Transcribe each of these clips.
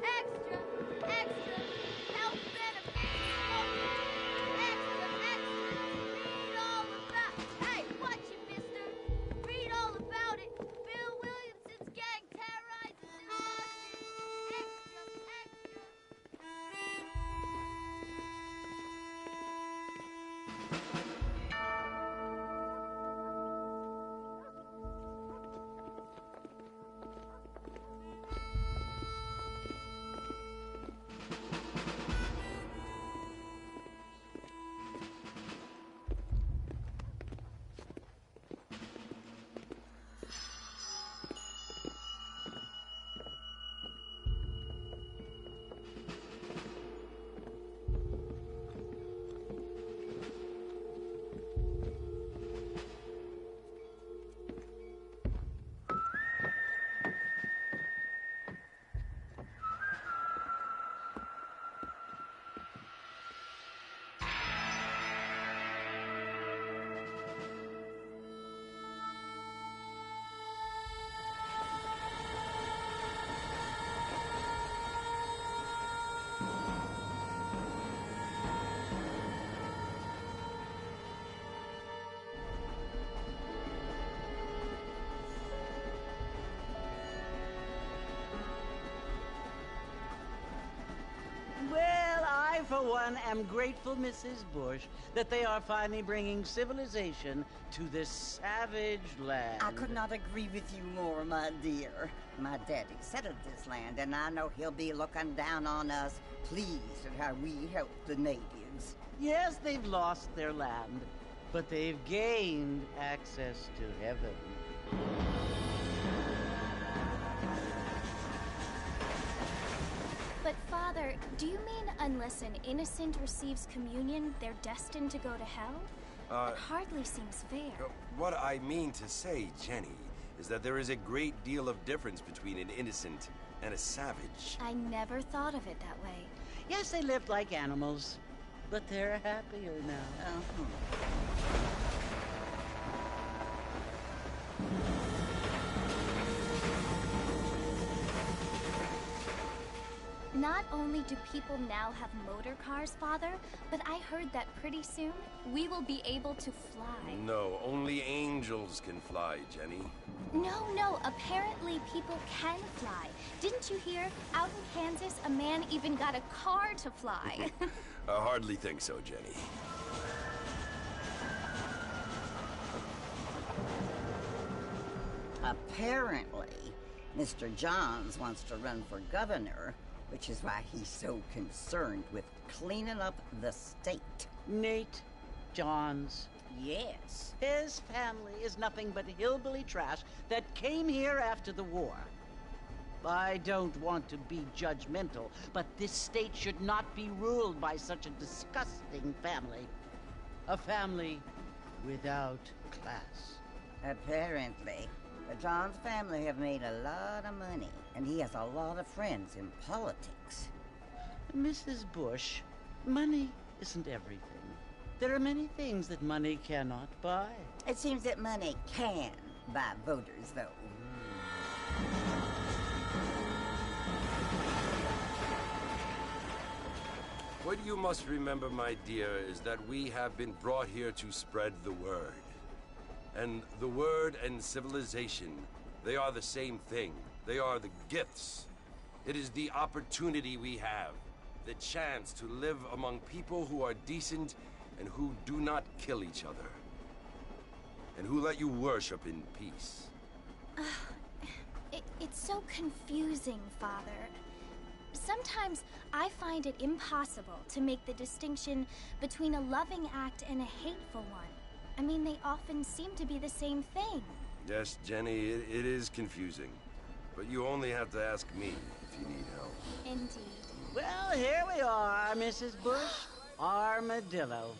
Extra, extra, health benefits spoken. Extra, extra, read all about. Hey, watch it, mister. Read all about it. Bill Williamson's gang terrorizes New Boston. Extra, extra. Well, I, for one, am grateful, Mrs. Bush, that they are finally bringing civilization to this savage land. I could not agree with you more, my dear. My daddy settled this land, and I know he'll be looking down on us, pleased at how we help the natives. Yes, they've lost their land, but they've gained access to heaven. But Father, do you mean unless an innocent receives communion, they're destined to go to hell? It hardly seems fair. What I mean to say, Jenny, is that there is a great deal of difference between an innocent and a savage. I never thought of it that way. Yes, they lived like animals, but they're happier now. Not only do people now have motor cars, Father, but I heard that pretty soon we will be able to fly. No, only angels can fly, Jenny. No, apparently people can fly. Didn't you hear? Out in Kansas, a man even got a car to fly. I hardly think so, Jenny. Apparently, Mr. Johns wants to run for governor, which is why he's so concerned with cleaning up the state. Nate Johns. Yes. His family is nothing but hillbilly trash that came here after the war. I don't want to be judgmental, but this state should not be ruled by such a disgusting family. A family without class. Apparently. The Johns family have made a lot of money, and he has a lot of friends in politics. Mrs. Bush, money isn't everything. There are many things that money cannot buy. It seems that money can buy voters, though. What you must remember, my dear, is that we have been brought here to spread the word. And the word and civilization, they are the same thing. They are the gifts. It is the opportunity we have, the chance to live among people who are decent and who do not kill each other, and who let you worship in peace. It's so confusing, Father. Sometimes I find it impossible to make the distinction between a loving act and a hateful one. I mean, they often seem to be the same thing. Yes, Jenny, it is confusing. But you only have to ask me if you need help. Indeed. Well, here we are, Mrs. Bush. Armadillo.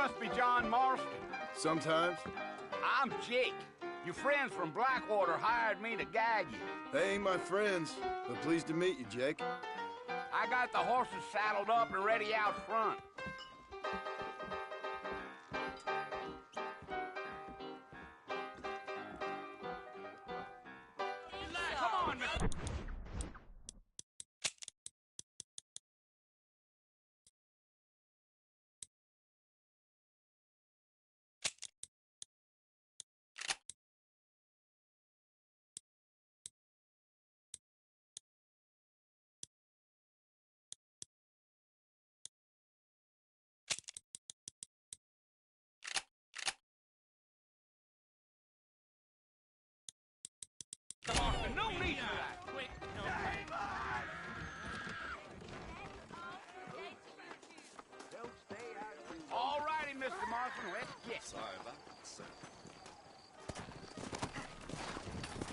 must be John Marston. Sometimes. I'm Jake. Your friends from Blackwater hired me to guide you. They ain't my friends, but pleased to meet you, Jake. I got the horses saddled up and ready out front. Come on, Mr. Marston, no need for that. All righty, Mr. Marston, let's get. Sorry about that, sir.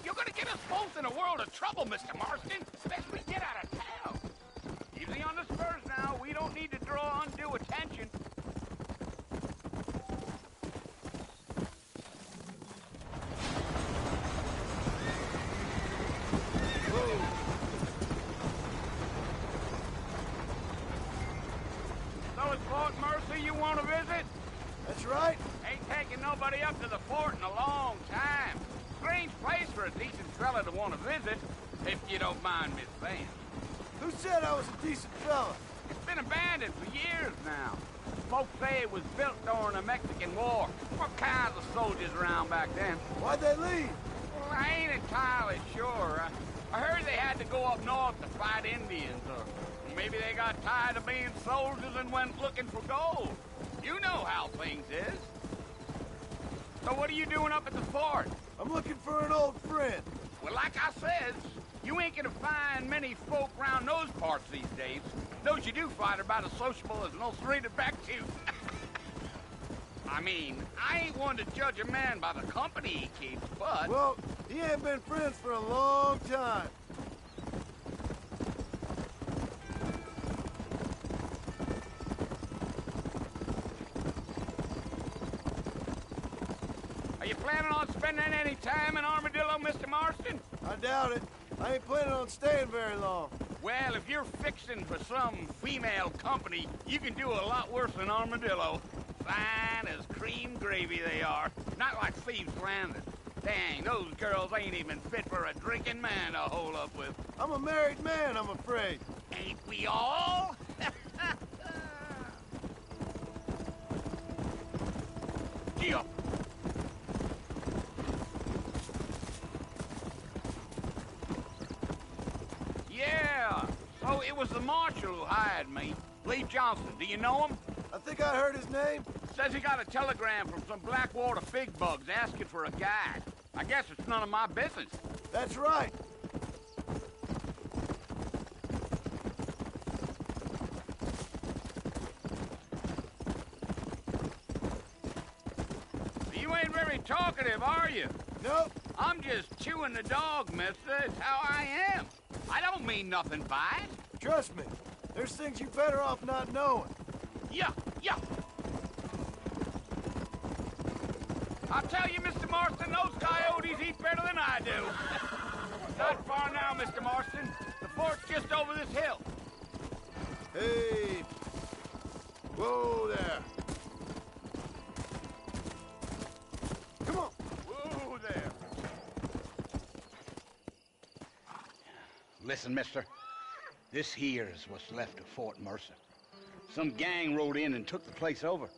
You're gonna get us both in a world of trouble, Mr. Marston. Best we get out of town. Easy on the spurs now. We don't need to draw undue attention. So it's Fort Mercy you want to visit? That's right. Ain't taking nobody up to the fort in a long time. Strange place for a decent fella to want to visit, if you don't mind me saying. Who said I was a decent fella? It's been abandoned for years now. Folks say it was built during the Mexican War. What kinds of soldiers around back then? Why'd they leave? Well, I ain't entirely sure. I heard they had to go up north to fight Indians, or maybe they got tired of being soldiers and went looking for gold. You know how things is. So what are you doing up at the fort? I'm looking for an old friend. Well, like I said, you ain't gonna find many folk round those parts these days. Those you do find are about as sociable as an old street back to. I mean, I ain't one to judge a man by the company he keeps, but... Well, he ain't been friends for a long time. Are you planning on spending any time in Armadillo, Mr. Marston? I doubt it. I ain't planning on staying very long. Well, if you're fixing for some female company, you can do a lot worse than Armadillo. Fine as cream gravy they are. Not like Thieves' Landing. Dang, those girls ain't even fit for a drinking man to hole up with. I'm a married man, I'm afraid. Ain't we all? Gee up. Yeah, so it was the marshal who hired me. Lee Johnson, do you know him? I think I heard his name. Says he got a telegram from some Blackwater fig bugs asking for a guide. I guess it's none of my business. That's right. You ain't very talkative, are you? Nope. I'm just chewing the dog, mister. It's how I am. I don't mean nothing by it. Trust me. There's things you're better off not knowing. Yeah, yeah. I'll tell you, Mr. Marston, those coyotes eat better than I do. Not far now, Mr. Marston. The fort's just over this hill. Hey. Whoa there. Come on. Whoa there. Listen, mister. This here is what's left of Fort Mercer. Some gang rode in and took the place over.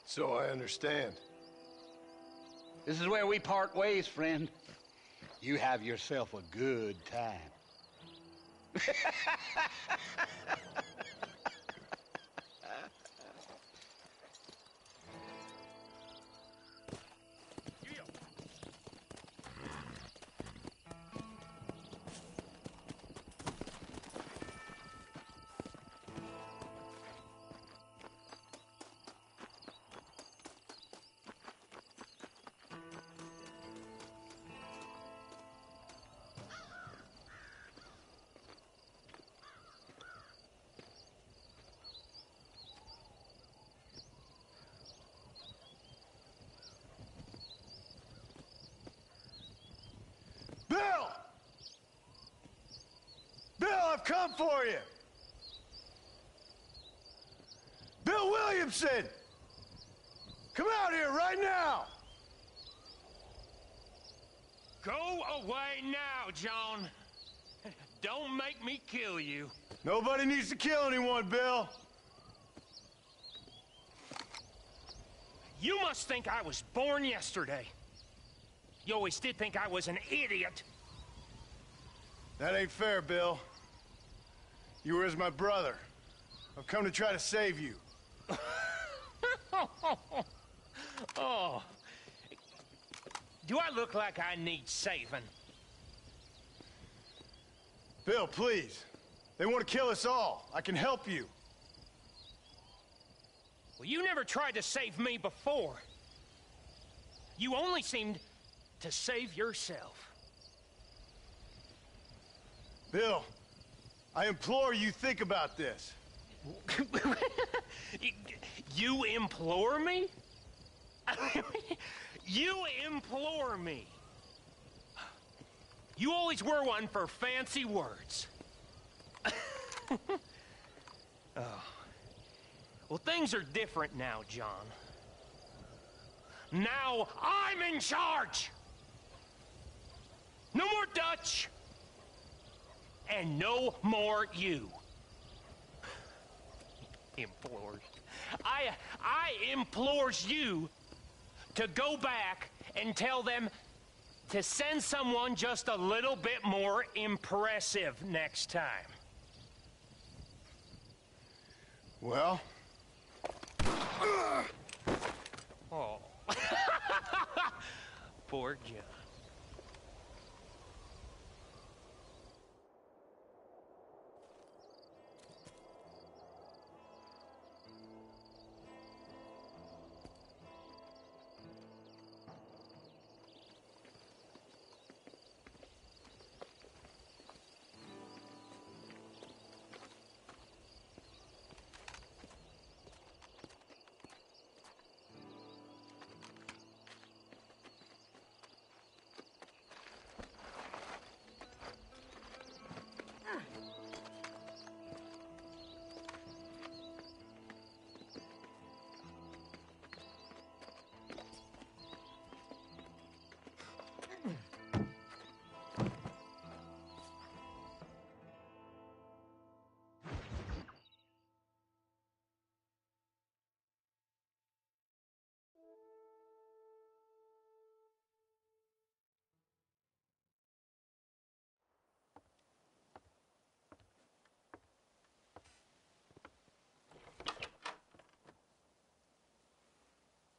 So I understand. This is where we part ways, friend. You have yourself a good time. come for you. Bill Williamson! Come out here right now! Go away now, John. Don't make me kill you. Nobody needs to kill anyone, Bill. You must think I was born yesterday. You always did think I was an idiot. That ain't fair, Bill. You were as my brother. I've come to try to save you. Oh. Do I look like I need saving? Bill, please. They want to kill us all. I can help you. Well, you never tried to save me before. You only seemed to save yourself. Bill, I implore you think about this. You implore me? You implore me. You always were one for fancy words. Oh. Well, things are different now, John. Now I'm in charge! No more Dutch! And no more you. Implores. I implores you to go back and tell them to send someone just a little bit more impressive next time. Well? Oh. Poor John.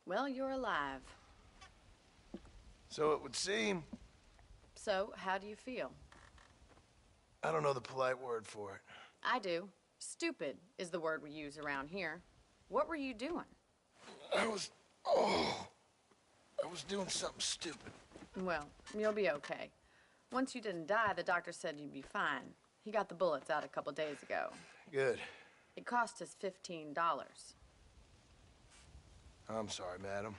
Well, you're alive. So it would seem. So, how do you feel? I don't know the polite word for it. I do. Stupid is the word we use around here. What were you doing? I was doing something stupid. Well, you'll be okay. Once you didn't die, the doctor said you'd be fine. He got the bullets out a couple days ago. Good. It cost us $15. I'm sorry, madam.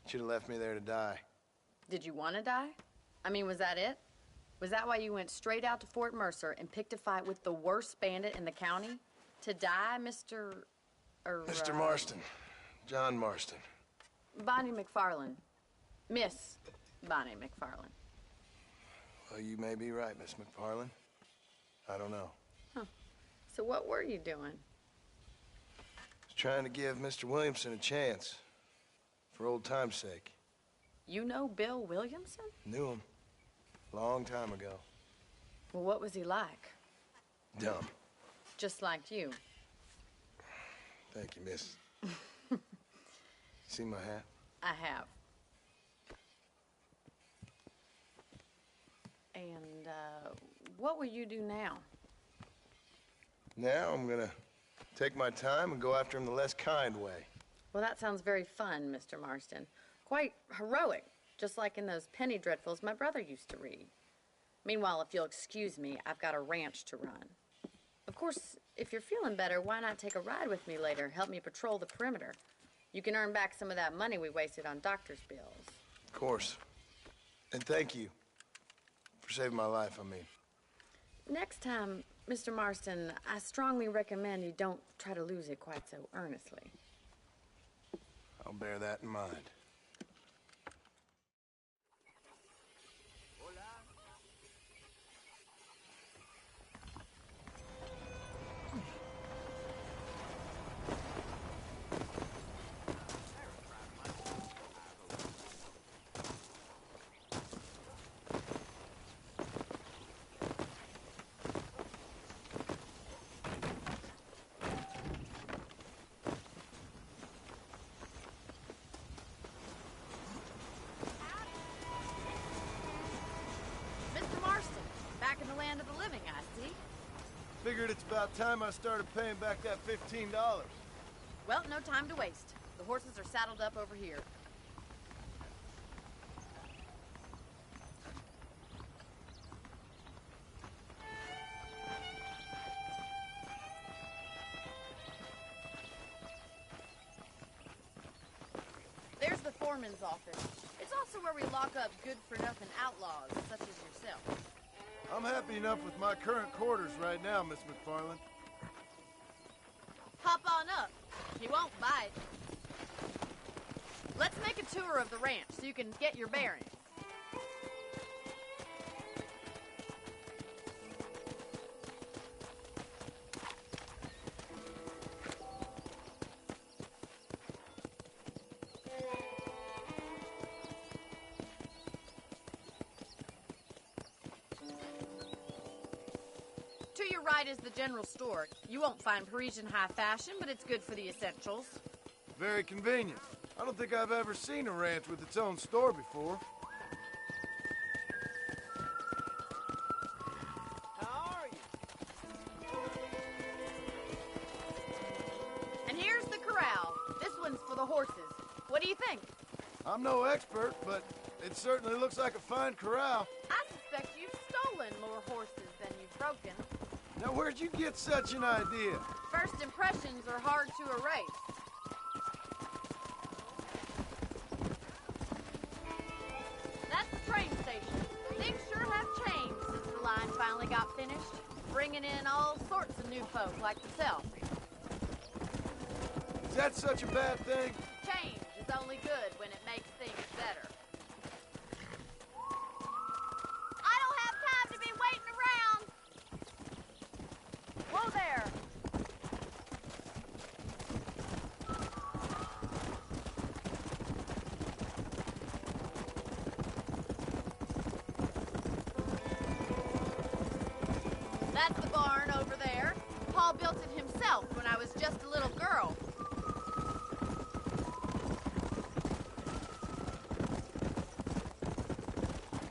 Should have left me there to die. Did you want to die? I mean, was that it? Was that why you went straight out to Fort Mercer and picked a fight with the worst bandit in the county? To die, Mr. Mr. Marston. John Marston. Bonnie McFarland. Miss Bonnie McFarland. Well, you may be right, Miss McFarland. I don't know. Huh. So what were you doing? Trying to give Mr. Williamson a chance. For old time's sake. You know Bill Williamson? Knew him. Long time ago. Well, what was he like? Dumb. Just like you. Thank you, miss. See my hat? I have. And, what will you do now? Now I'm gonna take my time and go after him the less kind way. Well, that sounds very fun, Mr. Marston. Quite heroic, just like in those penny dreadfuls my brother used to read. Meanwhile, if you'll excuse me, I've got a ranch to run. Of course, if you're feeling better, why not take a ride with me later? Help me patrol the perimeter. You can earn back some of that money we wasted on doctor's bills. Of course. And thank you for saving my life, I mean. Next time, Mr. Marston, I strongly recommend you don't try to lose it quite so earnestly. I'll bear that in mind. Mr. Marston, back in the land of the living, I see. Figured it's about time I started paying back that $15. Well, no time to waste. The horses are saddled up over here. There's the foreman's office. It's also where we lock up good-for-nothing outlaws, such as yourself. I'm happy enough with my current quarters right now, Miss McFarland. Hop on up. You won't bite. Let's make a tour of the ranch so you can get your bearings. To your right is the general store. You won't find Parisian high fashion, but it's good for the essentials. Very convenient. I don't think I've ever seen a ranch with its own store before. How are you? And here's the corral. This one's for the horses. What do you think? I'm no expert, but it certainly looks like a fine corral. I suspect you've stolen more horses than you've broken. Now, where'd you get such an idea? First impressions are hard to erase. That's the train station. Things sure have changed since the line finally got finished, bringing in all sorts of new folk like yourself. Is that such a bad thing? Change is only good when it makes things better. I don't have time to be waiting around. Whoa there! That's the barn over there. Paul built it himself when I was just a little girl.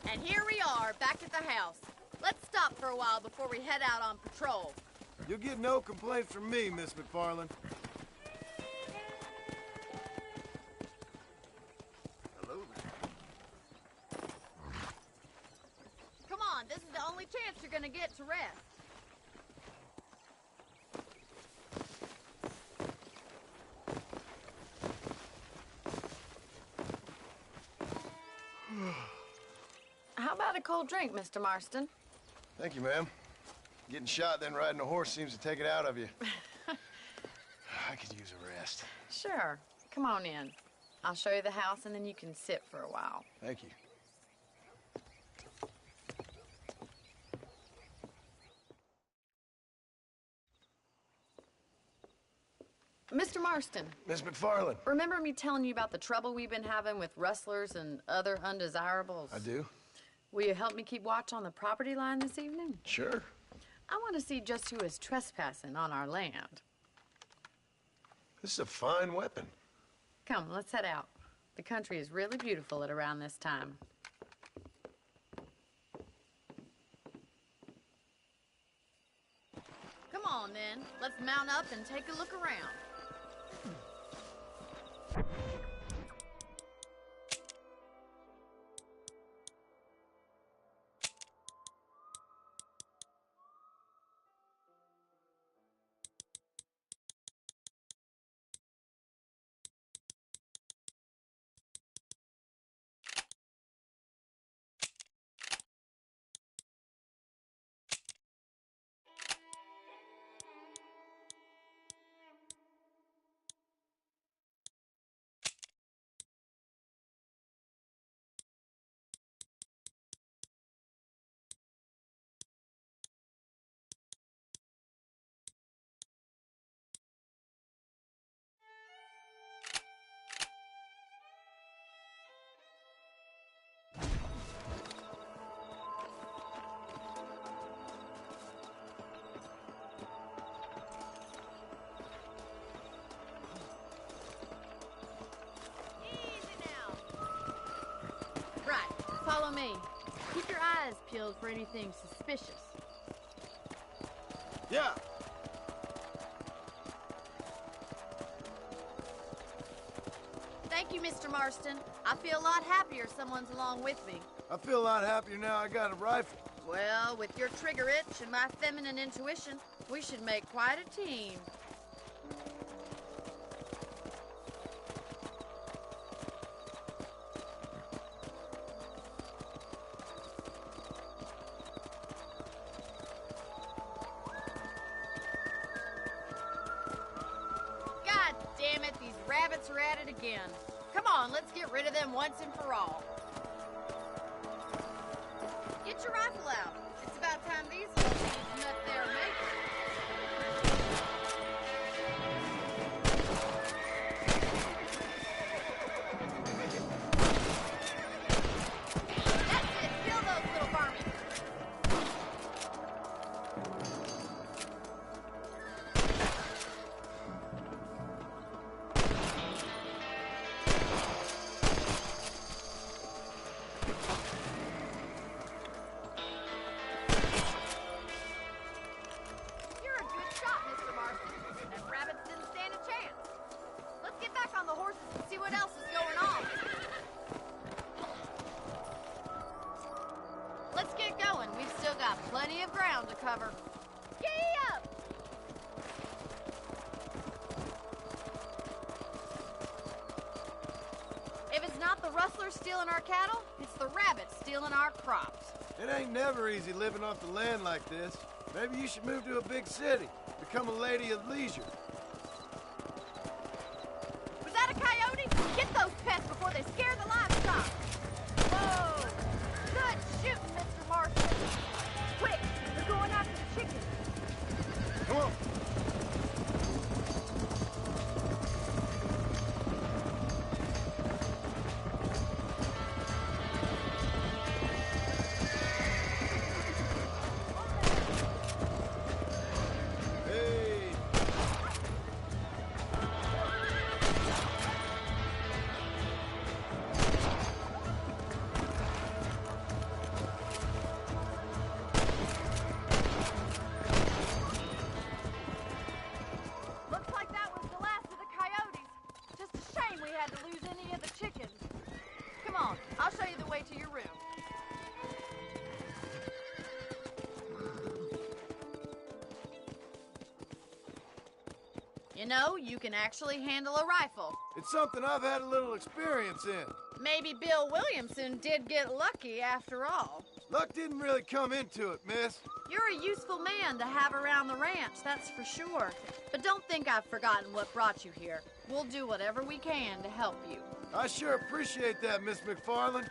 And here we are, back at the house. Let's stop for a while before we head out on patrol. You'll get no complaints from me, Miss McFarland. Hello there. Come on, this is the only chance you're gonna get to rest. How about a cold drink, Mr. Marston? Thank you, ma'am. Getting shot, then riding a horse seems to take it out of you. I could use a rest. Sure. Come on in. I'll show you the house, and then you can sit for a while. Thank you. Mr. Marston, Miss McFarland. remember me telling you about the trouble we've been having with rustlers and other undesirables? I do? Will you help me keep watch on the property line this evening? Sure. I want to see just who is trespassing on our land. This is a fine weapon. Come, let's head out. The country is really beautiful at around this time. Come on, then. Let's mount up and take a look around. Follow me. Keep your eyes peeled for anything suspicious. Yeah. Thank you, Mr. Marston. I feel a lot happier someone's along with me. I feel a lot happier now I got a rifle. Well, with your trigger itch and my feminine intuition, we should make quite a team. God damn it, these rabbits are at it again. Come on, let's get rid of them once and for all. Get your rifle out. It's about time these little things nut their maker. That's it. Kill those little varmints. You're a good shot, Mr. Marston. Them rabbits didn't stand a chance. Let's get back on the horses and see what else is going on. Let's get going. We've still got plenty of ground to cover. Giddy up! If it's not the rustlers stealing our cattle, it's the rabbits stealing our crops. It ain't never easy living off the land like this. Maybe you should move to a big city. Become a lady of leisure. Was that a coyote? Get those pests before they scare the livestock. Whoa! Good shooting, Mr. Marston. Quick, they're going after the chickens. Come on. Hey. Looks like that was the last of the coyotes. Just a shame we had to lose any of the chickens. Come on, I'll show you the way to your room. You know, you can actually handle a rifle. It's something I've had a little experience in. Maybe Bill Williamson did get lucky after all. Luck didn't really come into it, miss. You're a useful man to have around the ranch, that's for sure. But don't think I've forgotten what brought you here. We'll do whatever we can to help you. I sure appreciate that, Miss McFarland.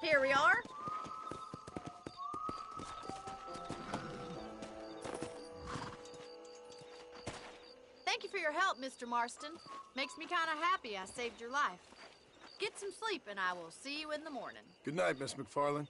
Here we are. Thank you for your help, Mr. Marston. Makes me kind of happy I saved your life. Get some sleep, and I will see you in the morning. Good night, Miss McFarland.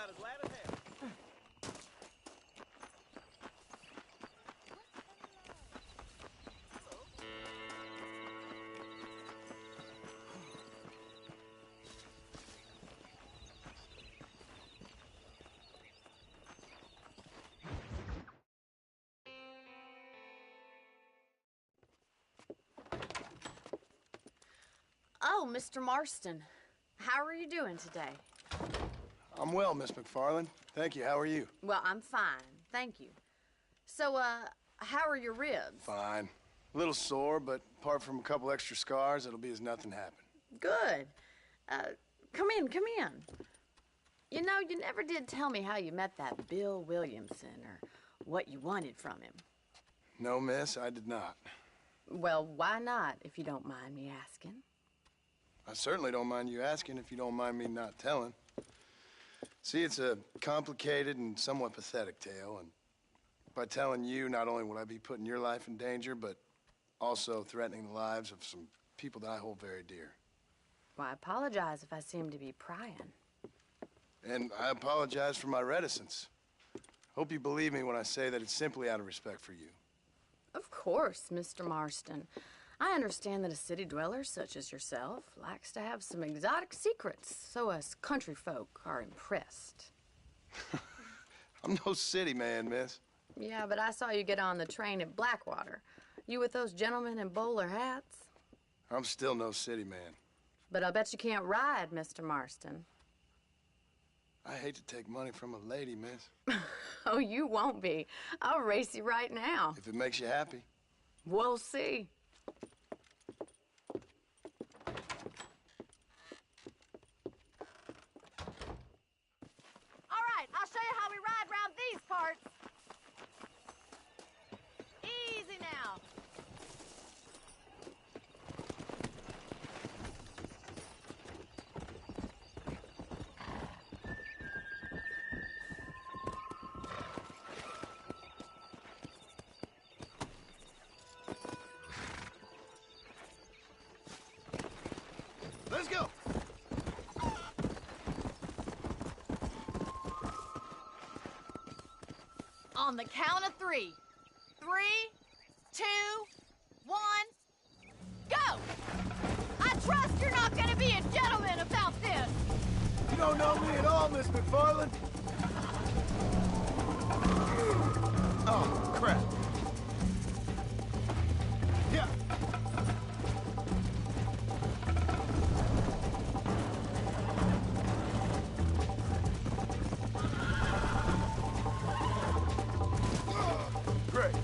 about as loud as hell. Oh, Mr. Marston. How are you doing today? I'm well, Miss McFarland. Thank you. How are you? Well, I'm fine. Thank you. So, how are your ribs? Fine. A little sore, but apart from a couple extra scars, it'll be as nothing happened. Good. Come in, come in. You know, you never did tell me how you met that Bill Williamson or what you wanted from him. No, miss, I did not. Well, why not, if you don't mind me asking? I certainly don't mind you asking if you don't mind me not telling. See, it's a complicated and somewhat pathetic tale, and by telling you, not only will I be putting your life in danger, but also threatening the lives of some people that I hold very dear. Well, I apologize if I seem to be prying. And I apologize for my reticence. Hope you believe me when I say that it's simply out of respect for you. Of course, Mr. Marston. I understand that a city dweller such as yourself likes to have some exotic secrets, so us country folk are impressed. I'm no city man, miss. Yeah, but I saw you get on the train at Blackwater. You with those gentlemen in bowler hats? I'm still no city man. But I bet you can't ride, Mr. Marston. I hate to take money from a lady, miss. Oh, you won't be. I'll race you right now. If it makes you happy. We'll see. All right, I'll show you how we ride around these parts. Easy now. Let's go. On the count of 3. 3, 2, 1, go! I trust you're not gonna be a gentleman about this. You don't know me at all, Miss McFarland. Oh, crap. Yeah. Great.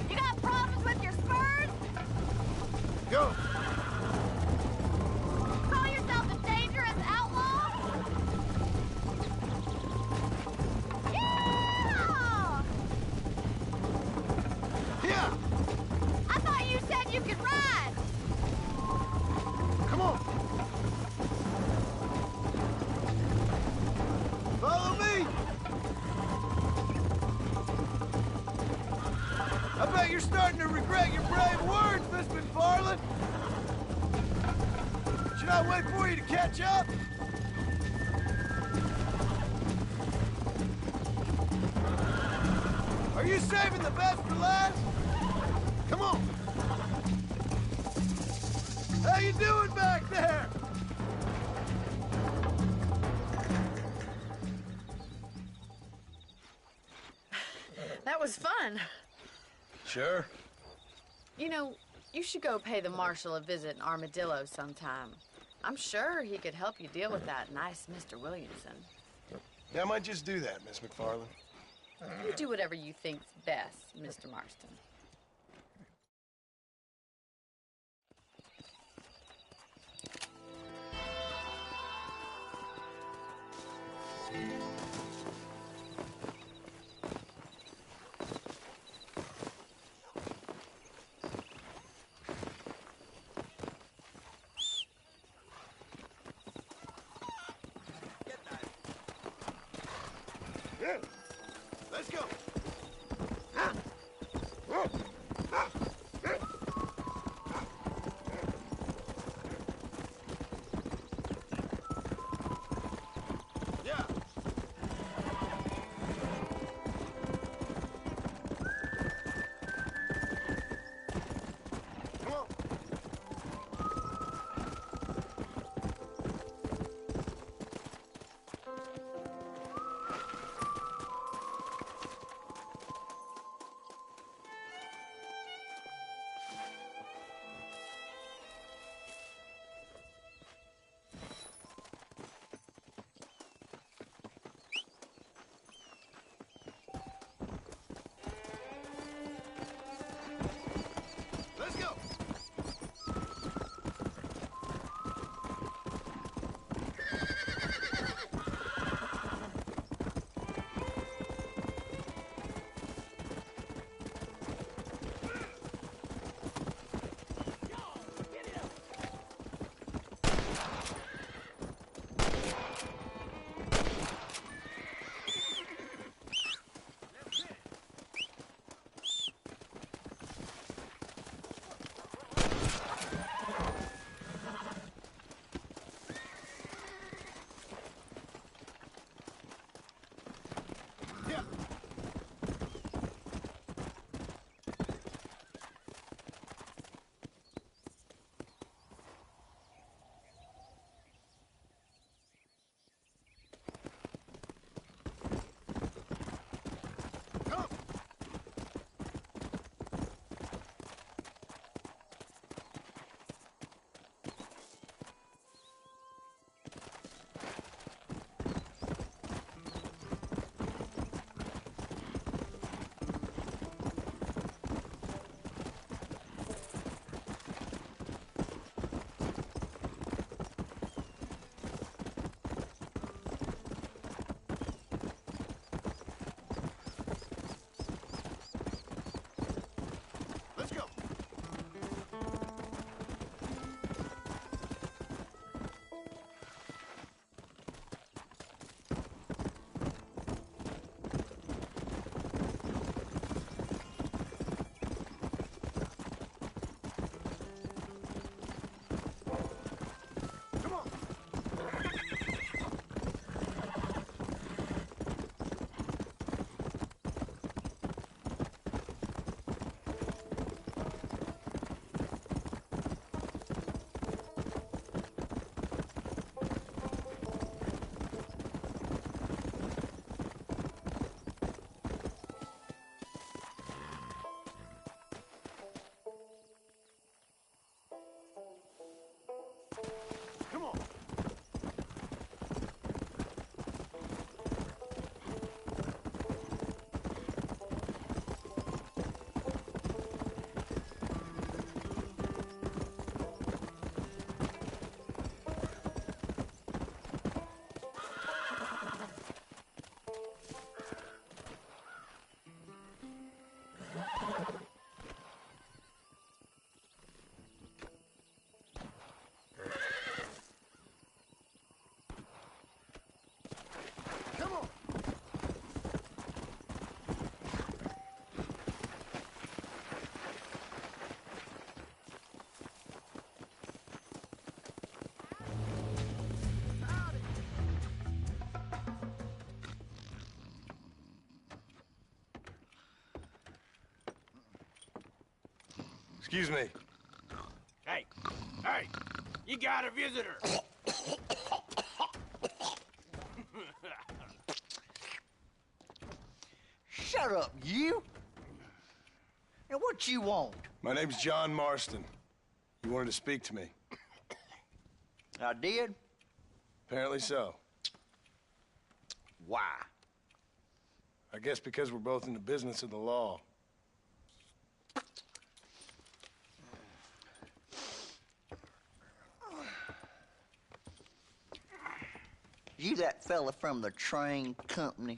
You got problems with your spurs? Go. Call yourself a dangerous outlaw? Yeah! Yeah. I thought you said you could ride. Come on. I wait for you to catch up? Are you saving the best for last? Come on. How you doing back there? That was fun. Sure. You know, you should go pay the marshal a visit in Armadillo sometime. I'm sure he could help you deal with that nice Mr. Williamson. Yeah, I might just do that, Miss McFarland. You do whatever you think's best, Mr. Marston. Yeah. Let's go. Yeah. Come on. Excuse me. Hey, hey, you got a visitor. Shut up, you! Now, what you want? My name's John Marston. You wanted to speak to me. I did? Apparently so. Why? I guess because we're both in the business of the law. You that fella from the train company?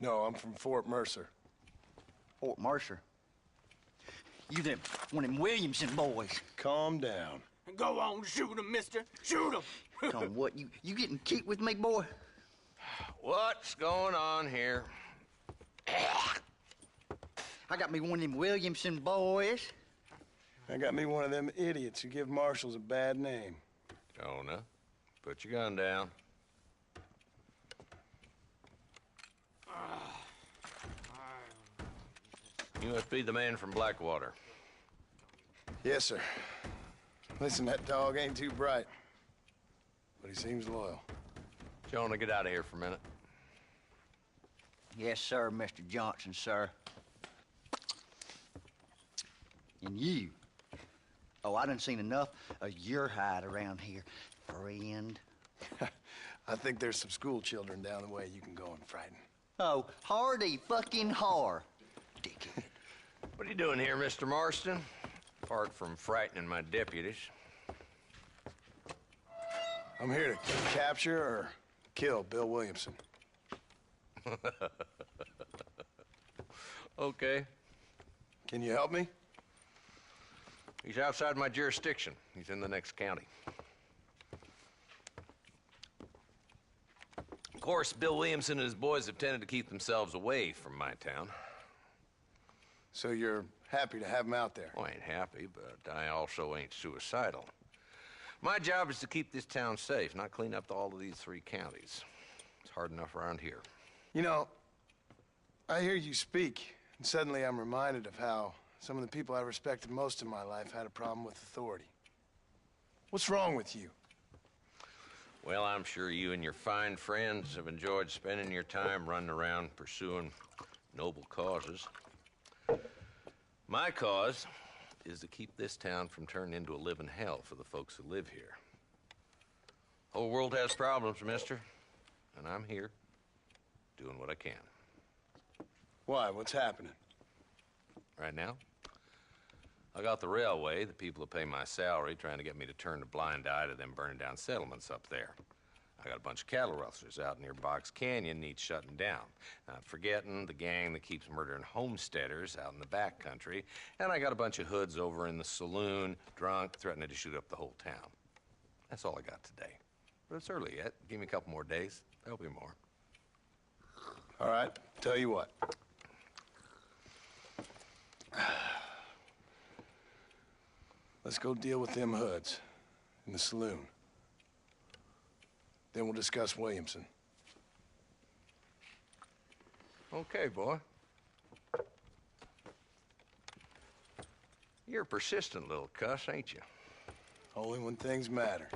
No, I'm from Fort Mercer. Fort Mercer? You them, one of them Williamson boys. Calm down. Go on, shoot him, mister. Shoot him. Come on, what, you getting kicked with me, boy? What's going on here? I got me one of them Williamson boys. I got me one of them idiots who give marshals a bad name. Jonah, put your gun down. You must be the man from Blackwater. Yes, sir. Listen, that dog ain't too bright, but he seems loyal. Jonah, get out of here for a minute. Yes, sir, Mr. Johnson, sir. And you. Oh, I done seen enough of your hide around here, friend. I think there's some school children down the way you can go and frighten. Oh, hardy fucking har. Dickhead. What are you doing here, Mr. Marston? Apart from frightening my deputies. I'm here to capture or kill Bill Williamson. Okay. Can you help me? He's outside my jurisdiction. He's in the next county. Of course, Bill Williamson and his boys have tended to keep themselves away from my town. So you're happy to have him out there? Well, I ain't happy, but I also ain't suicidal. My job is to keep this town safe, not clean up all of these 3 counties. It's hard enough around here. You know, I hear you speak, and suddenly I'm reminded of how some of the people I respected most in my life had a problem with authority. What's wrong with you? Well, I'm sure you and your fine friends have enjoyed spending your time running around pursuing noble causes. My cause is to keep this town from turning into a living hell for the folks who live here. Whole world has problems, mister, and I'm here doing what I can. Why? What's happening? Right now, I got the railway, the people who pay my salary, trying to get me to turn a blind eye to them burning down settlements up there. I got a bunch of cattle rustlers out near Box Canyon needs shutting down. Not forgetting the gang that keeps murdering homesteaders out in the back country. And I got a bunch of hoods over in the saloon, drunk, threatening to shoot up the whole town. That's all I got today. But it's early yet. Give me a couple more days. There'll be more. All right, tell you what. Let's go deal with them hoods in the saloon. Then we'll discuss Williamson. Okay, boy. You're a persistent little cuss, ain't you? Only when things matter.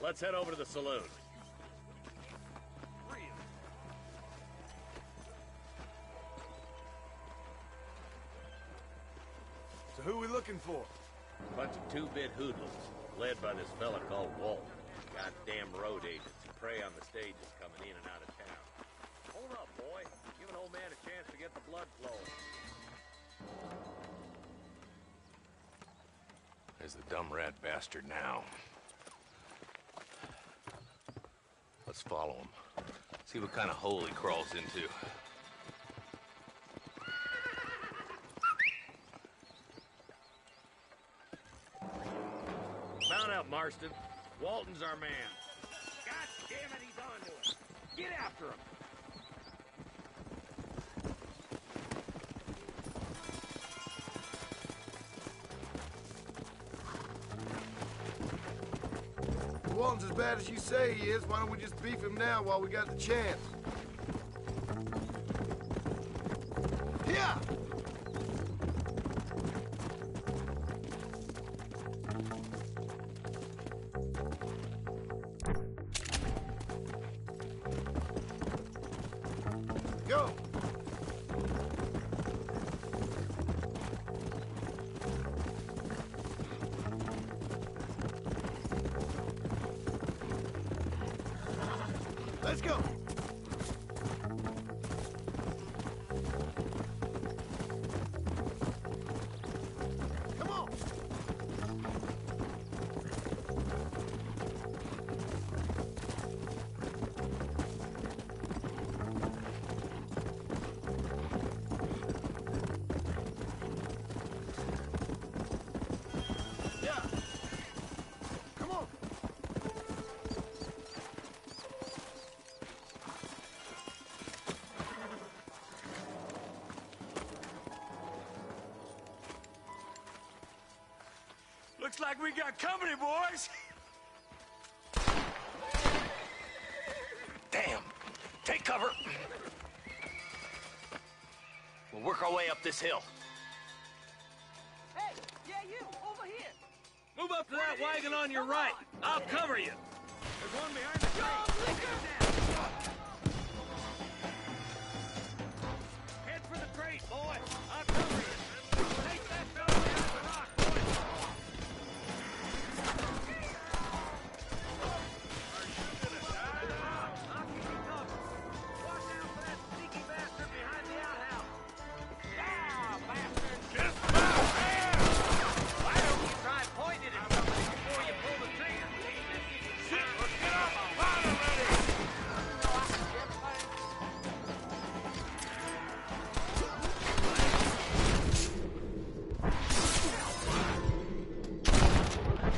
Let's head over to the saloon. So who are we looking for? A bunch of two-bit hoodlums, led by this fella called Walt. Goddamn road agents who prey on the stages coming in and out of town. Hold up, boy. Give an old man a chance to get the blood flowing. There's the dumb rat bastard now. Let's follow him. See what kind of hole he crawls into. Mount up, Marston. Walton's our man. God damn it, he's onto us. Get after him. If Walton's as bad as you say he is, why don't we just beef him now while we got the chance? Go! Let's go! Come on! Yeah! Come on! Looks like we got company, boys. Damn. Take cover. We'll work our way up this hill. Hey, yeah, you, over here. Move up to that wagon on your right. I'll cover you. There's one behind the crate. Head for the crate, boy. I'll cover you. Take that fella behind the rock, boy. Are you gonna die now? I'll keep you covered. Watch out for that sneaky bastard behind the outhouse. Ah, bastard! Just about there! Why don't you try pointing at somebody before you pull the trigger? Shit! Let's get off my line already!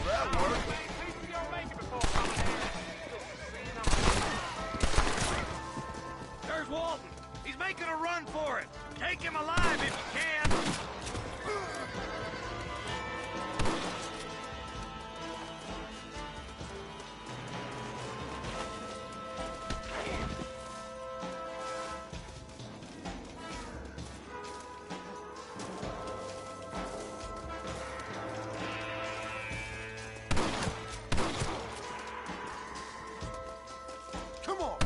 That worked. There's Walton. He's making a run for it. Take him alive if you can. Come on!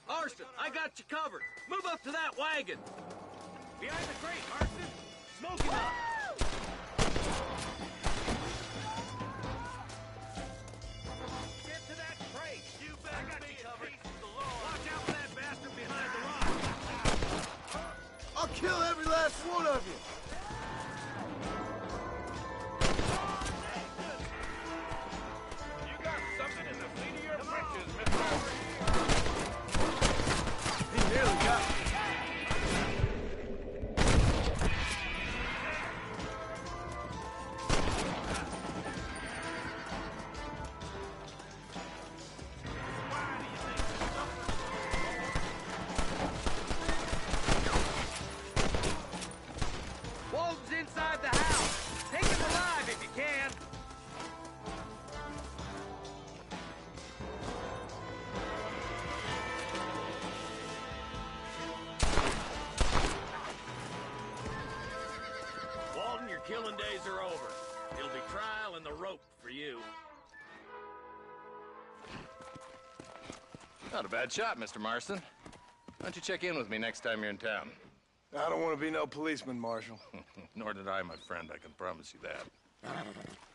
Marston, I got you covered. Move up to that wagon. Behind the crate, Marston. Smoke him up. Get to that crate. You better I got you covered. Watch out for that bastard behind the rock. I'll kill every last one of you! You got something in the seat of your britches, mister. He nearly got me. Walton's inside the house. Take him alive if you can. Walton, your killing days are over. It'll be trial and the rope for you. Not a bad shot, Mr. Marston. Why don't you check in with me next time you're in town? I don't want to be no policeman, Marshal. Nor did I, my friend. I can promise you that.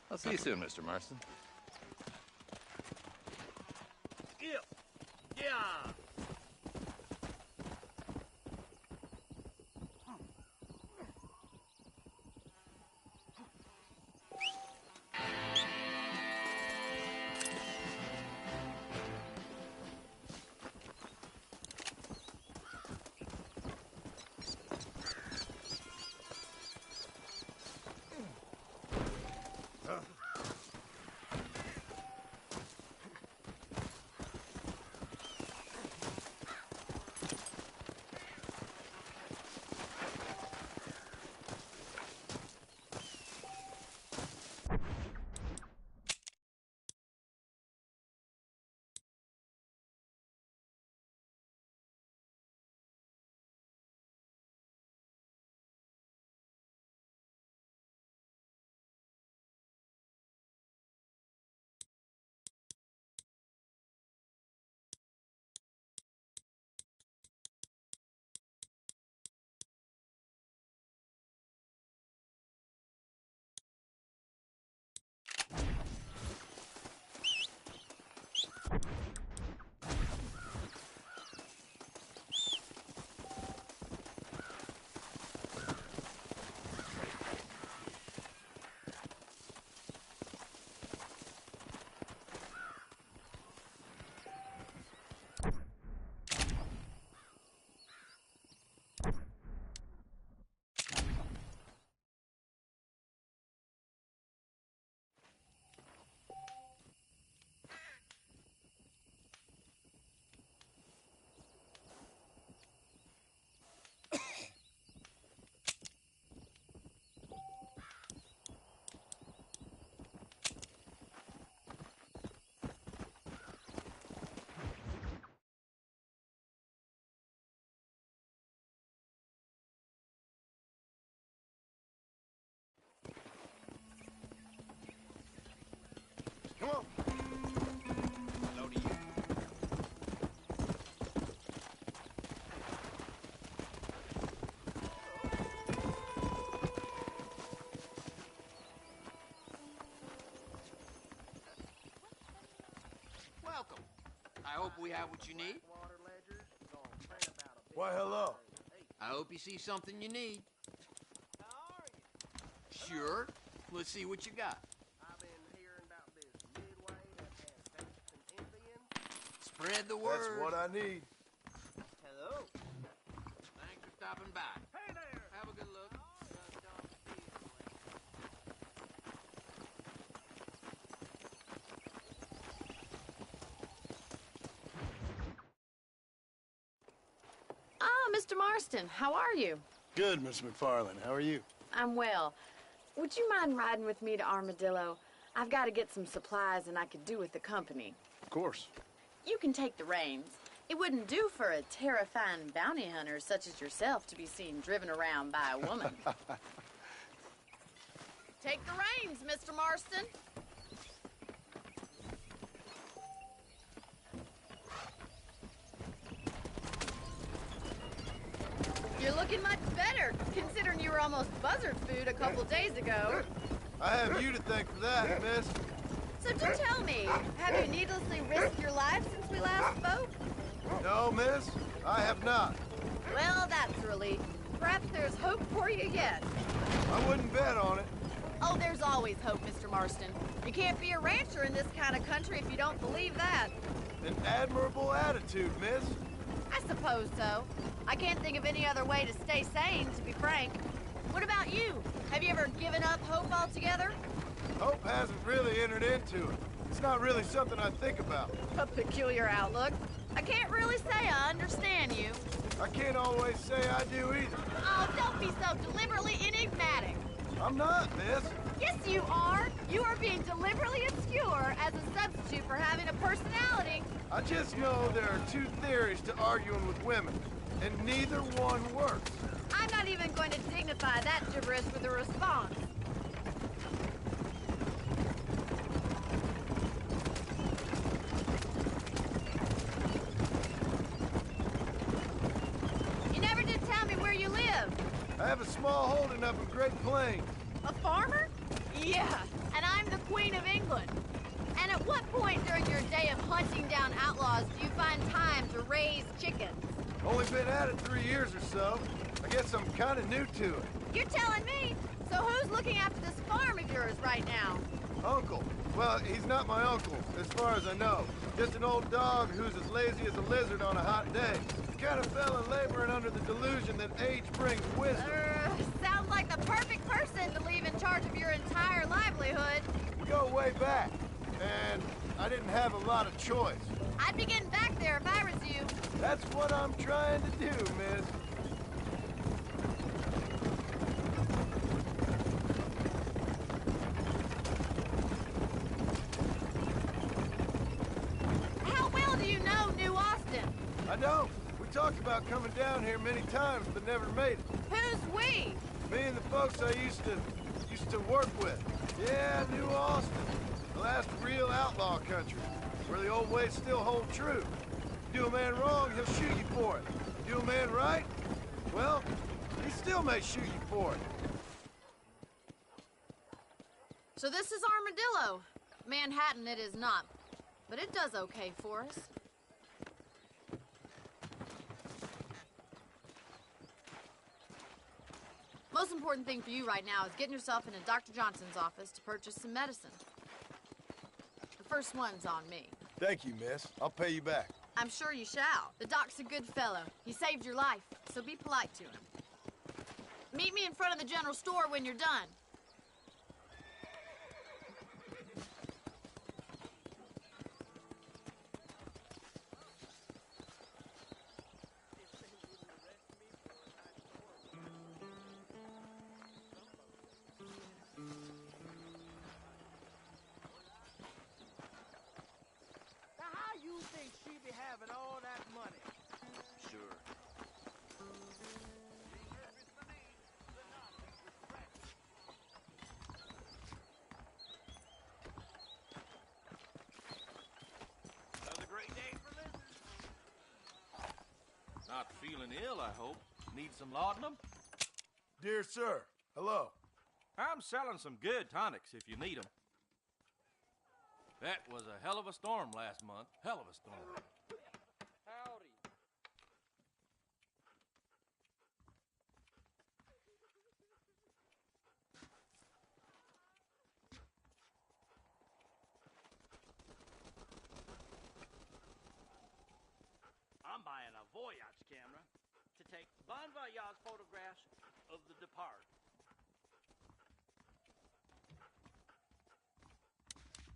I'll see you soon, Mr. Marston. Yep. Yeah. we have what you need. Why, hello. I hope you see something you need. Sure. Let's see what you got. Spread the word. That's what I need. Hello. Thanks for stopping by. Hey there. Have a good look. Ah, Mr. Marston, how are you? Good, Miss McFarland. How are you? I'm well. Would you mind riding with me to Armadillo? I've got to get some supplies and I could do with the company. Of course. You can take the reins. It wouldn't do for a terrifying bounty hunter such as yourself to be seen driven around by a woman. Take the reins, Mr. Marston. You're looking much better, considering you were almost buzzard food a couple days ago. I have you to thank for that, miss. So do tell me, have you needlessly risked your life since we last spoke? No, miss, I have not. Well, that's a relief. Perhaps there's hope for you yet. I wouldn't bet on it. Oh, there's always hope, Mr. Marston. You can't be a rancher in this kind of country if you don't believe that. An admirable attitude, miss. I suppose so. I can't think of any other way to stay sane, to be frank. What about you? Have you ever given up hope altogether? Hope hasn't really entered into it. It's not really something I think about. A peculiar outlook. I can't really say I understand you. I can't always say I do either. Oh, don't be so deliberately enigmatic. I'm not, miss. Yes, you are. You are being deliberately obscure as a substitute for having a personality. I just know there are two theories to arguing with women, and neither one works. I'm not even going to dignify that gibberish with a response. You never did tell me where you live. I have a small holding up in Great Plains. A farmer? Yeah, and I'm the Queen of England. And at what point during your day of hunting down outlaws do you find time to raise chickens? Only been at it 3 years or so. I guess I'm kind of new to it. You're telling me? So who's looking after this farm of yours right now? Uncle. Well, he's not my uncle, as far as I know. Just an old dog who's as lazy as a lizard on a hot day. Kind of fella laboring under the delusion that age brings wisdom. Sounds like the perfect person to leave in charge of your entire livelihood. We go way back, and I didn't have a lot of choice. I'd be getting back there if I was you. That's what I'm trying to do, miss. How well do you know New Austin? I don't. We talked about coming down here many times, but never made it. Who's we? Me and the folks I used to work with. Yeah, New Austin. The last real outlaw country, where the old ways still hold true. You do a man wrong, he'll shoot you for it. You do a man right, well, he still may shoot you for it. So this is Armadillo. Manhattan it is not, but it does okay for us. Most important thing for you right now is getting yourself into Dr. Johnson's office to purchase some medicine. The first one's on me. Thank you, miss. I'll pay you back. I'm sure you shall. The doc's a good fellow. He saved your life, so be polite to him. Meet me in front of the general store when you're done. Having all that money. Sure. Another great day for lizards. Not feeling ill, I hope. Need some laudanum? Dear sir, hello. I'm selling some good tonics if you need them. That was a hell of a storm last month. Hell of a storm.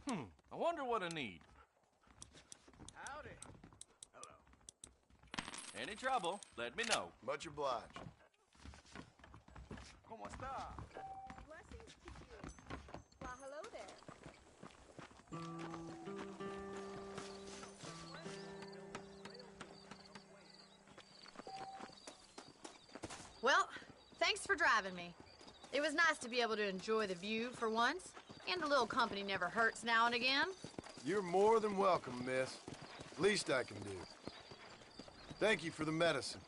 I wonder what I need. Howdy. Hello. Any trouble, let me know. Much obliged. ¿Cómo está? Blessings to you. Why, hello there. Well, thanks for driving me. It was nice to be able to enjoy the view for once, and a little company never hurts now and again. You're more than welcome, miss. Least I can do. Thank you for the medicine.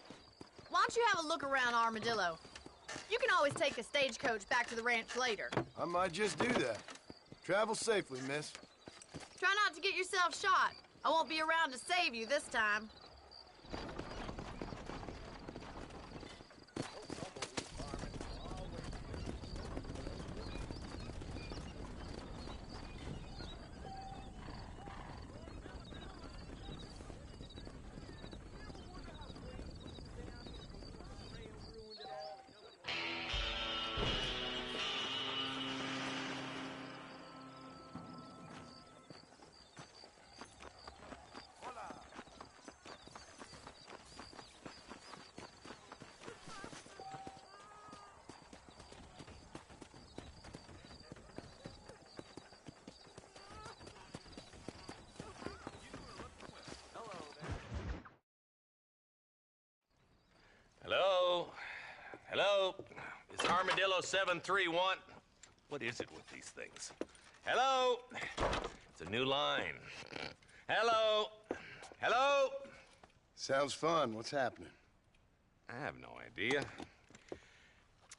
Why don't you have a look around Armadillo? You can always take a stagecoach back to the ranch later. I might just do that. Travel safely, miss. Try not to get yourself shot. I won't be around to save you this time. Hello? Hello? Is Armadillo 731? What is it with these things? Hello? It's a new line. Hello? Hello? Sounds fun. What's happening? I have no idea.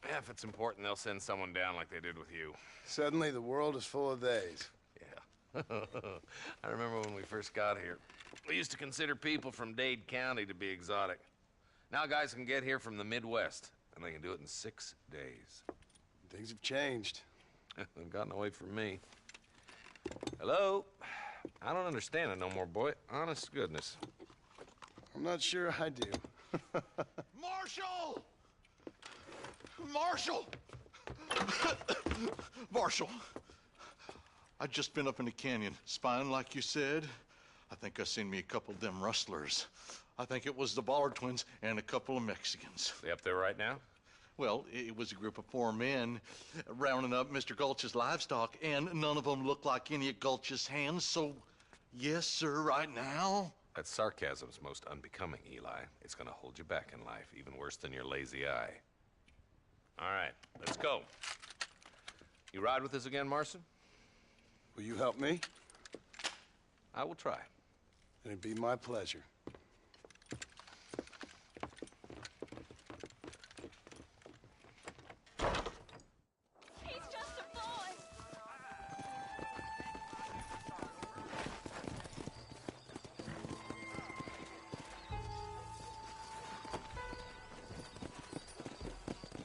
If it's important, they'll send someone down like they did with you. Suddenly, the world is full of theys. Yeah. I remember when we first got here. We used to consider people from Dade County to be exotic. Now guys can get here from the Midwest, and they can do it in 6 days. Things have changed. They've gotten away from me. Hello? I don't understand it no more, boy. Honest to goodness. I'm not sure I do. Marshal! Marshal! Marshal! I'd just been up in the canyon, spying like you said. I think I seen me a couple of them rustlers. I think it was the Ballard twins and a couple of Mexicans. They up there right now? Well, it was a group of 4 men rounding up Mr. Gulch's livestock, and none of them looked like any of Gulch's hands, so yes, sir, right now. That sarcasm's most unbecoming, Eli. It's gonna hold you back in life, even worse than your lazy eye. All right, let's go. You ride with us again, Marston? Will you help me? I will try. It'd be my pleasure. He's just a boy.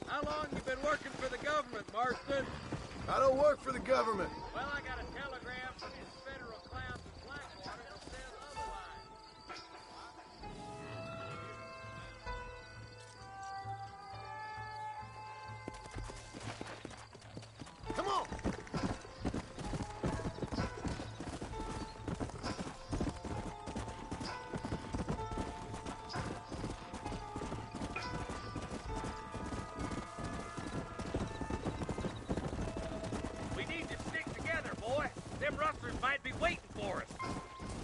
How long you been working for the government, Marston? I don't work for the government. Well, I got a telegram from these federal clowns in Blackwater that says otherwise. Come on! We need to stick together, boy. Them rustlers might be waiting for us.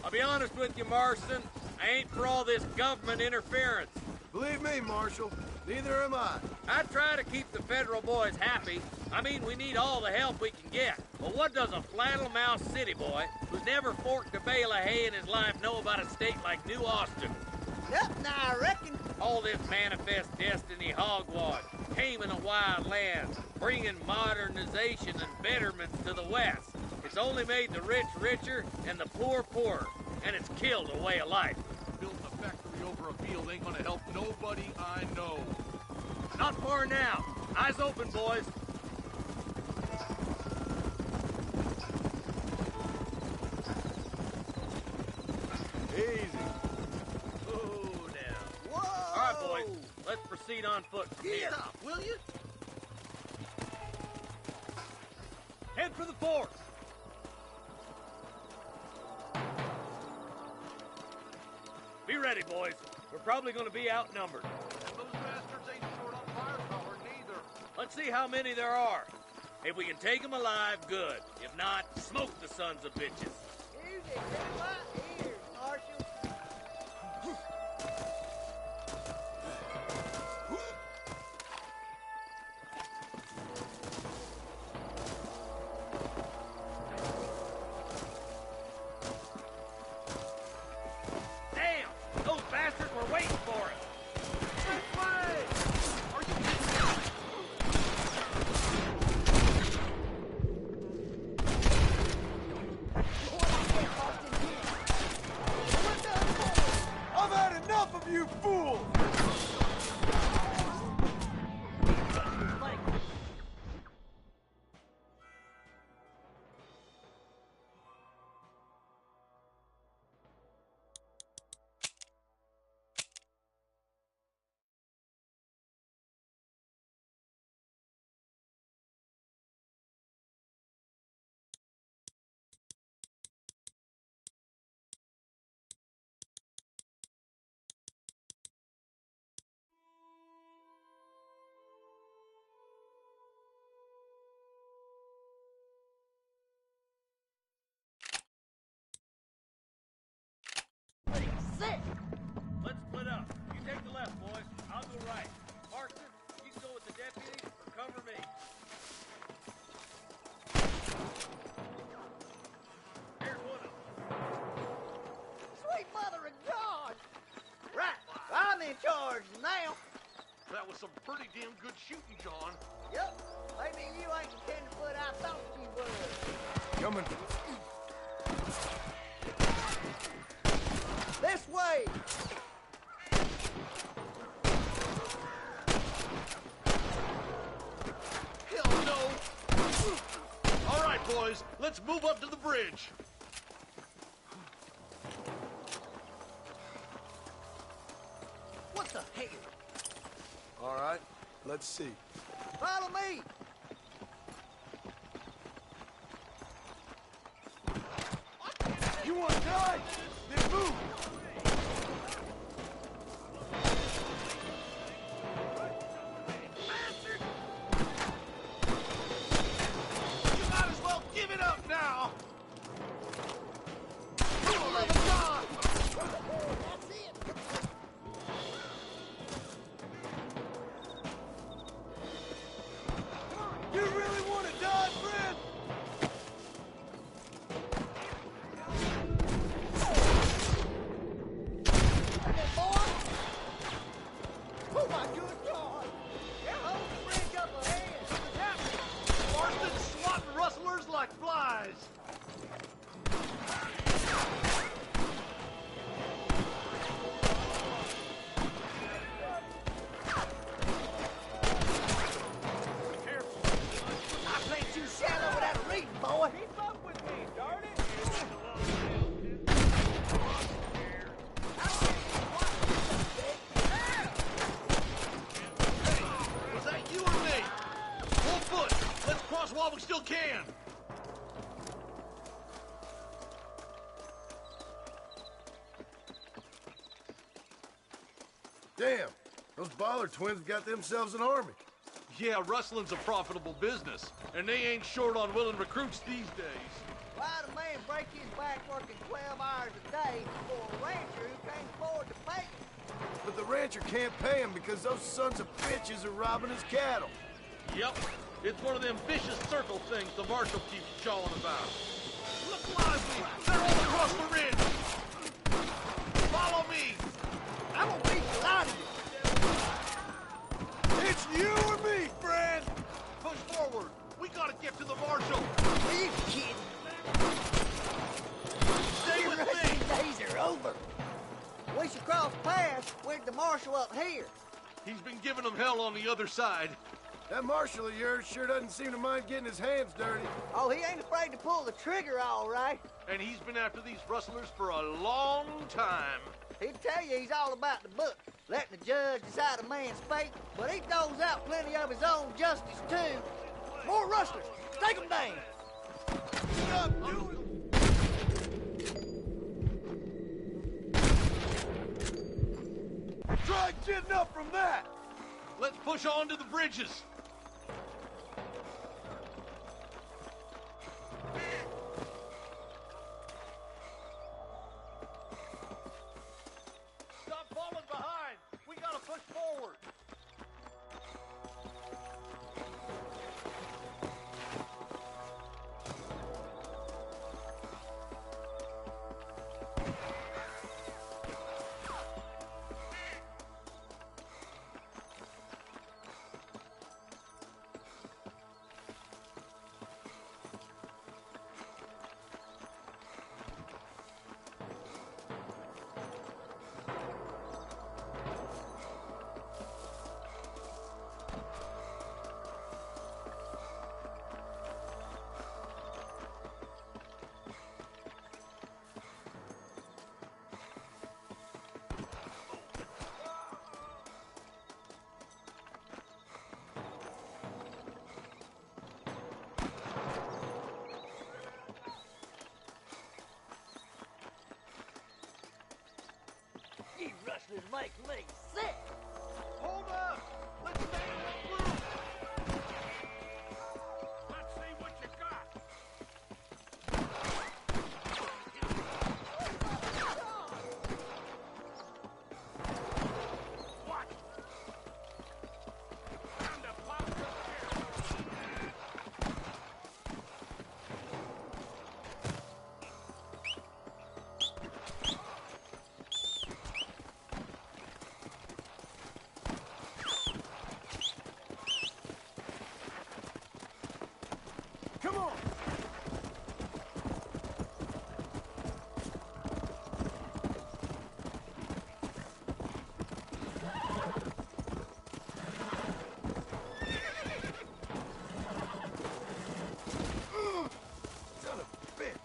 I'll be honest with you, Marston. I ain't for all this government interference. Believe me, Marshal, neither am I. I try to keep the federal boys happy. I mean, we need all the help we can get. But what does a flannel-mouthed city boy who's never forked a bale of hay in his life know about a state like New Austin? Nothing, I reckon. All this manifest destiny hogwash, taming a wild land, bringing modernization and betterment to the West. It's only made the rich richer and the poor poorer, and it's killed a way of life. Building a factory over a field ain't gonna help nobody I know. Not far now. Eyes open, boys. Easy. Ooh, now. Whoa! All right, boys. Let's proceed on foot from here. Get up, will you? Head for the fort. Be ready, boys. We're probably gonna be outnumbered. Those bastards ain't short on firepower, neither. Let's see how many there are. If we can take them alive, good. If not, smoke the sons of bitches. Easy, get my ears, Marshal. Damn! Those bastards were waiting for us. This way! Are you kidding me? I've had enough of you fools! Let's split up. You take the left, boys. I'll go right. Marston, you can go with the deputy or cover me. Here's one of them. Sweet mother of God! Right, I'm in charge now. That was some pretty damn good shooting, John. Yep, maybe you ain't the tenderfoot I thought you was. Coming. This way! Hell no! All right, boys, let's move up to the bridge. What the hell? All right, let's see. Follow me! You want to die? Then move! You might as well give it up now. You really want to die, friend? Oh my good God! Hold the bridge up ahead! Marston swatting rustlers like flies. I played too shallow without a reading, boy. Keep up with me, darn it! Was that you or me? Full foot. Let's cross while we still can. Damn, those Baller twins got themselves an army. Yeah, rustling's a profitable business, and they ain't short on willing recruits these days. Why'd a man break his back working 12 hours a day for a rancher who can't afford to pay him? But the rancher can't pay him because those sons of bitches are robbing his cattle. Yep, it's one of them vicious circle things the marshal keeps jawing about. Look lively! They're all across the ridge! Follow me! I'm gonna beat the lot of you. It's you or me, friend! Push forward! We gotta get to the marshal! Are you kidding? Stay with me! These days are over. We should cross paths with the marshal up here. He's been giving them hell on the other side. That marshal of yours sure doesn't seem to mind getting his hands dirty. Oh, he ain't afraid to pull the trigger, all right. And he's been after these rustlers for a long time. He'd tell you he's all about the book, letting the judge decide a man's fate, but he throws out plenty of his own justice, too. More rustlers! Take them down! Stop doing Try getting up from that! Let's push on to the bridges. Stop falling behind! We gotta push forward! You rustlers make me sick! Hold up! Let's stand it through! Let's see what you got! What? Time to pop the cherry! Come on! Son of a bitch!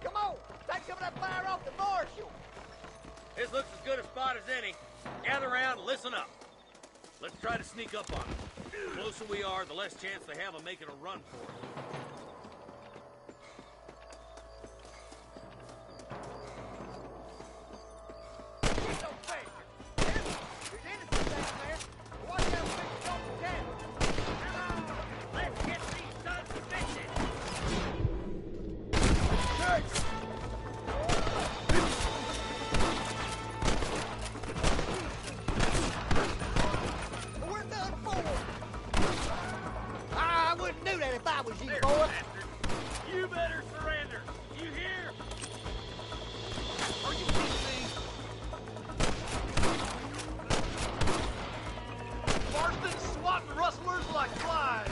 Come on! Take some of that fire off the marshal! This looks as good a spot as any. Gather around and listen up. Let's try to sneak up on them. The closer we are, the less chance they have of making a run for it. I wouldn't do that if I was you, boy. You better surrender. You hear? Are you kidding me? Marston's swatting rustlers like flies!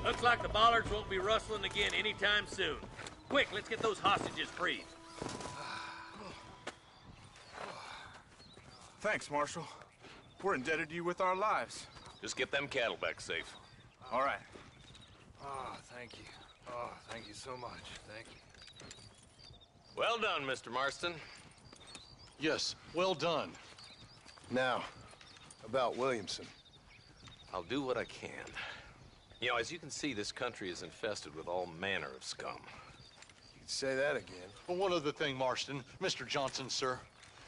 Looks like the bollards won't be rustling again anytime soon. Quick, let's get those hostages freed. Thanks, Marshal. We're indebted to you with our lives. Just get them cattle back safe. All right. Oh, thank you. Oh, thank you so much. Thank you. Well done, Mr. Marston. Yes, well done. Now, about Williamson. I'll do what I can. You know, as you can see, this country is infested with all manner of scum. could say that again. Well, one other thing, Marston. Mr. Johnson, sir.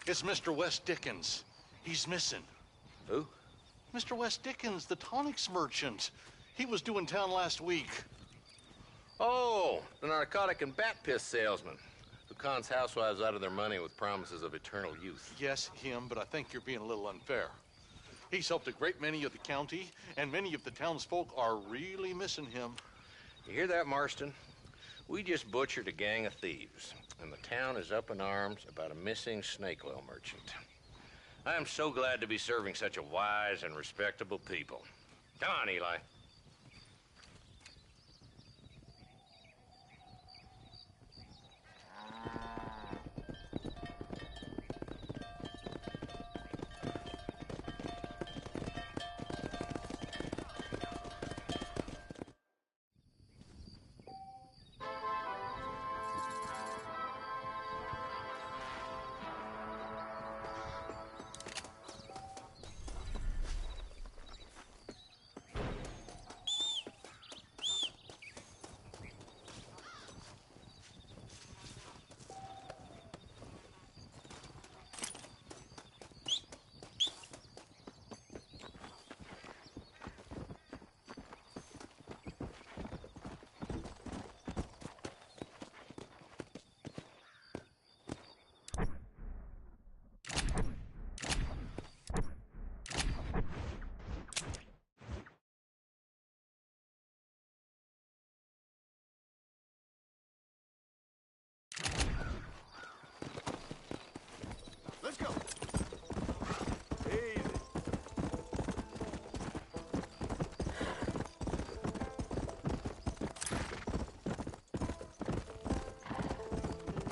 It's Mr. Wes Dickens. He's missing. Who? Mr. Wes Dickens, the tonics merchant. He was due in town last week. Oh, the narcotic and bat piss salesman who cons housewives out of their money with promises of eternal youth. Yes, him, but I think you're being a little unfair. He's helped a great many of the county, and many of the townsfolk are really missing him. You hear that, Marston? We just butchered a gang of thieves, and the town is up in arms about a missing snake oil merchant. I am so glad to be serving such a wise and respectable people. Come on, Eli. Let's go. Easy.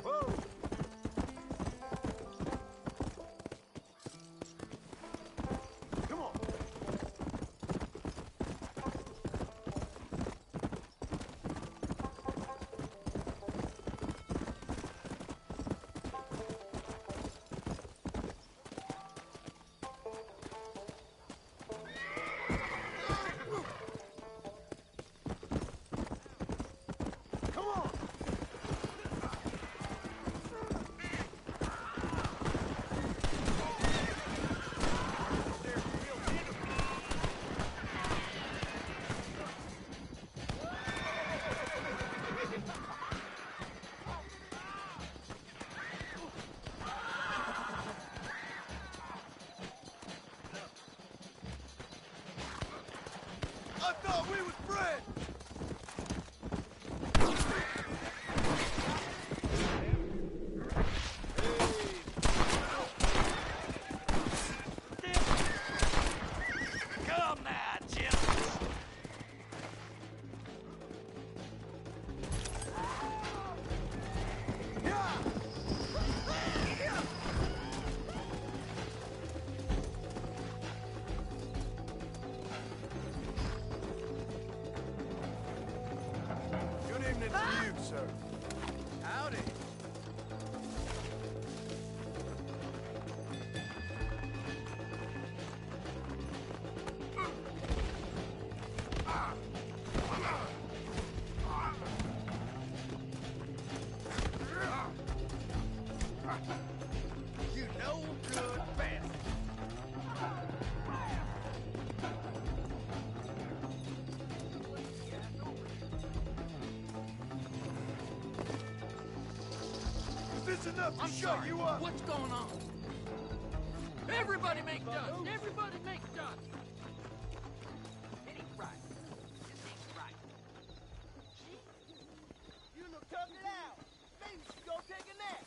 Whoa. Come on. Come on. I thought we was friends. Come now, Jim. Good evening to you, sir. Howdy. You no good bastard. Is this enough to shut you up? What's going on? Everybody make done. Everybody make done. It ain't right. This ain't right. You look tough it out. Maybe you should go take a nap.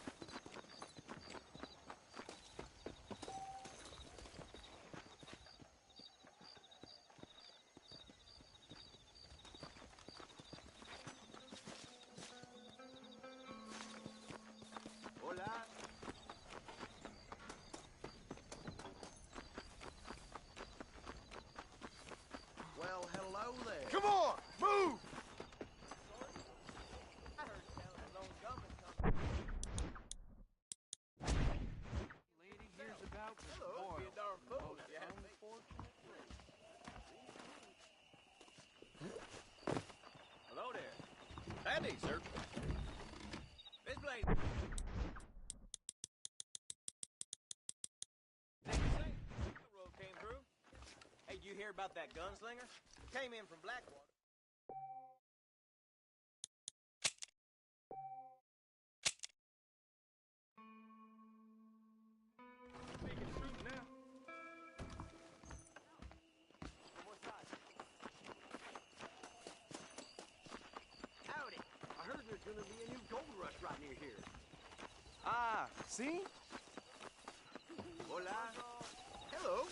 Hola. Well, hello there. Come on, move! I heard tell of lone gunman coming. Lady hears about the Hello, be a darn fool if you haven't. Hello there. Howdy, sir. right. Railroad came through. Hey, did you hear about that gunslinger? Came in from Blackwater. Making fruit now. Howdy. I heard there's gonna be a new gold rush right near here. Ah, see? Hola. Hello.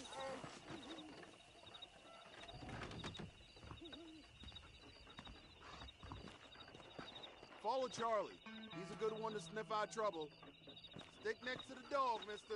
Follow Charlie. He's a good one to sniff out trouble. Stick next to the dog, mister.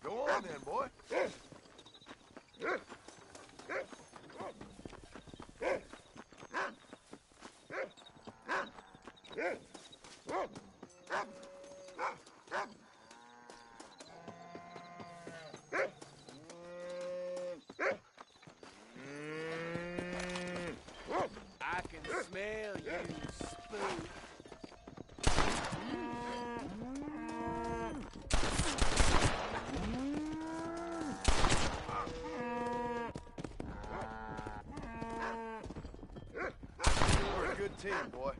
Go on then, boy. I can smell you, spook. We're a good team, boy.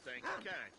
Thank you, kind.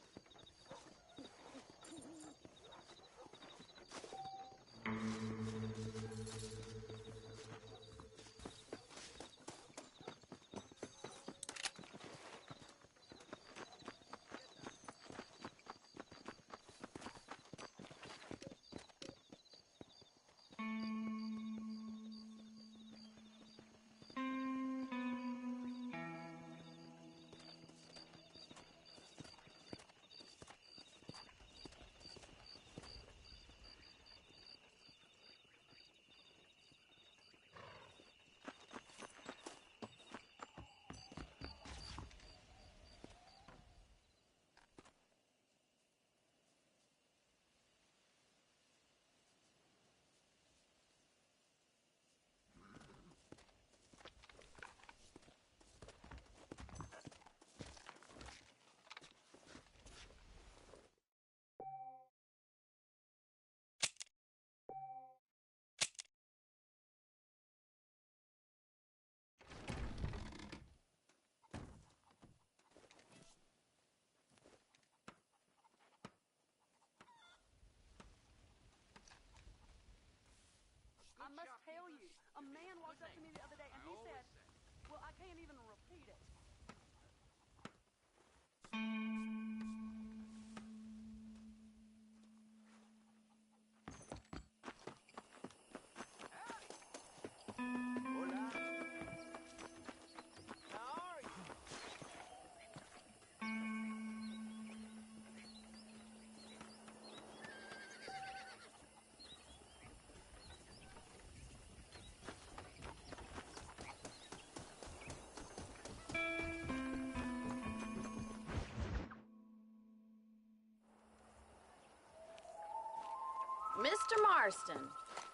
Mr. Marston,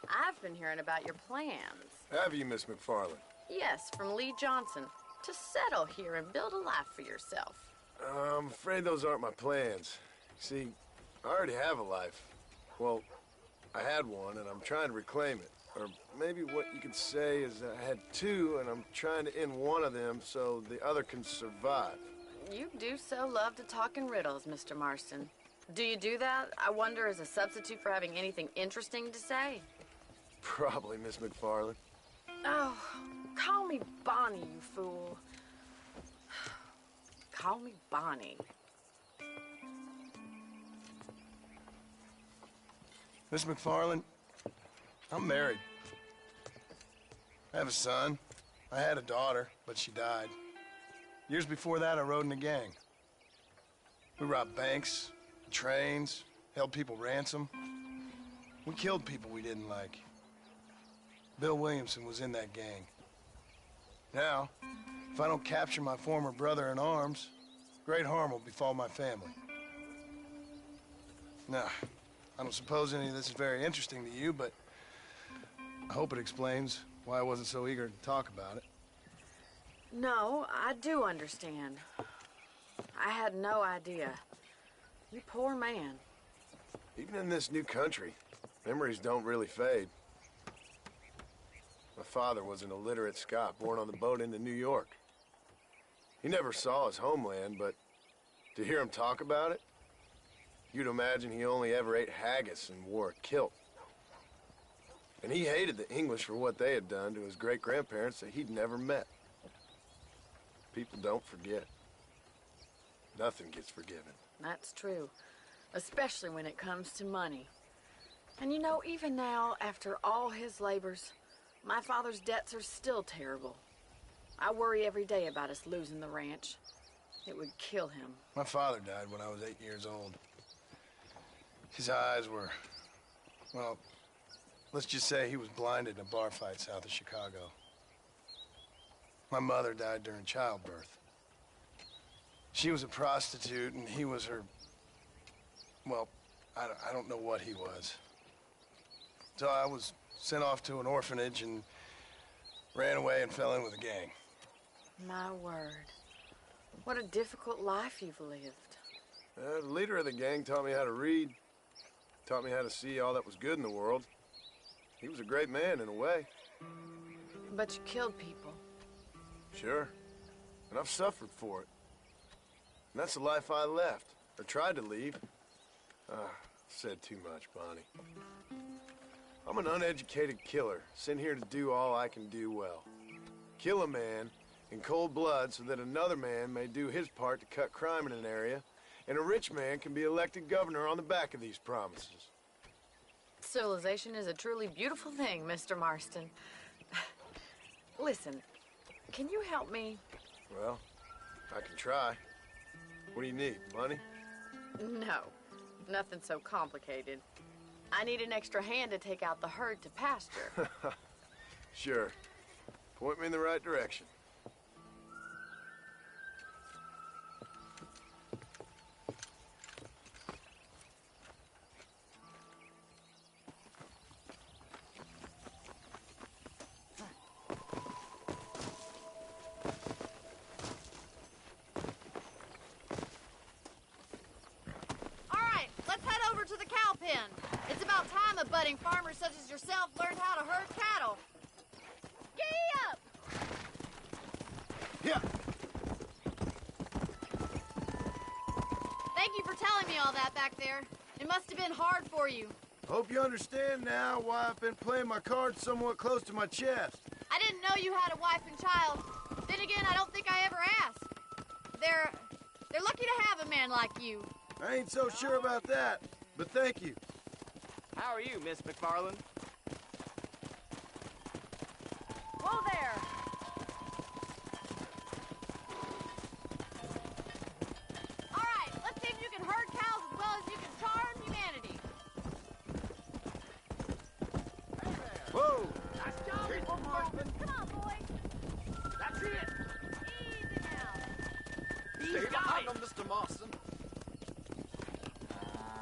I've been hearing about your plans. Have you, Miss McFarland? Yes, from Lee Johnson, to settle here and build a life for yourself. I'm afraid those aren't my plans. See, I already have a life. Well, I had one, and I'm trying to reclaim it. Or maybe what you could say is I had two, and I'm trying to end one of them so the other can survive. You do so love to talk in riddles, Mr. Marston. Do you do that, I wonder, as a substitute for having anything interesting to say? Probably, Miss McFarland. Oh, call me Bonnie, you fool. Call me Bonnie. Miss McFarland, I'm married. I have a son. I had a daughter, but she died. Years before that, I rode in a gang. We robbed banks, trains, held people ransom. We killed people we didn't like. Bill Williamson was in that gang. Now, if I don't capture my former brother in arms, great harm will befall my family. Now, I don't suppose any of this is very interesting to you, but I hope it explains why I wasn't so eager to talk about it. No, I do understand. I had no idea. You poor man. Even in this new country, memories don't really fade. My father was an illiterate Scot born on the boat into New York. He never saw his homeland, but to hear him talk about it, you'd imagine he only ever ate haggis and wore a kilt. And he hated the English for what they had done to his great-grandparents that he'd never met. People don't forget. Nothing gets forgiven. That's true, especially when it comes to money. And you know, even now, after all his labors, my father's debts are still terrible. I worry every day about us losing the ranch. It would kill him. My father died when I was 8 years old. His eyes were, well, let's just say he was blinded in a bar fight south of Chicago. My mother died during childbirth. She was a prostitute, and he was her, well, I don't know what he was. So I was sent off to an orphanage and ran away and fell in with a gang. My word. What a difficult life you've lived. The leader of the gang taught me how to read, taught me how to see all that was good in the world. He was a great man in a way. But you killed people. Sure. And I've suffered for it. And that's the life I left, or tried to leave. Said too much, Bonnie. I'm an uneducated killer, sent here to do all I can do well. Kill a man in cold blood so that another man may do his part to cut crime in an area, and a rich man can be elected governor on the back of these promises. Civilization is a truly beautiful thing, Mr. Marston. Listen, can you help me? Well, I can try. What do you need, money? No, nothing so complicated. I need an extra hand to take out the herd to pasture. Sure. Point me in the right direction. It's about time a budding farmer such as yourself learned how to herd cattle. Giddy up! Yeah. Thank you for telling me all that back there. It must have been hard for you. Hope you understand now why I've been playing my cards somewhat close to my chest. I didn't know you had a wife and child. Then again, I don't think I ever asked. They're lucky to have a man like you. I ain't so sure about that, but thank you. How are you, Miss McFarland? Whoa there! All right, let's see if you can herd cows as well as you can charm humanity. Whoa! Nice job, Mr. Marston. Come on, boy. That's it. Easy now. Stay behind him, Mr. Marston.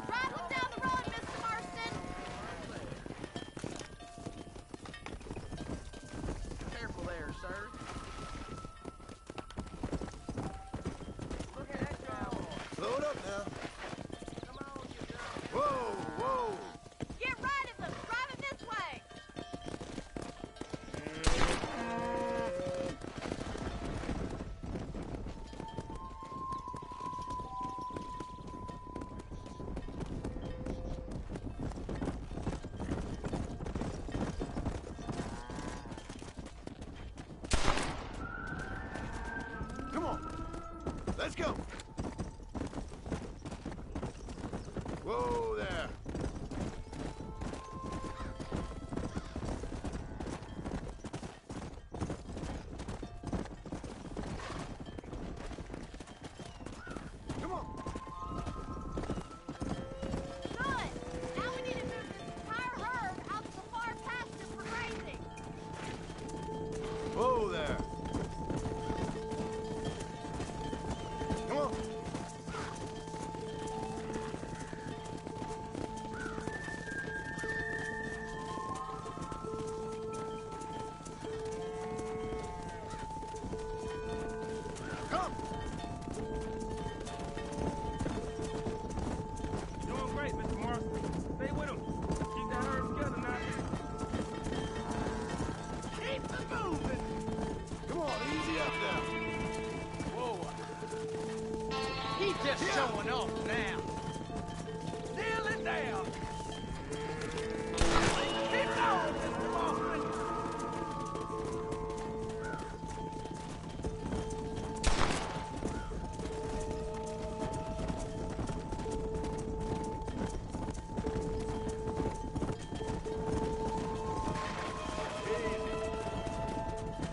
Drive them down the road, Mr. Marston. up now. Whoa, whoa. Get right of them! Driving this way! Come on. Let's go. Whoa there. Come on. Good! Now we need to move this entire herd out to the far pasture for grazing. Whoa there. Come on. Come. Doing great, Mr. Marston. Stay with him. Keep that herd together now. Keep it moving. Come on, easy up now. Whoa. He's just showing off now. Nail it down. Keep it on, Mr. Marston.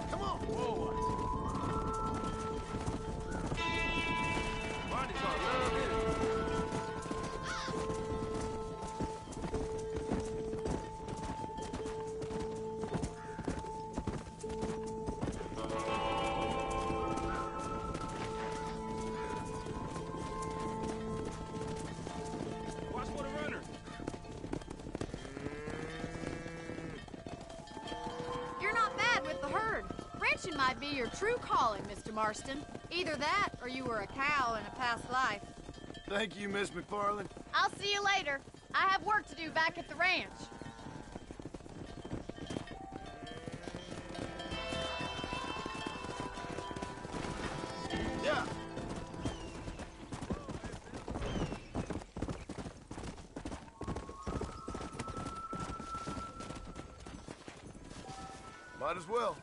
Come on. Whoa. Barney's gonna love this. Watch for the runner. You're not bad with the herd. Ranching might be your true calling, Mr. Marston. Either that, or you were a cow in a past life. Thank you, Miss McFarland. I'll see you later. I have work to do back at the ranch. Yeah. Might as well.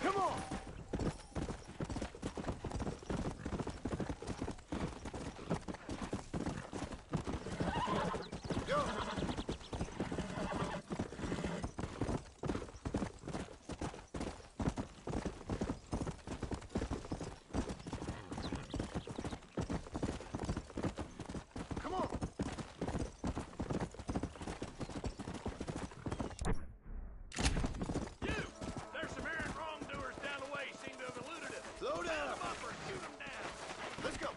Come on. Go. Come on. You! There's some errant wrongdoers down the way seem to have eluded us. Slow down. Set 'em up or shoot 'em down. Let's go.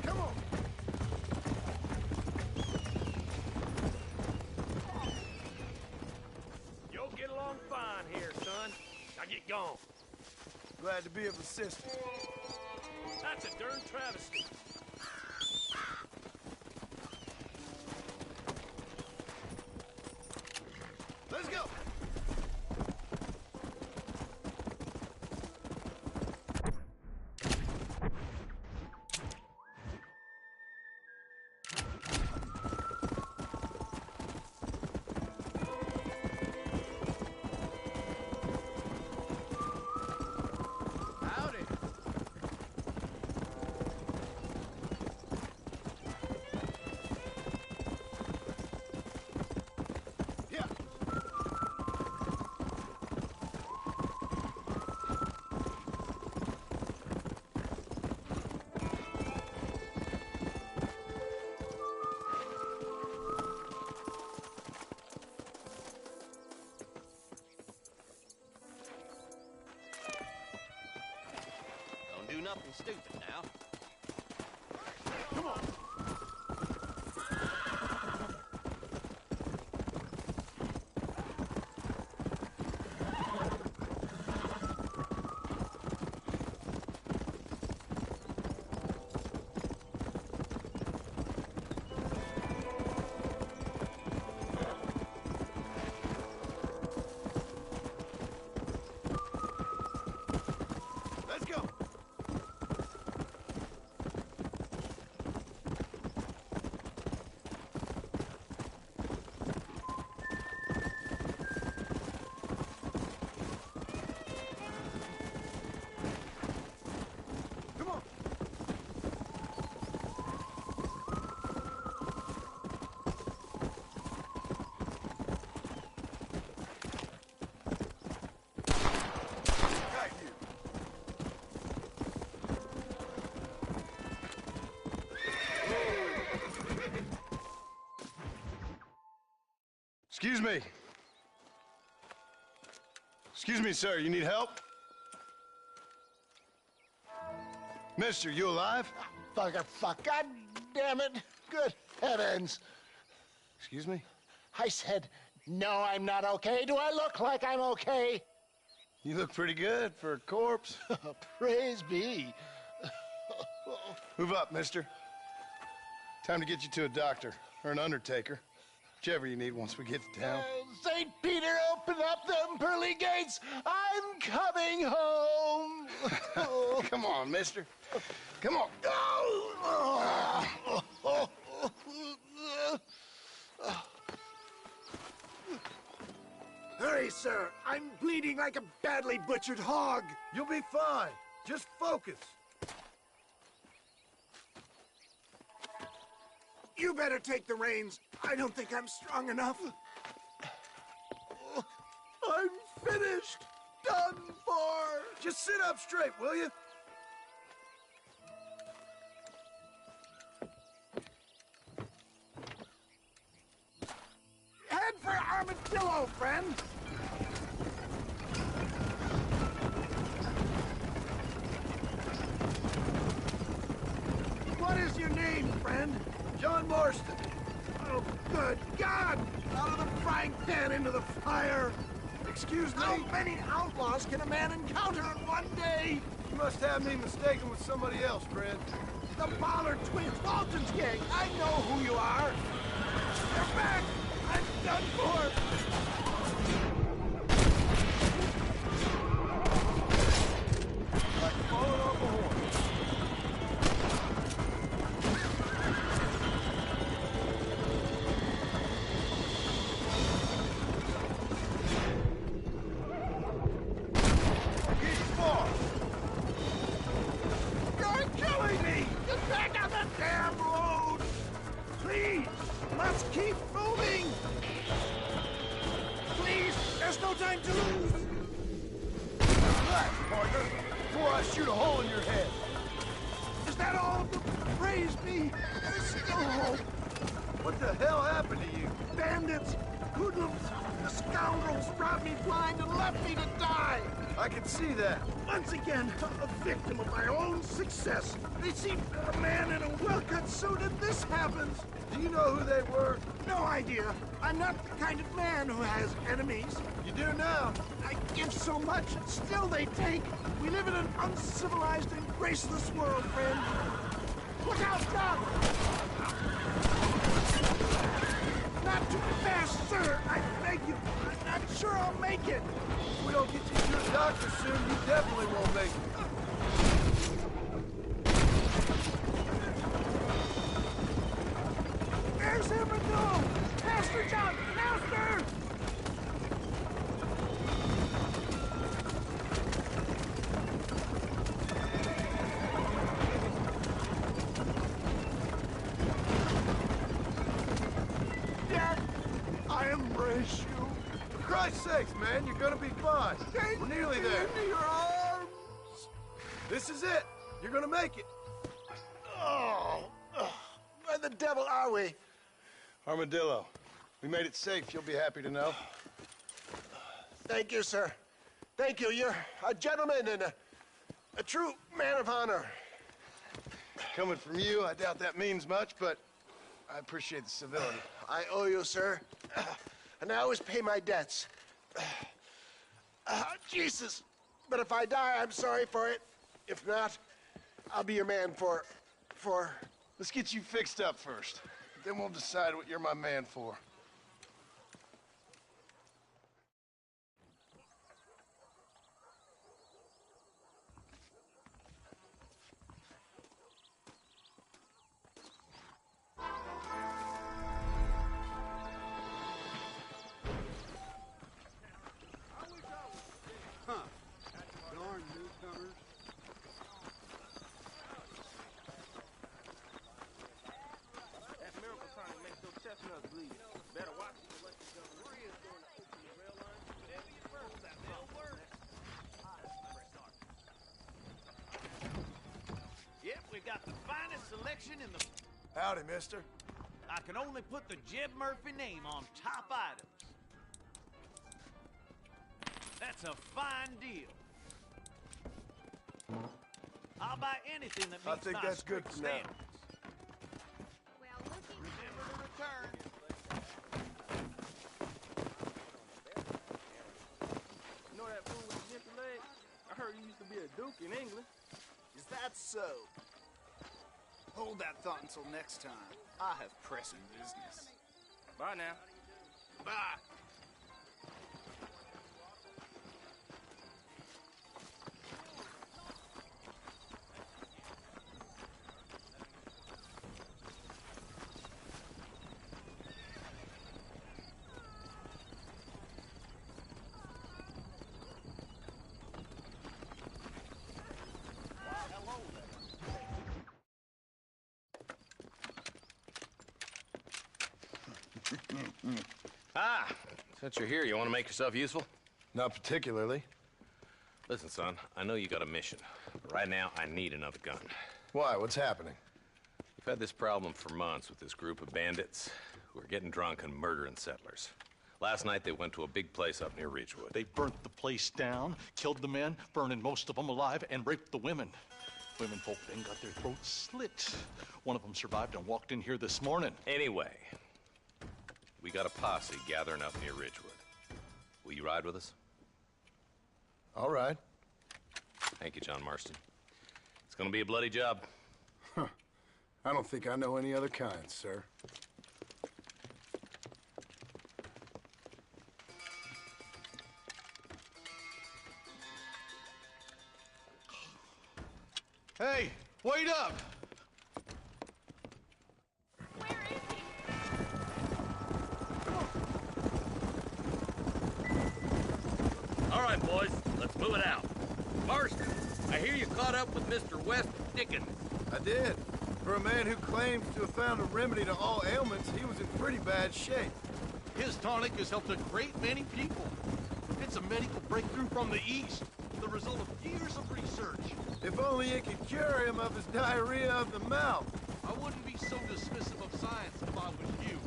Come on. You'll get along fine here, son. Now get gone. Glad to be of assistance. That's a darn travesty. Let's go. Howdy. Yeah. nothing stupid now. Come on. Let's go. Come on. Got you. Excuse me. Excuse me, sir. You need help? Mister, you alive? Fuck. God damn it. Good heavens. Excuse me? I said, no, I'm not okay. Do I look like I'm okay? You look pretty good for a corpse. Praise be. Move up, mister. Time to get you to a doctor or an undertaker. Whichever you need once we get to town. St. Peter, open up them pearly gates. I'm coming home. Come on, mister. Come on. Hurry, sir. I'm bleeding like a badly butchered hog. You'll be fine. Just focus. You better take the reins. I don't think I'm strong enough. I'm finished. Done for. Just sit up straight, will you? Head for Armadillo, friend. What is your name, friend? John Marston. Oh, good God! Out of the frying pan into the fire! Excuse me? How many outlaws can a man encounter in one day? You must have me mistaken with somebody else, friend. The Bollard Twins, Walton's gang. I know who you are. They're back. I'm done for. Like falling off a horse. You're killing me! Get back on the damn road! Please, let's keep moving! Please, there's no time to lose! Relax, partner, before I shoot a hole in your head. Is that all? Praise me! There's still hope! What the hell happened to you? Bandits! Hoodlums! The scoundrels robbed me blind and left me to die! I can see that. Once again, a victim of my own success. They see a man in a well-cut suit and this happens. Do you know who they were? No idea. I'm not the kind of man who has enemies. You do now. I give so much and still they take. We live in an uncivilized and graceless world, friend. Look out, Doc! Not too fast, sir. I beg you. I'm not sure I'll make it. If we don't get you to a doctor soon, you definitely won't make it. There's Armadillo! Master John! Master! Dad, I embrace you. For Christ's sakes, man, you're gonna be fine. We're nearly there. Into your arms. This is it. You're gonna make it. Oh, where the devil are we? Armadillo, we made it safe. You'll be happy to know. Thank you, sir. Thank you. You're a gentleman and A true man of honor. Coming from you, I doubt that means much, but I appreciate the civility. I owe you, sir. And I always pay my debts. Jesus. But if I die, I'm sorry for it. If not, I'll be your man for... Let's get you fixed up first. Then we'll decide what you're my man for. Darn newcomers. That miracle tonic makes those chestnuts bleed. Better watch it. Maria is going to open the rail line. Whatever you first, that'll work. Yep, we got the finest selection in the... Howdy, mister. I can only put the Jeb Murphy name on top items. That's a fine deal. I'll buy anything that meets I think my that's good strict for now. standards. Remember to return. You know that fool with the gimpy leg? I heard he used to be a duke in England. Is that so? Hold that thought until next time. I have pressing business. Bye now. Bye. Ah, since you're here, you want to make yourself useful? Not particularly. Listen, son, I know you got a mission, but right now I need another gun. Why? What's happening? We've had this problem for months with this group of bandits who are getting drunk and murdering settlers. Last night they went to a big place up near Ridgewood. They burnt the place down, killed the men, burning most of them alive, and raped the women. Women folk then got their throats slit. One of them survived and walked in here this morning. Anyway, we got a posse gathering up near Ridgewood. Will you ride with us? All right. Thank you, John Marston. It's gonna be a bloody job. Huh. I don't think I know any other kind, sir. Hey, wait up! All right, boys, let's move it out. Marston, I hear you caught up with Mr. West Dickens. I did. For a man who claims to have found a remedy to all ailments, he was in pretty bad shape. His tonic has helped a great many people. It's a medical breakthrough from the East, the result of years of research. If only it could cure him of his diarrhea of the mouth. I wouldn't be so dismissive of science if I was you.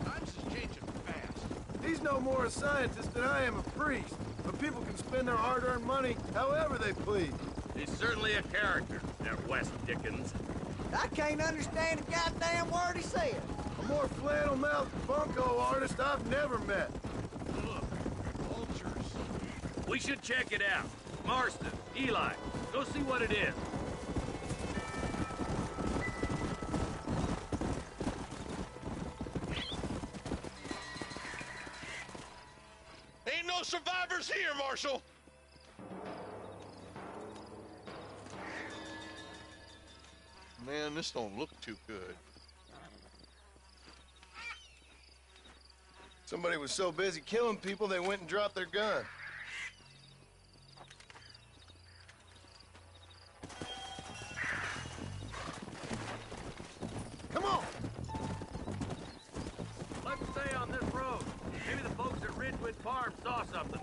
Times is changing fast. He's no more a scientist than I am a priest. But people can spend their hard-earned money however they please. He's certainly a character, that West Dickens. I can't understand a goddamn word he said. A more flannel-mouthed bunco artist I've never met. Look, vultures. We should check it out. Marston, Eli, go see what it is. Ain't no survivors here, Marshal! Man, this don't look too good. Somebody was so busy killing people, they went and dropped their gun. Come on! Let's stay on this road. Maybe the folks at Ridgewood Farm saw something.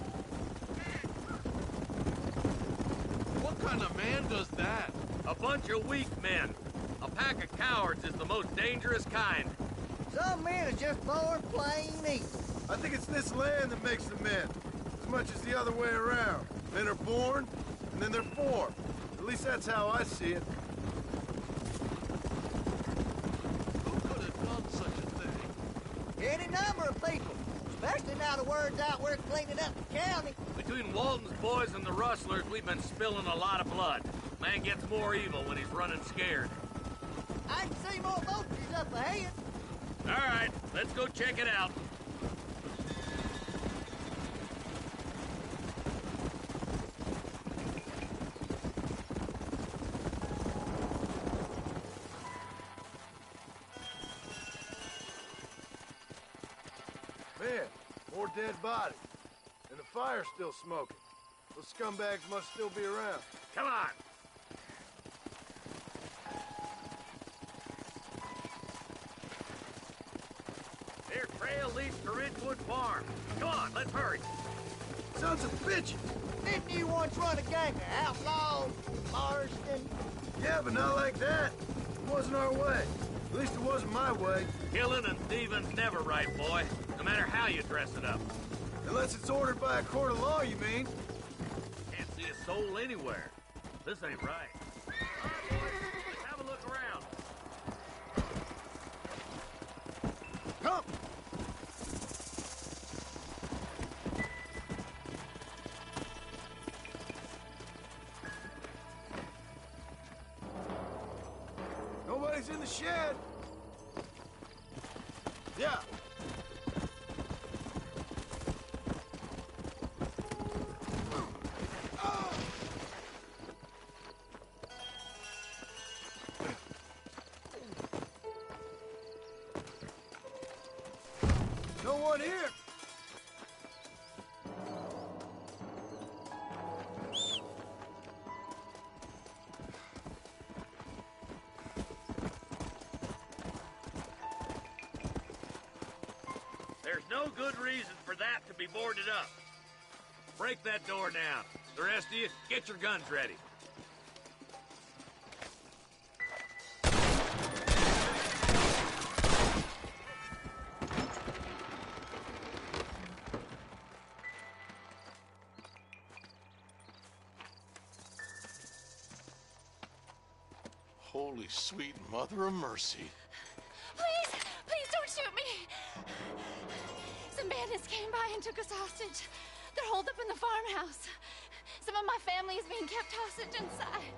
What kind of man does that? A bunch of weak men. A pack of cowards is the most dangerous kind. Some men are just born plain evil. I think it's this land that makes the men, as much as the other way around. Men are born, and then they're formed. At least that's how I see it. Who could have done such a thing? Any number of people, especially now the word's out we're cleaning up the county. Between Walton's boys and the rustlers, we've been spilling a lot of blood. Man gets more evil when he's running scared. I can see more vultures up ahead. All right, let's go check it out. Man, more dead bodies. And the fire's still smoking. Those scumbags must still be around. Come on. Their trail leads to Ridgewood Farm. Come on, let's hurry. Sons of bitches! Didn't you once run a gang of outlaws, Marston? Yeah, but not like that. It wasn't our way. At least it wasn't my way. Killing and thieving's never right, boy. No matter how you dress it up. Unless it's ordered by a court of law, you mean? Can't see a soul anywhere. This ain't right. All right, boys, let's have a look around. Come! Nobody's in the shed. Yeah. No one here. There's no good reason for that to be boarded up. Break that door down. The rest of you, get your guns ready. Holy sweet mother of mercy. Please, please don't shoot me. Some bandits came by and took us hostage. They're holed up in the farmhouse. Some of my family is being kept hostage inside.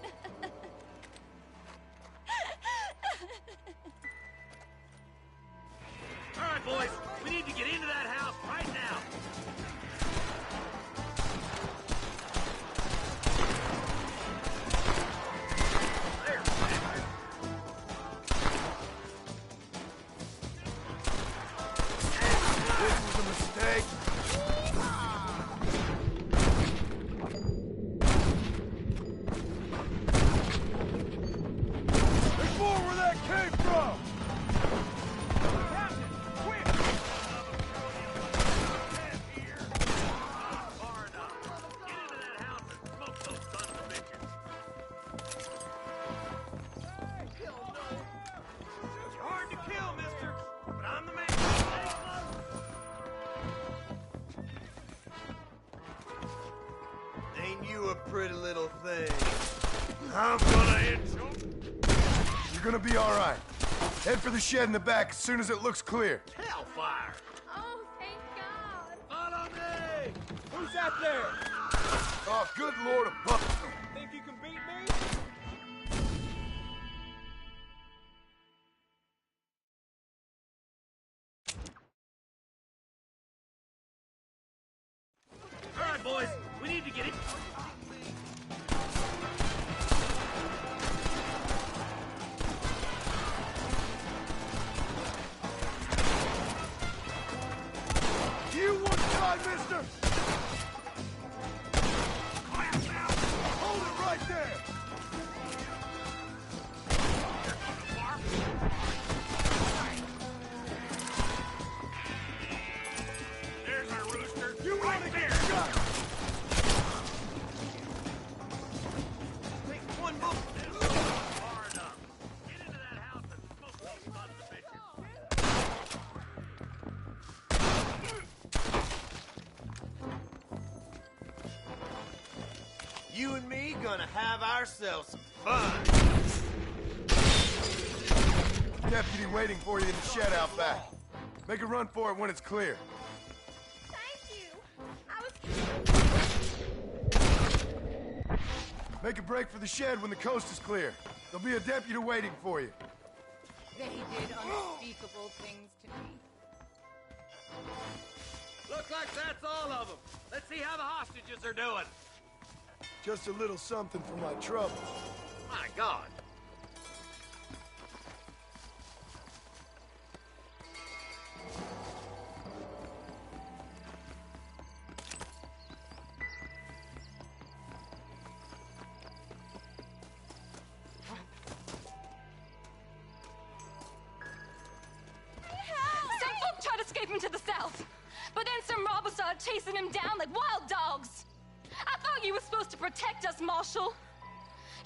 All right, boys, we need to get into that house right now. This was a mistake. There's more where that came from! You're hard to kill, mister, but I'm the man. Ain't you a pretty little thing? I'm gonna hit you. You're gonna be all right. Head for the shed in the back as soon as it looks clear. Hellfire! Oh, thank God. Follow me! Who's out there? Oh, good Lord above. Think you can beat me? All right, boys, we need to get it. You one shot, mister! Hold it right there! There's our rooster. You right wanna there. get shot! Take one book. Far enough. Get into that house and smoke those sons of bitches. You and me gonna have ourselves some fun. Deputy waiting for you in the shed out back. Make a run for it when it's clear. Thank you. I was... Make a break for the shed when the coast is clear. There'll be a deputy waiting for you. They did unspeakable things to me. Looks like that's all of them. Let's see how the hostages are doing. Just a little something for my trouble. My God. Some folk tried to escape him to the south, but then some robbers started chasing him down like wild dogs. I thought you were supposed to protect us, Marshal.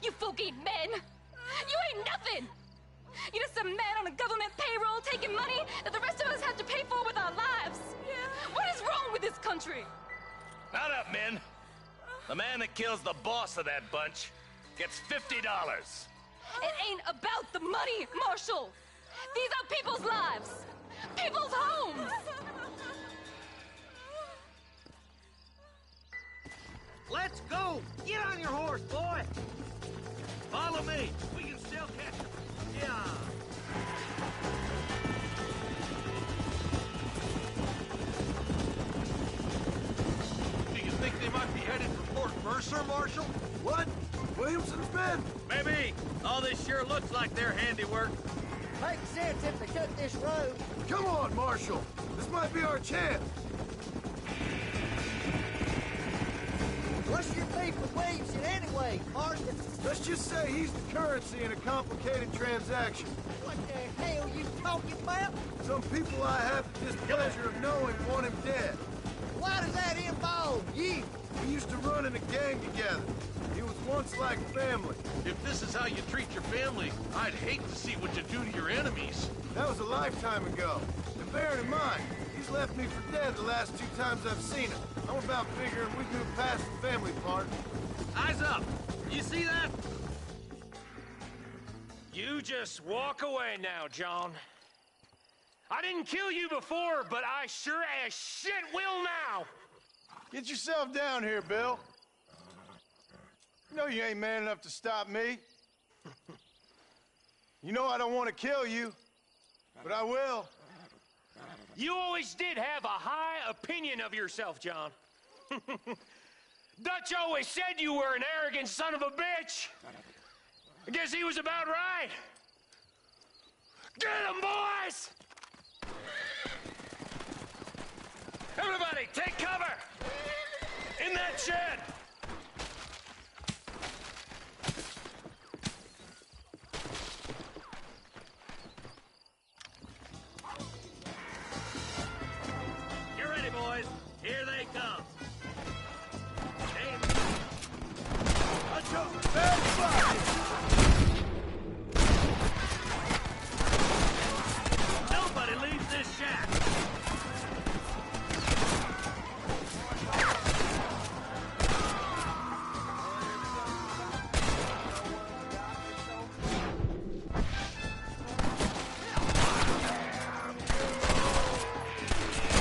You folk ain't men. You ain't nothing. You're just some man on a government payroll taking money that the rest of us have to pay for with our lives. What is wrong with this country? Mount up, men. The man that kills the boss of that bunch gets $50. It ain't about the money, Marshal. These are people's lives, people's homes. Let's go! Get on your horse, boy! Follow me. We can still catch him. Yeah. Do you think they might be headed for Fort Mercer, Marshal? What? Williamson's men? Maybe. All this sure looks like their handiwork. Makes sense if they took this road. Come on, Marshal. This might be our chance. What's your beef with Williamson anyway, Marston? Let's just say he's the currency in a complicated transaction. What the hell you talking about? Some people I have the displeasure of knowing want him dead. Why does that involve you? We used to run in a gang together. He was once like family. If this is how you treat your family, I'd hate to see what you do to your enemies. That was a lifetime ago. And bearing in mind, he's left me for dead the last 2 times I've seen him. I'm about figuring we've moved past the family part. Eyes up! You see that? You just walk away now, John. I didn't kill you before, but I sure as shit will now. Get yourself down here, Bill. You know you ain't man enough to stop me. You know I don't want to kill you, but I will. You always did have a high opinion of yourself, John. Dutch always said you were an arrogant son of a bitch. I guess he was about right. Get him, boys! Everybody, take cover! In that shed! Get ready, boys. Here they come. Nobody leaves this shack.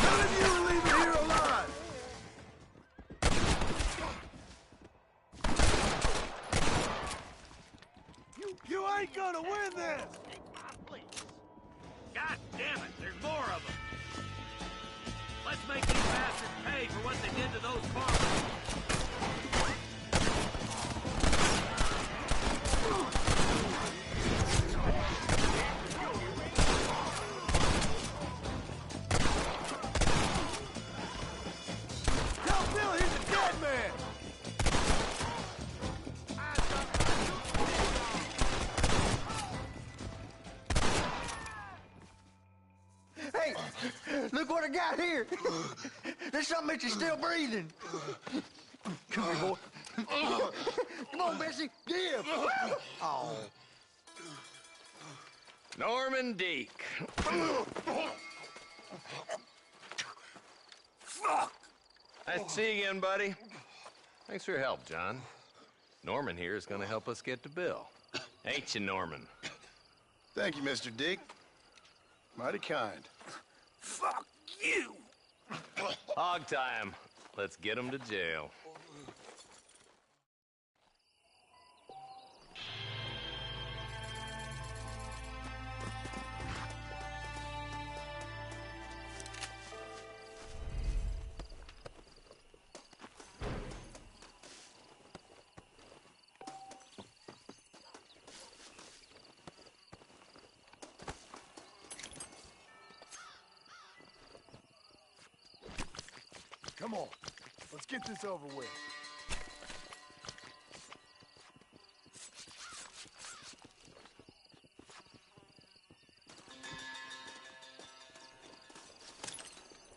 None of you are leaving here alive. You ain't gonna win this. God damn it, there's more of them. Let's make these bastards pay for what they did to those farmers. Tell Bill he's a dead man. Hey, look what I got here. There's something that you're still breathing. Come here, boy. Come on, Bessie. Give. Oh. Norman Deek. Fuck! Nice to see you again, buddy. Thanks for your help, John. Norman here is gonna help us get to Bill. Ain't you, Norman? Thank you, Mr. Dick. Mighty kind. Fuck you! Hog time. Let's get him to jail. Come on, let's get this over with.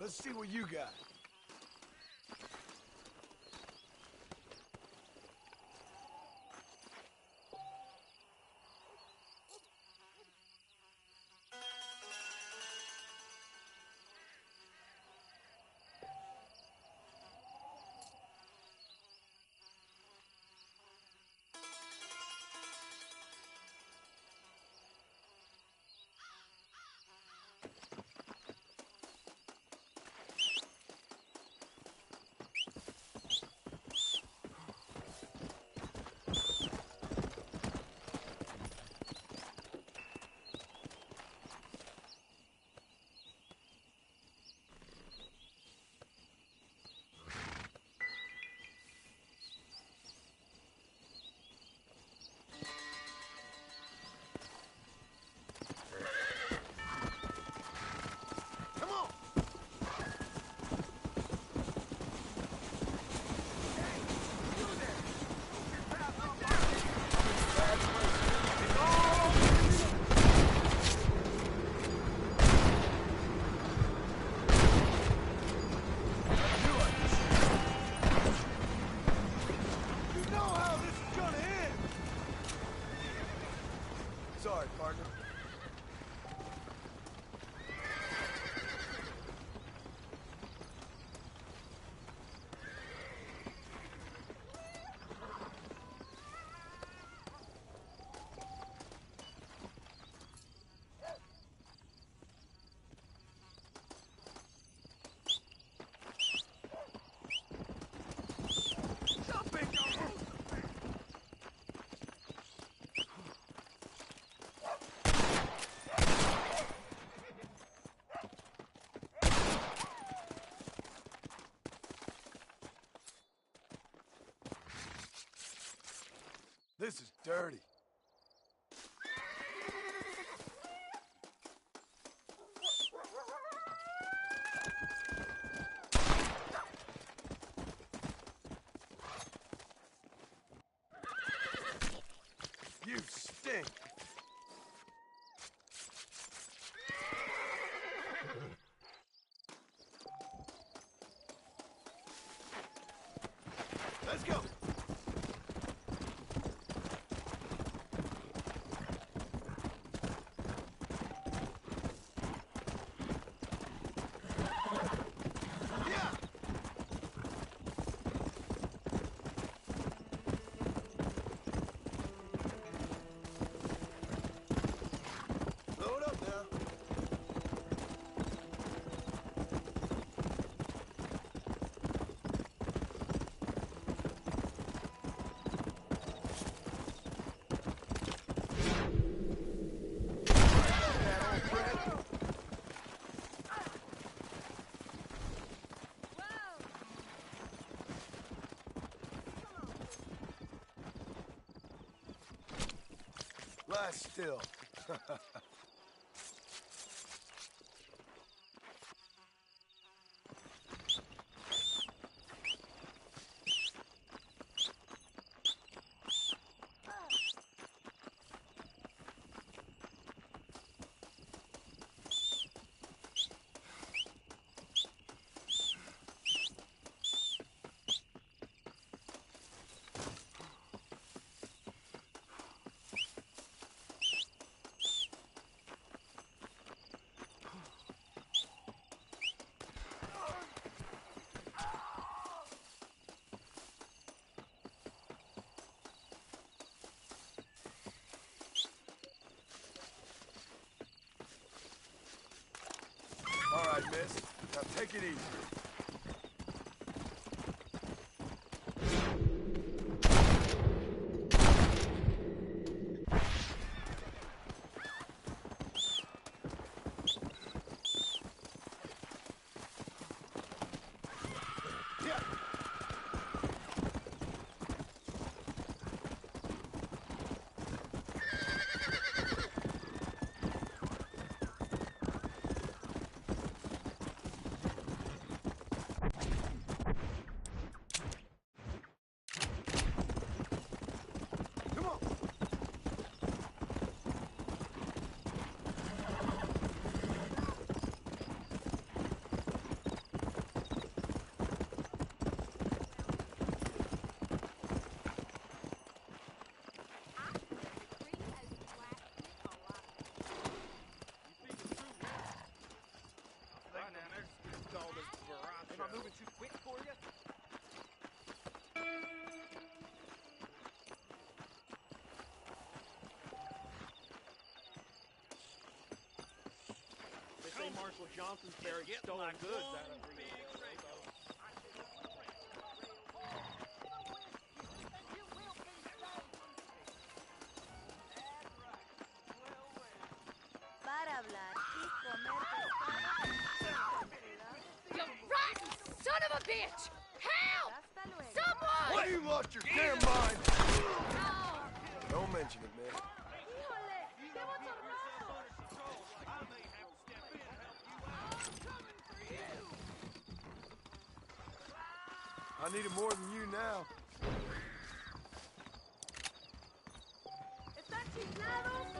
Let's see what you got. Sorry, partner. This is dirty. You stink. Let's go. Load up now. Lie still. miss. Now take it easy. Am I moving too quick for you? They say Marshal Johnson's buried stolen goods out of Rio. Para hablar y comer pescado. You rotten son of a bitch! Help! Someone! Why you lost your damn mind? Don't mention it, man. I need it more than you now. ¿Están chiflados?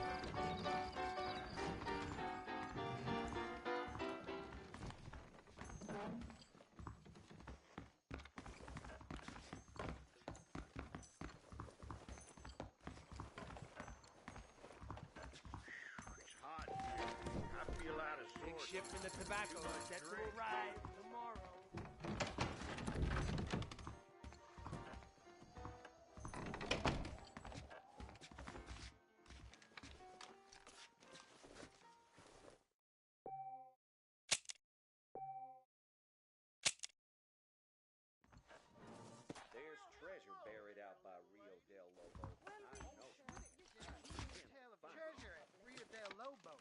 It's hot here. I feel out of sorts. Big shipment of tobacco set to arrive tomorrow. There's treasure buried out by Rio del Lobo. I know. Tale of treasure at Rio del Lobo.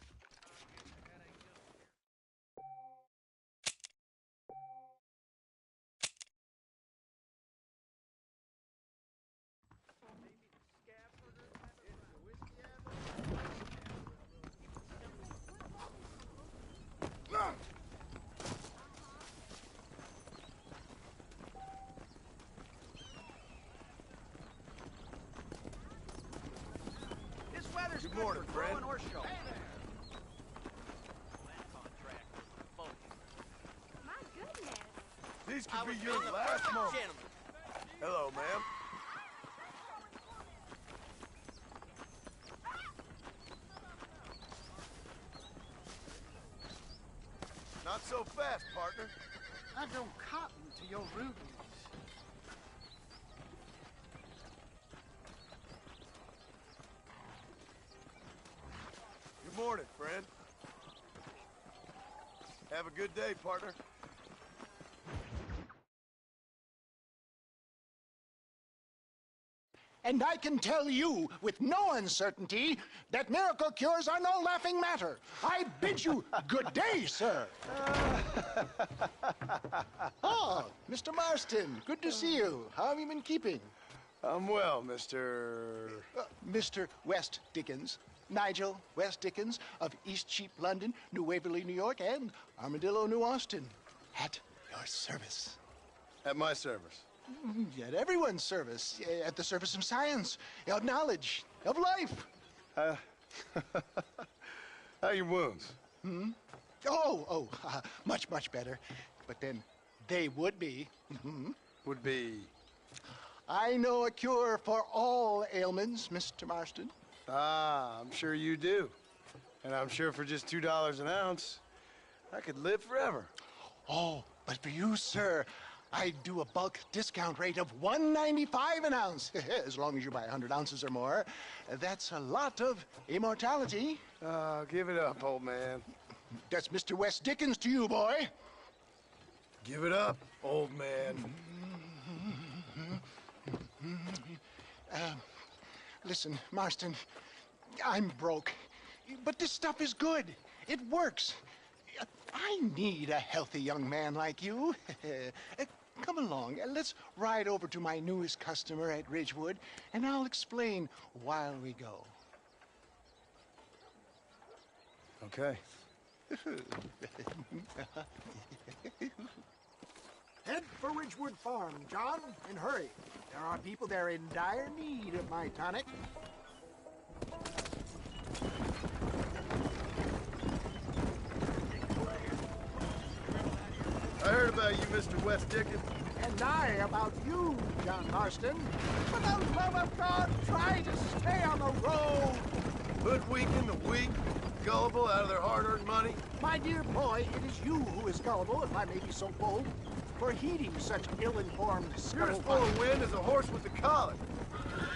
This weather's Good good morning, for friend. growing or show. My goodness. These I could be was your being a last perfect moments. gentleman. Hello, ma'am. Not so fast, partner. I don't cotton to your rudeness. Good morning, friend. Have a good day, partner. And I can tell you with no uncertainty that miracle cures are no laughing matter. I bid you good day, sir. Oh, Mr. Marston, good to see you. How have you been keeping? I'm well, Mr. Mr. West Dickens. Nigel West Dickens of East Cheap, London, New Waverly, New York, and Armadillo, New Austin. At your service. At my service. At everyone's service. At the service of science, of knowledge, of life. How are your wounds? Much, much better. But then they would be. Would be? I know a cure for all ailments, Mr. Marston. Ah, I'm sure you do. And I'm sure for just $2 an ounce, I could live forever. Oh, but for you, sir, I do a bulk discount rate of $1.95 an ounce, as long as you buy 100 ounces or more. That's a lot of immortality. Give it up, old man. That's Mr. Wes Dickens to you, boy. Give it up, old man. Listen, Marston, I'm broke, but this stuff is good. It works. I need a healthy young man like you. Come along, let's ride over to my newest customer at Ridgewood, and I'll explain while we go. Okay. Head for Ridgewood Farm, John, and hurry. There are people there in dire need of my tonic. I heard about you, Mr. Wes Dickens. And I about you, John Marston. For the love of God, try to stay on the road. Hoodwinking the weak, gullible out of their hard-earned money. My dear boy, it is you who is gullible, if I may be so bold, for heeding such ill-informed You're as full of wind as a horse with the collar.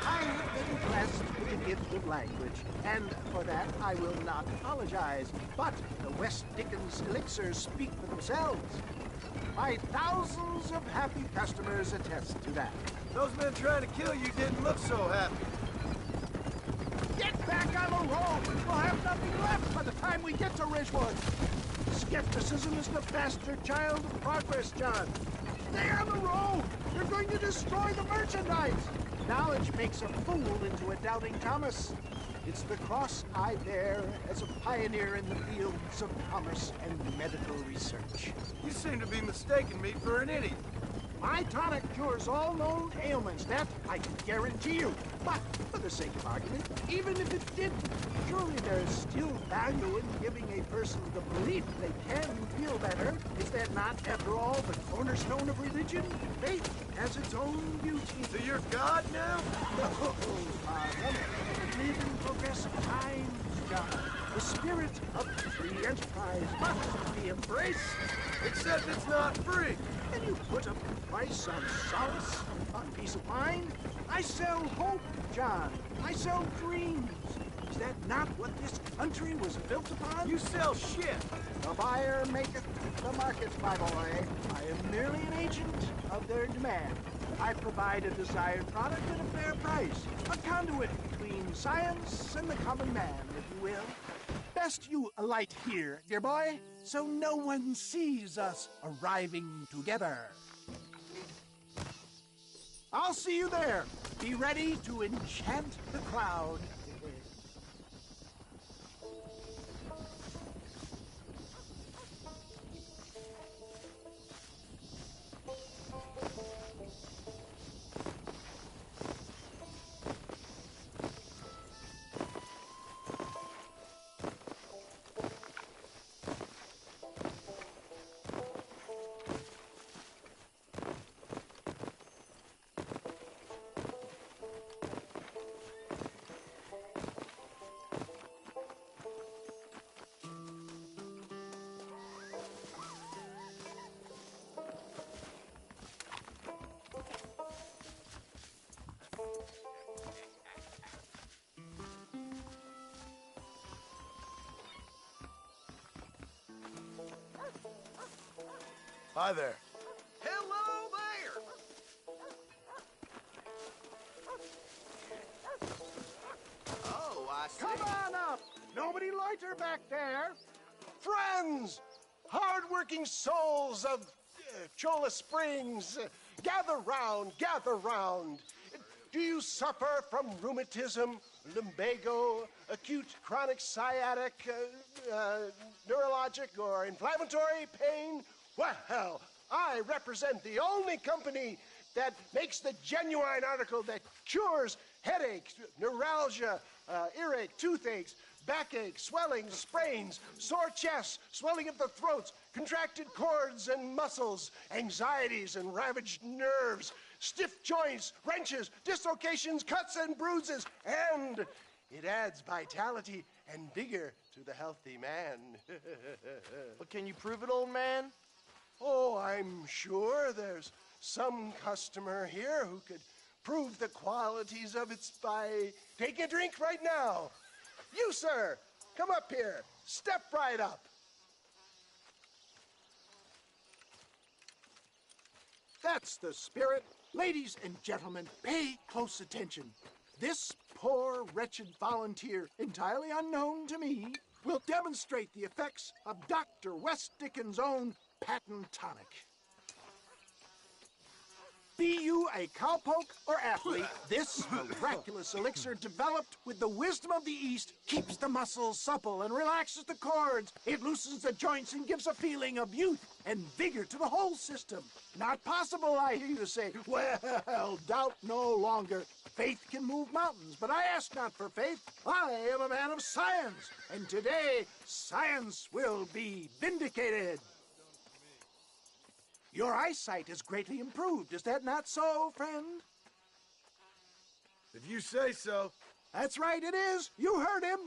I'm been blessed with the gift of language, and for that I will not apologize. But the West Dickens elixirs speak for themselves. My thousands of happy customers attest to that. Those men trying to kill you didn't look so happy. Get back on the road! We'll have nothing left by the time we get to Ridgewood. Skepticism is the bastard child of progress, John. Stay on the road! You're going to destroy the merchandise! Knowledge makes a fool into a doubting Thomas. It's the cross I bear as a pioneer in the fields of commerce and medical research. You seem to be mistaking me for an idiot. My tonic cures all known ailments, that I can guarantee you. But, for the sake of argument, even if it didn't, surely there is still value in giving a person the belief they can feel better. Is that not, after all, the cornerstone of religion? Faith has its own beauty. So you're God now? No, we live in progressive times, John. The spirit of free enterprise must be embraced. Except it's not free. And you put up a price on solace, on peace of mind? I sell hope, John. I sell dreams. Is that not what this country was built upon? You sell shit. The buyer maketh the market, my boy. I am merely an agent of their demand. I provide a desired product at a fair price. A conduit between science and the common man, if you will. Best you alight here, dear boy, so no one sees us arriving together. I'll see you there. Be ready to enchant the crowd. Hi there. Hello there! Oh, I see. Come on up! Nobody loiter back there! Friends! Hard-working souls of Cholla Springs, gather round, gather round. Do you suffer from rheumatism, lumbago, acute chronic sciatic, neurologic, or inflammatory pain? Well, I represent the only company that makes the genuine article that cures headaches, neuralgia, earache, toothaches, backache, swelling, sprains, sore chests, swelling of the throats, contracted cords and muscles, anxieties and ravaged nerves, stiff joints, wrenches, dislocations, cuts and bruises, and it adds vitality and vigor to the healthy man. But can you prove it, old man? Oh, I'm sure there's some customer here who could prove the qualities of it by taking a drink right now. You, sir, come up here. Step right up. That's the spirit. Ladies and gentlemen, pay close attention. This poor, wretched volunteer, entirely unknown to me, will demonstrate the effects of Dr. West Dickens' own patent tonic. Be you a cowpoke or athlete, this miraculous elixir developed with the wisdom of the East keeps the muscles supple and relaxes the cords. It loosens the joints and gives a feeling of youth and vigor to the whole system. Not possible, I hear you say. Well, doubt no longer. Faith can move mountains, but I ask not for faith. I am a man of science, and today science will be vindicated. Your eyesight is greatly improved. Is that not so, friend? If you say so. That's right, it is. You heard him.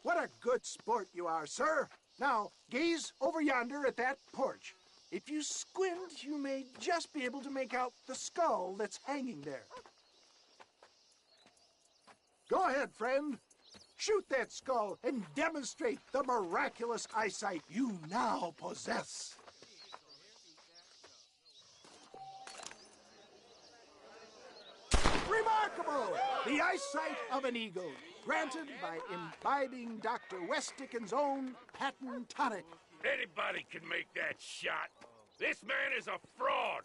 What a good sport you are, sir. Now, gaze over yonder at that porch. If you squint, you may just be able to make out the skull that's hanging there. Go ahead, friend. Shoot that skull and demonstrate the miraculous eyesight you now possess. Remarkable! The eyesight of an eagle, granted by imbibing Dr. West Dickens' own patent tonic. Anybody can make that shot. This man is a fraud.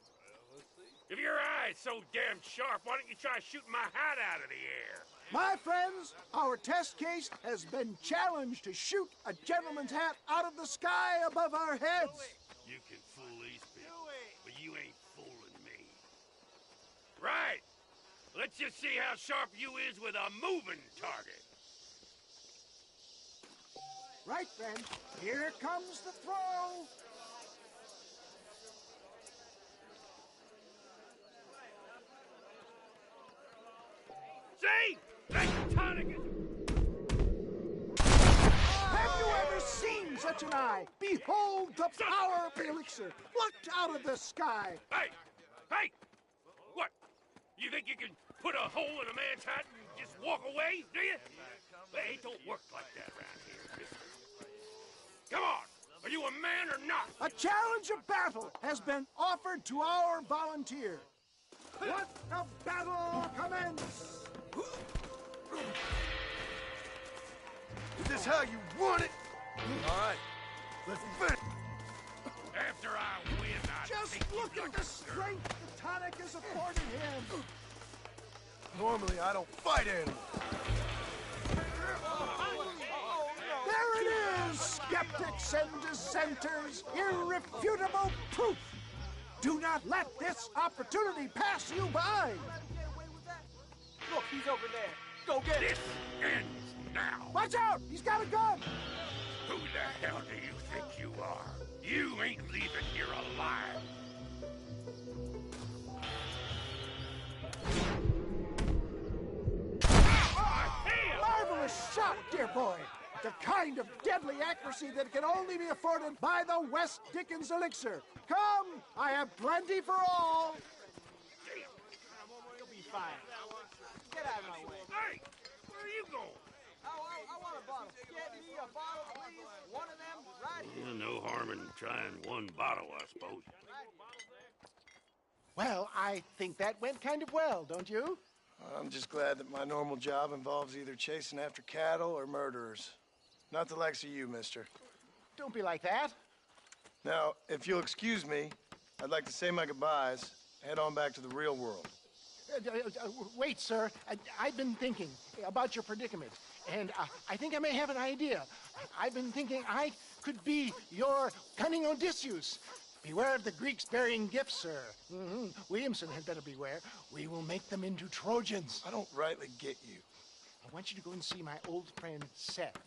If your eye's so damn sharp, why don't you try shooting my hat out of the air? My friends, our test case has been challenged to shoot a gentleman's hat out of the sky above our heads. You can fool these people, but you ain't fooling me. Right. Let's just see how sharp you is with a moving target. Right, friend. Here comes the throw. See? That tonic is... Have you ever seen such an eye? Behold the power of the elixir, plucked out of the sky. Hey! Hey! What? You think you can put a hole in a man's hat and just walk away, do you? Hey, it don't work like that around here, mister. Come on! Are you a man or not? A challenge of battle has been offered to our volunteer. Let the battle commence! Is this how you want it? All right, let's finish. After I win, I Just think look you at the strength the tonic has afforded him. Normally, I don't fight animals. There it is, skeptics and dissenters, irrefutable proof. Do not let this opportunity pass you by. Look, he's over there. Go get This ends now. Watch out! He's got a gun! Who the hell do you think you are? You ain't leaving here alive. Marvelous shot, dear boy. The kind of deadly accuracy that can only be afforded by the West Dickens elixir. Come, I have plenty for all. You'll be fine. Get out of my way. Hey, where are you going? I want a bottle. Get me a bottle, please. One of them right here. No harm in trying one bottle, I suppose. Well, I think that went kind of well, don't you? I'm just glad that my normal job involves either chasing after cattle or murderers. Not the likes of you, mister. Don't be like that. Now, if you'll excuse me, I'd like to say my goodbyes, head on back to the real world. Wait, sir. I've been thinking about your predicament, and I think I may have an idea. I've been thinking I could be your cunning Odysseus. Beware of the Greeks bearing gifts, sir. Williamson had better beware. We will make them into Trojans. I don't rightly get you. I want you to go and see my old friend Seth.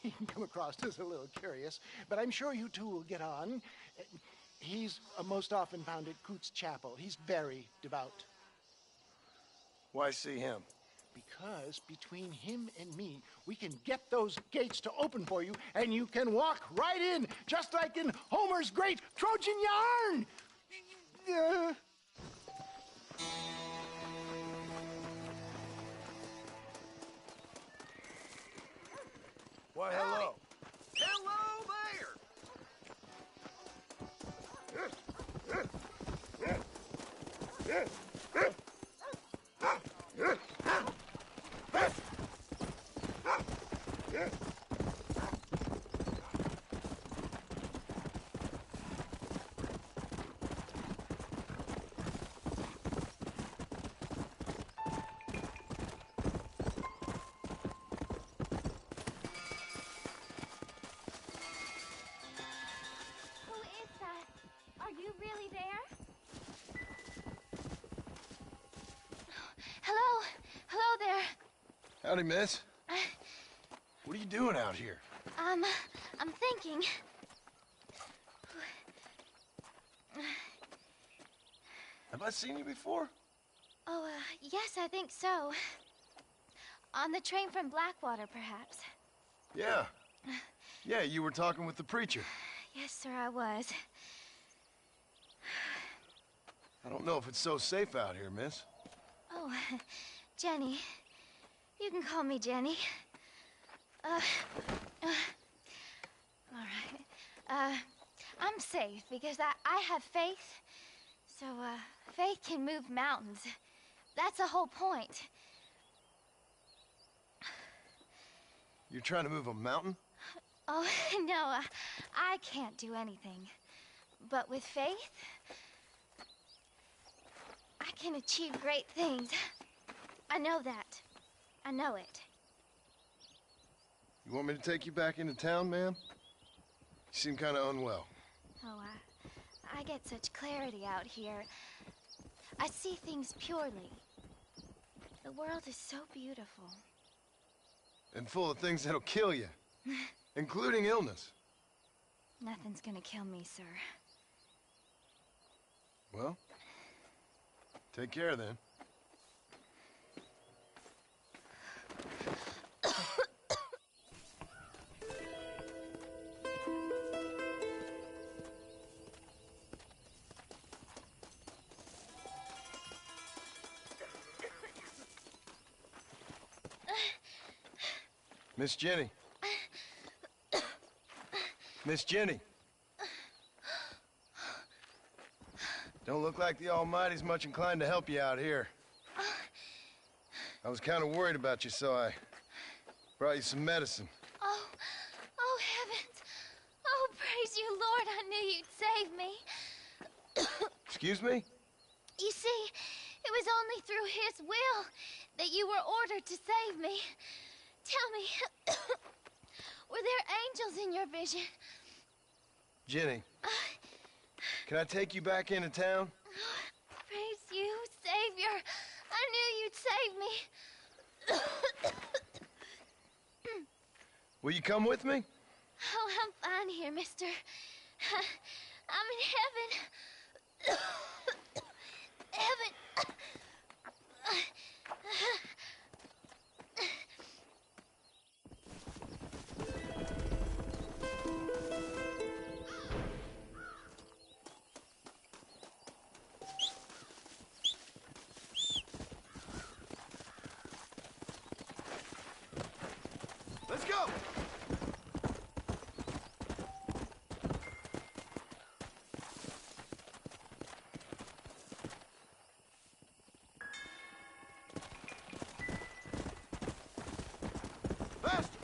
He can come across as a little curious, but I'm sure you two will get on. He's most often found at Coots Chapel. He's very devout. Why see him? Because between him and me, we can get those gates to open for you, and you can walk right in, just like in Homer's great Trojan yarn! Why, hello. Hello there! Who is that? Are you really there? Hello? Hello there. Howdy, miss. What are you doing out here? I'm thinking. Have I seen you before? Oh, yes, I think so. On the train from Blackwater, perhaps. Yeah. Yeah, you were talking with the preacher. Yes, sir, I was. I don't know if it's so safe out here, miss. Oh, Jenny. You can call me Jenny. All right. I'm safe because I have faith. So, faith can move mountains. That's the whole point. You're trying to move a mountain? Oh, no, I can't do anything. But with faith, I can achieve great things. I know that. I know it. You want me to take you back into town, ma'am? You seem kind of unwell. Oh, I get such clarity out here. I see things purely. The world is so beautiful. And full of things that'll kill you, including illness. Nothing's gonna kill me, sir. Well, take care then. Miss Jenny. Miss Jenny. Don't look like the Almighty's much inclined to help you out here. I was kind of worried about you, so I brought you some medicine. Oh, heavens. Oh, praise you, Lord. I knew you'd save me. Excuse me? You see, it was only through his will that you were ordered to save me. Tell me, were there angels in your vision? Jenny, can I take you back into town? Praise you, Savior. I knew you'd save me. Will you come with me? Oh, I'm fine here, mister. I'm in heaven. Heaven. Let's go! Faster!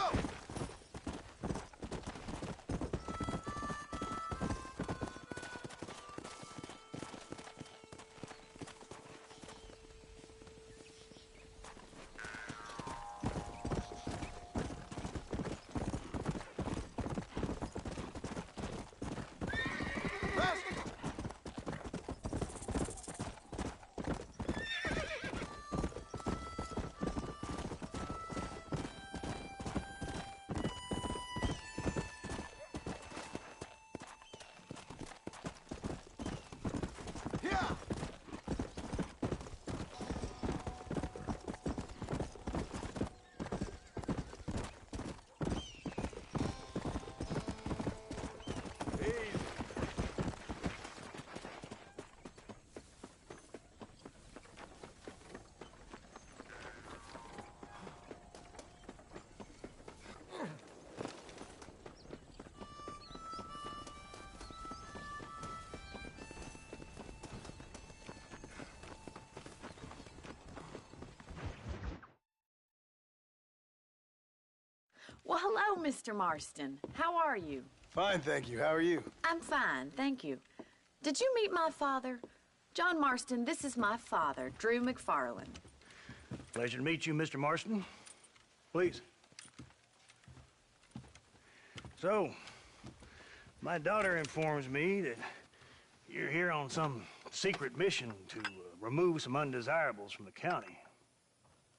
go! Well, hello, Mr. Marston. How are you? Fine, thank you. How are you? I'm fine, thank you. Did you meet my father? John Marston, this is my father, Drew McFarland. Pleasure to meet you, Mr. Marston. Please. So, my daughter informs me that you're here on some secret mission to remove some undesirables from the county.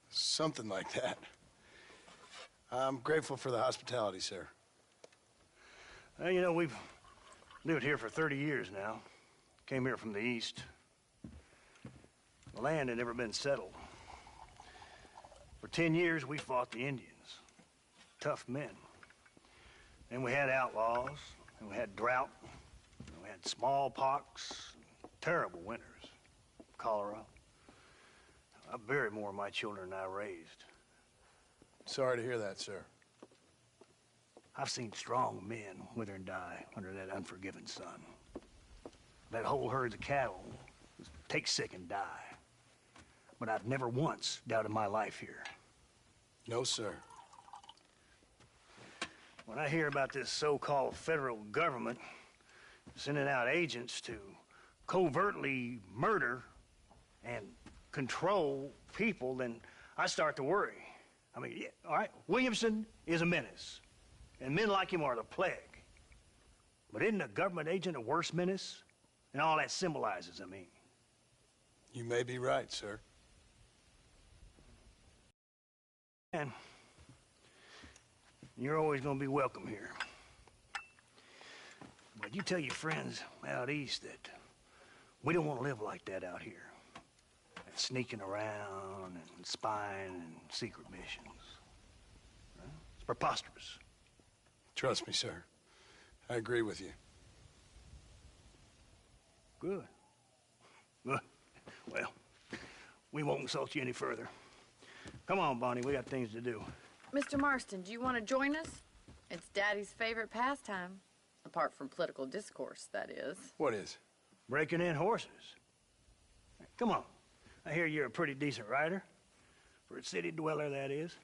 Something like that. I'm grateful for the hospitality, sir. Well, you know, we've lived here for 30 years now. Came here from the east. The land had never been settled. For 10 years, we fought the Indians. Tough men. Then we had outlaws, and we had drought, and we had smallpox, terrible winters, cholera. I buried more of my children than I raised. Sorry to hear that, sir. I've seen strong men wither and die under that unforgiving sun. That whole herds of cattle take sick and die. But I've never once doubted my life here. No, sir. When I hear about this so-called federal government sending out agents to covertly murder and control people, then I start to worry. I mean, yeah, all right, Williamson is a menace, and men like him are the plague. But isn't a government agent a worse menace? And all that symbolizes, I mean. You may be right, sir. And you're always going to be welcome here. But you tell your friends out east that we don't want to live like that out here. Sneaking around and spying and secret missions. Right? It's preposterous. Trust me, sir. I agree with you. Good. Good. Well, we won't insult you any further. Come on, Bonnie, we got things to do. Mr. Marston, do you want to join us? It's Daddy's favorite pastime. Apart from political discourse, that is. What is? Breaking in horses. Come on. I hear you're a pretty decent rider. For a city dweller, that is.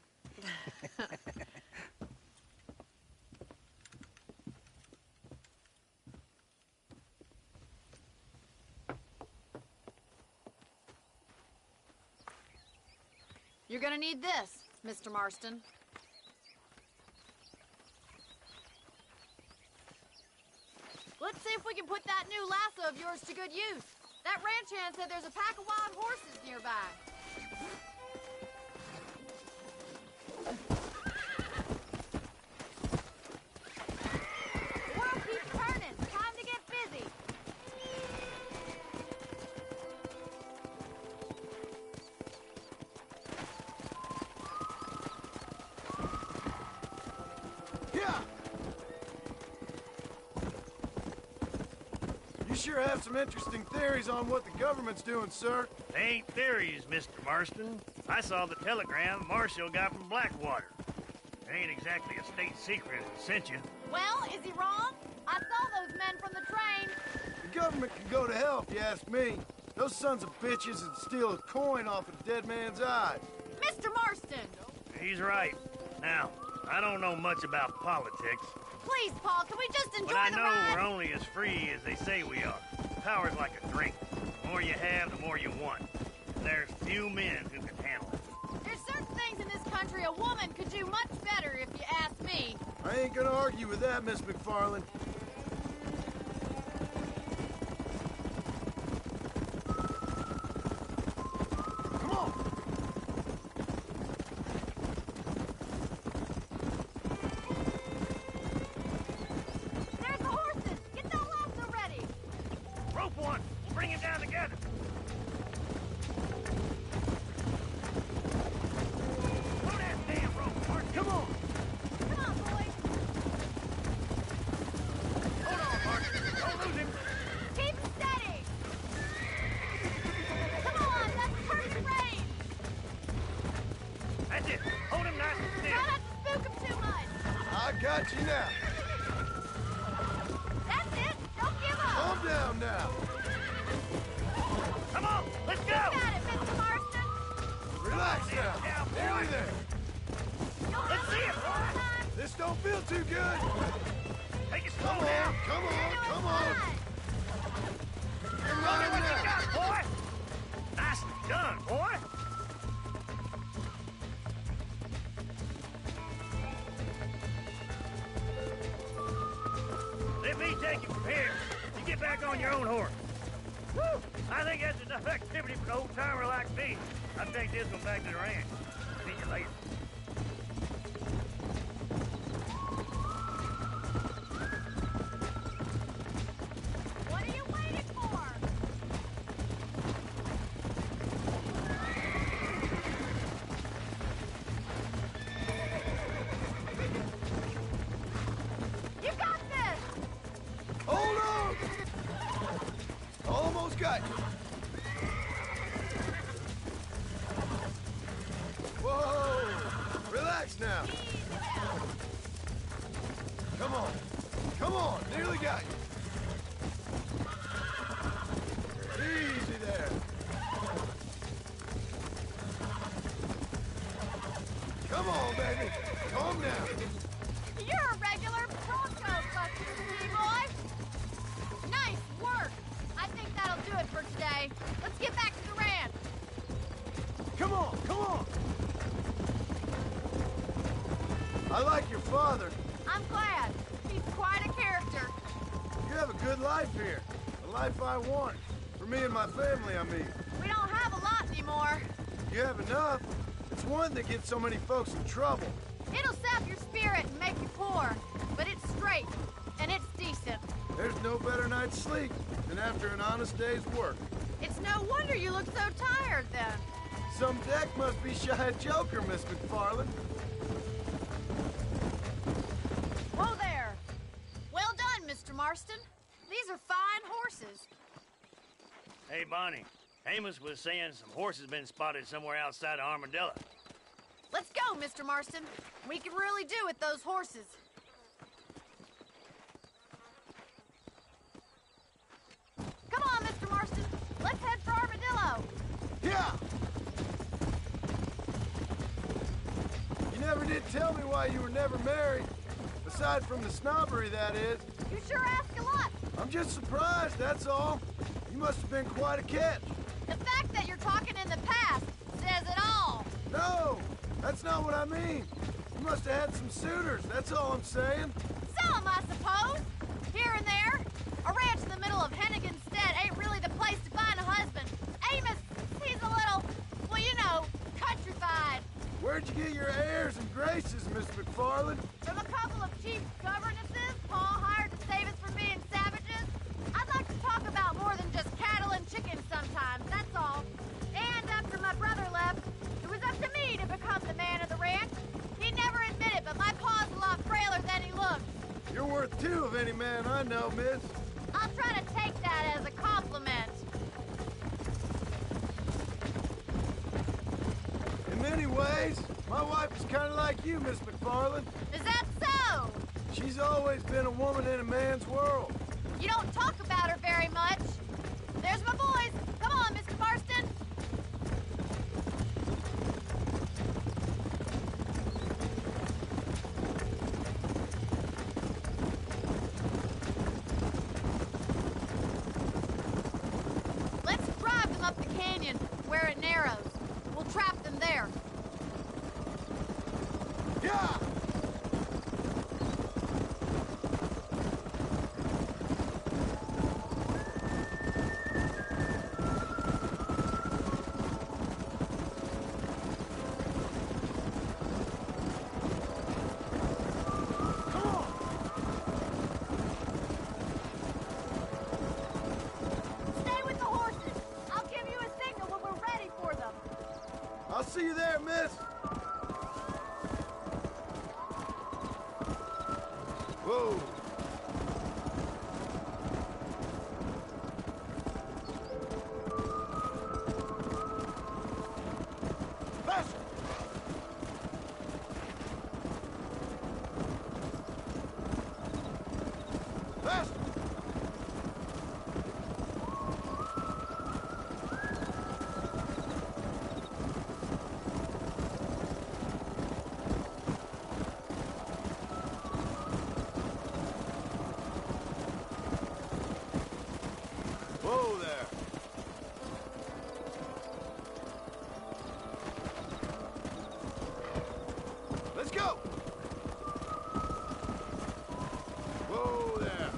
You're gonna need this, Mr. Marston. Let's see if we can put that new lasso of yours to good use. That ranch hand said there's a pack of wild horses nearby. World keeps turning. Time to get busy. Yeah! You sure have some interesting theories on what the government's doing, sir. They ain't theories, Mr. Marston. I saw the telegram Marshall got from Blackwater. It ain't exactly a state secret that sent you. Well, is he wrong? I saw those men from the train. The government can go to hell if you ask me. Those sons of bitches would steal a coin off a dead man's eyes. Mr. Marston! He's right. Now, I don't know much about politics, Please, Paul, can we just enjoy but I the know ride? we're only as free as they say we are. Power's like a drink. The more you have, the more you want. There's few men who can handle it. There's certain things in this country a woman could do much better if you ask me. I ain't gonna argue with that, Miss McFarland. Come on! There's the horses! Get that lasso ready! Rope one! We'll bring it down together! Throw that damn rope, Mark! Come on! Come on, boys! Hold on, Mark! Don't lose him! Keep steady! Come on, that's perfect range! That's it! Hold him nice and Try still! not to spook him too much! I got you now. That's it! Don't give up! Calm down now. Come on! Let's go! You got it, Mr. Marston! Relax now. Nearly there. Let's see it, boy! This don't feel too good. Take it slow Come now! on, come on, come on. You're Show me running what you now. got, boy! Nicely done, boy! Let me take you from here. You get back on your own horse. Woo! I think that's enough activity for an old-timer like me. I'll take this one back to the ranch. See you later. What are you waiting for? You got this! Hold on. Almost got you. Whoa. Relax now. Come on. Come on. Nearly got you. Easy there. Come on, baby. Calm down. You're a regular bronco buster, boy! Nice work! I think that'll do it for today. Let's get back to the ranch. Come on. Come on. I like your father. I'm glad. He's quite a character. You have a good life here. The life I want. For me and my family, I mean. We don't have a lot anymore. You have enough. It's one that gets so many folks in trouble. It'll sap your spirit and make you poor, but it's straight, and it's decent. There's no better night's sleep than after an honest day's work. It's no wonder you look so tired, then. Some deck must be shy of Joker, Miss McFarland. Whoa there! Well done, Mr. Marston. These are fine horses. Hey, Bonnie. Amos was saying some horses been spotted somewhere outside of Armadillo. Let's go, Mr. Marston. We can really do with those horses. Come on, Mr. Marston. Let's head for Armadillo. Yeah! You never did tell me why you were never married. Aside from the snobbery, that is. You sure ask a lot. I'm just surprised, that's all. You must have been quite a catch. The fact that you're talking in the past says it all. No, that's not what I mean. You must have had some suitors, that's all I'm saying. Some, I suppose. Here and there. A ranch in the middle of Hennigan's Stead ain't really the place to find a husband. Amos, he's a little, well, you know, countrified. Where'd you get your airs and graces, Miss McFarland? From a couple of cheap governesses Paul hired to save us from being savages. I'd like to talk about more than just cattle and chickens sometimes, that's all. And after my brother left, it was up to me to become the man of the ranch. He'd never admit it, but my pa's a lot frailer than he looks. You're worth two of any man I know, miss. I'll try to take that as a compliment. In many ways, my wife is kind of like you, Miss McFarland. Is that so? She's always been a woman in a man's world. You don't talk about her very much. There's my boys. Come on, Mr. Marston. drive them up the canyon where it narrows. We'll trap them there. Yeah! Stay with the horses. I'll give you a signal when we're ready for them. I'll see you there, miss. Whoa. Faster! Faster! Whoa there! Let's go! Whoa there!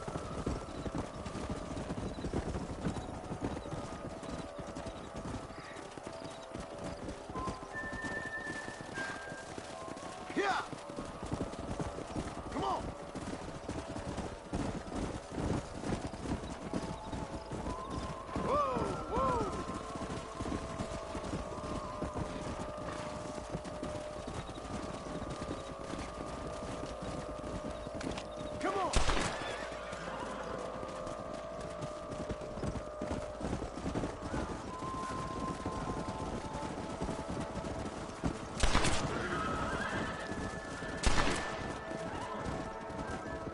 Yeah! Come on! Whoa, whoa! Come on!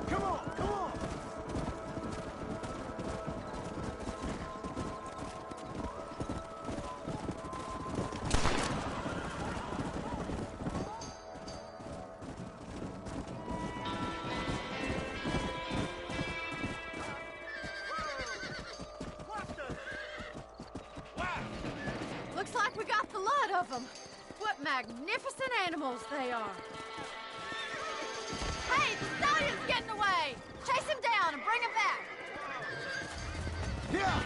Come on, come on! Looks like we got the lot of them. What magnificent animals they are. Hey, the stallion's getting away. Chase him down and bring him back. Yeah!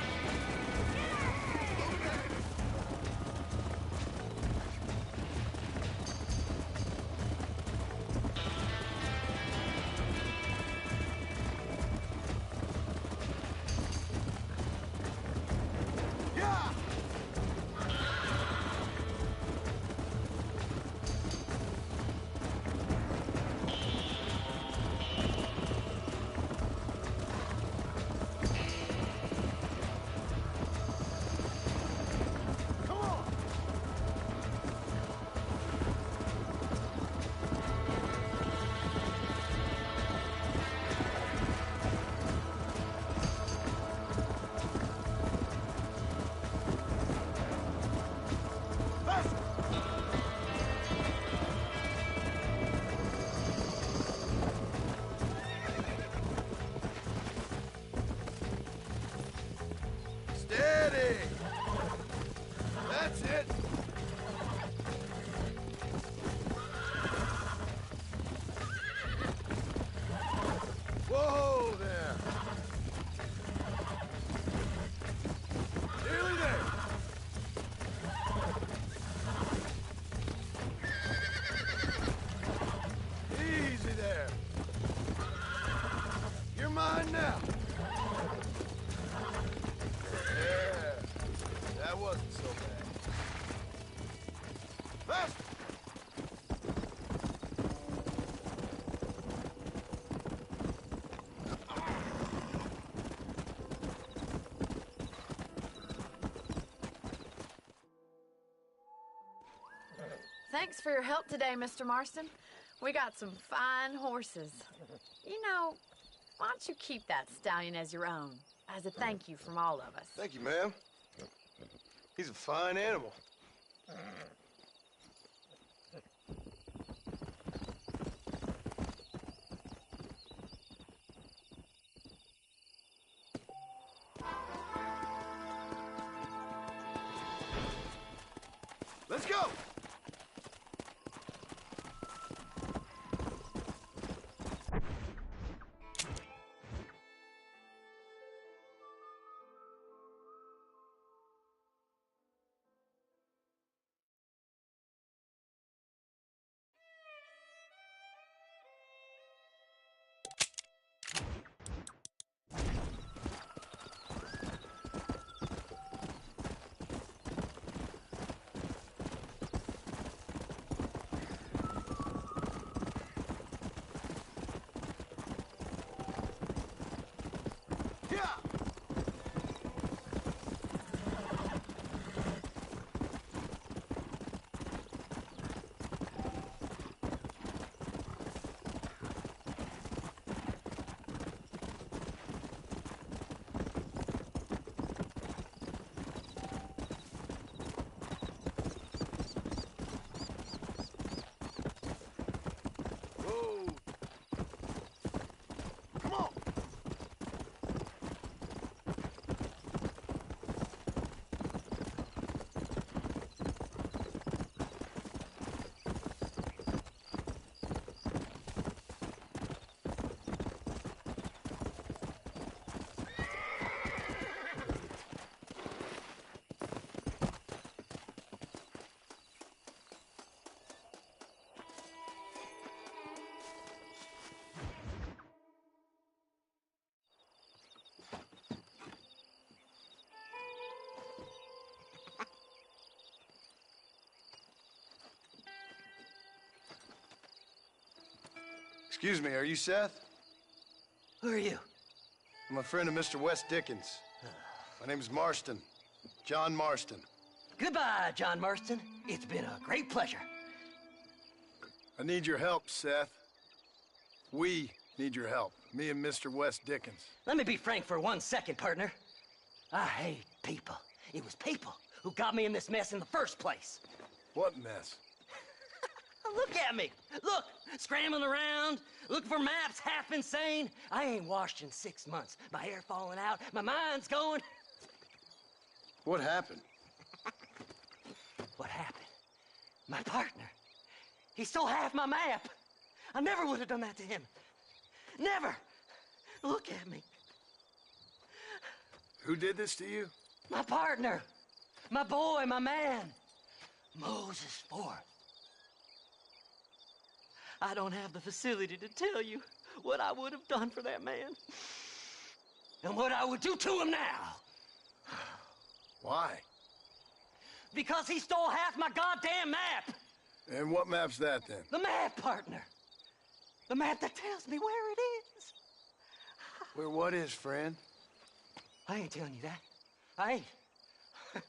Yeah! Come on! Faster! Steady! That's it! Whoa there! Nearly there! Easy there! You're mine now! Yeah, that wasn't so bad. Faster! Thanks for your help today, Mr. Marston. We got some fine horses. You know, why don't you keep that stallion as your own, as a thank you from all of us? Thank you, ma'am. He's a fine animal. Let's go! Excuse me, are you Seth? Who are you? I'm a friend of Mr. Wes Dickens. My name is Marston. John Marston. Goodbye, John Marston. It's been a great pleasure. I need your help, Seth. We need your help. Me and Mr. Wes Dickens. Let me be frank for 1 second, partner. I hate people. It was people who got me in this mess in the first place. What mess? Look at me. Look, scrambling around, looking for maps, half insane. I ain't washed in 6 months. My hair falling out, my mind's going. What happened? What happened? My partner. He stole half my map. I never would have done that to him. Never. Look at me. Who did this to you? My partner. My boy, my man. Moses Forth. I don't have the facility to tell you what I would have done for that man. And what I would do to him now. Why? Because he stole half my goddamn map. And what map's that, then? The map, partner. The map that tells me where it is. Where what is, friend? I ain't telling you that. I ain't.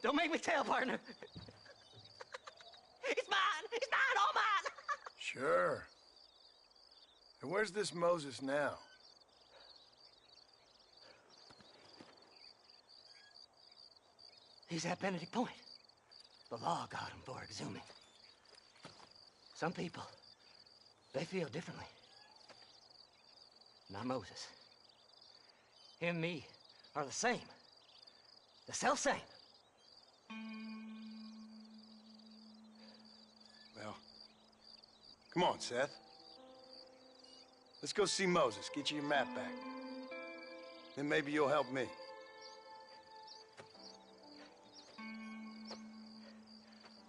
Don't make me tell, partner. It's mine. It's mine, all mine. Sure. And where's this Moses now? He's at Benedict Point. The law got him for exhuming. Some people, they feel differently. Not Moses. Him and me are the same. The self-same. Well, come on, Seth. Let's go see Moses, get you your map back. Then maybe you'll help me.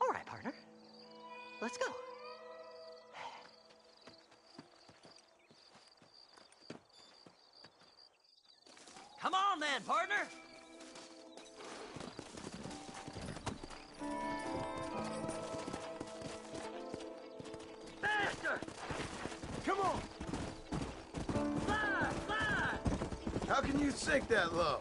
All right, partner. Let's go. Come on then, partner. Faster! Come on! Fly! Fly! How can you sink that low?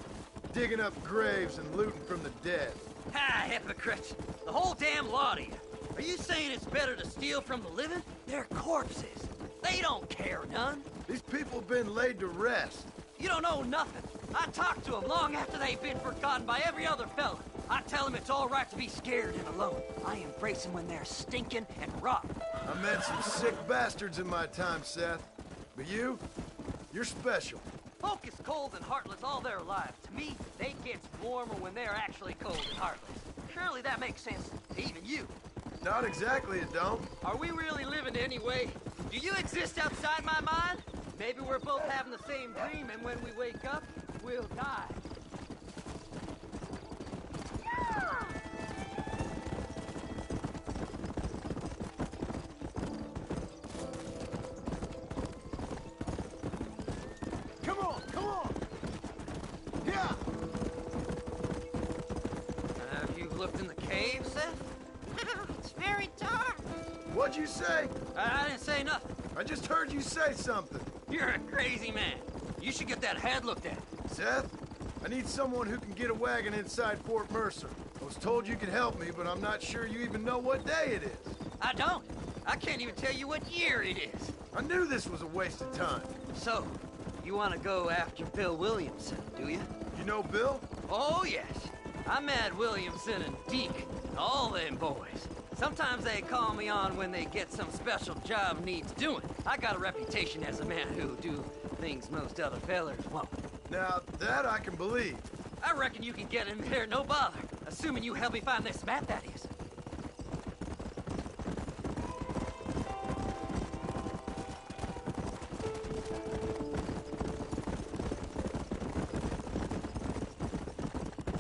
Digging up graves and looting from the dead. Ah, hypocrite! The whole damn lot of you. Are you saying it's better to steal from the living? They're corpses. They don't care none. These people have been laid to rest. You don't know nothing. I talk to them long after they've been forgotten by every other fella. I tell them it's all right to be scared and alone. I embrace them when they're stinking and rotten. I met some sick bastards in my time, Seth. But you're special. Folk is cold and heartless all their lives. To me, they get warmer when they're actually cold and heartless. Surely that makes sense to even you. Not exactly, it don't. Are we really living anyway? Do you exist outside my mind? Maybe we're both having the same dream, and when we wake up, we'll die. Come on, come on! Yeah! Have you looked in the cave, Seth? It's very dark. What'd you say? I didn't say nothing. I just heard you say something. You're a crazy man. You should get that head looked at. Seth, I need someone who can get a wagon inside Fort Mercer. I was told you could help me, but I'm not sure you even know what day it is. I don't. I can't even tell you what year it is. I knew this was a waste of time. So, you want to go after Bill Williamson, do you? You know Bill? Oh, yes. I met Williamson and Deke, and all them boys. Sometimes they call me on when they get some special job needs doing. I got a reputation as a man who'll do things most other fellers won't. Now, that I can believe. I reckon you can get in there, no bother. Assuming you help me find this map, that is.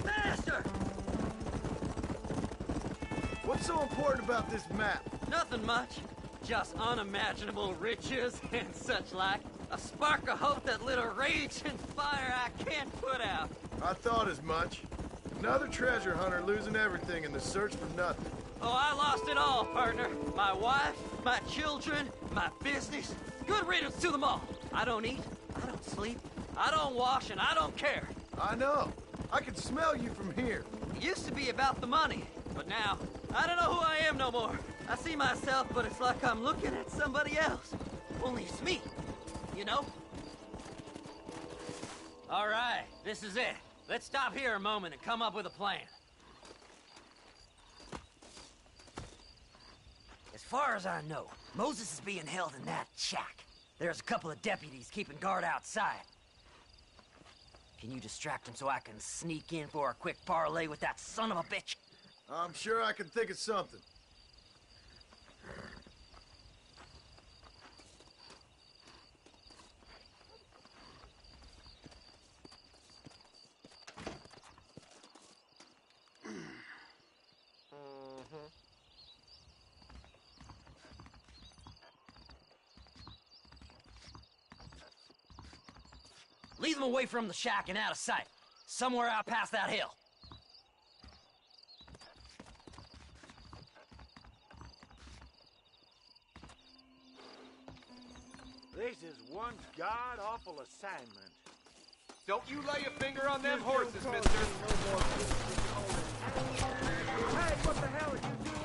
Master! What's so important about this map? Nothing much. Just unimaginable riches and such like. A spark of hope that lit a rage and fire I can't put out. I thought as much. Another treasure hunter losing everything in the search for nothing. Oh, I lost it all, partner. My wife, my children, my business. Good riddance to them all. I don't eat, I don't sleep, I don't wash, and I don't care. I know. I can smell you from here. It used to be about the money, but now, I don't know who I am no more. I see myself, but it's like I'm looking at somebody else. Only it's me, you know? All right, this is it. Let's stop here a moment and come up with a plan. As far as I know, Moses is being held in that shack. There's a couple of deputies keeping guard outside. Can you distract him so I can sneak in for a quick parlay with that son of a bitch? I'm sure I can think of something. Lead them away from the shack and out of sight. Somewhere out past that hill. This is one god-awful assignment. Don't you lay a finger on them horses, mister. Hey, what the hell are you doing?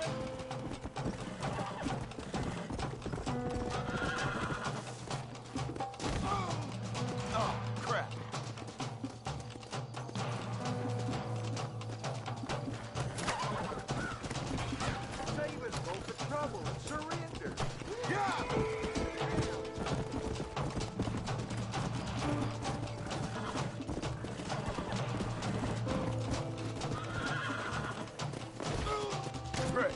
Oh, crap. Save us both the trouble and surrender. Yeah! Great.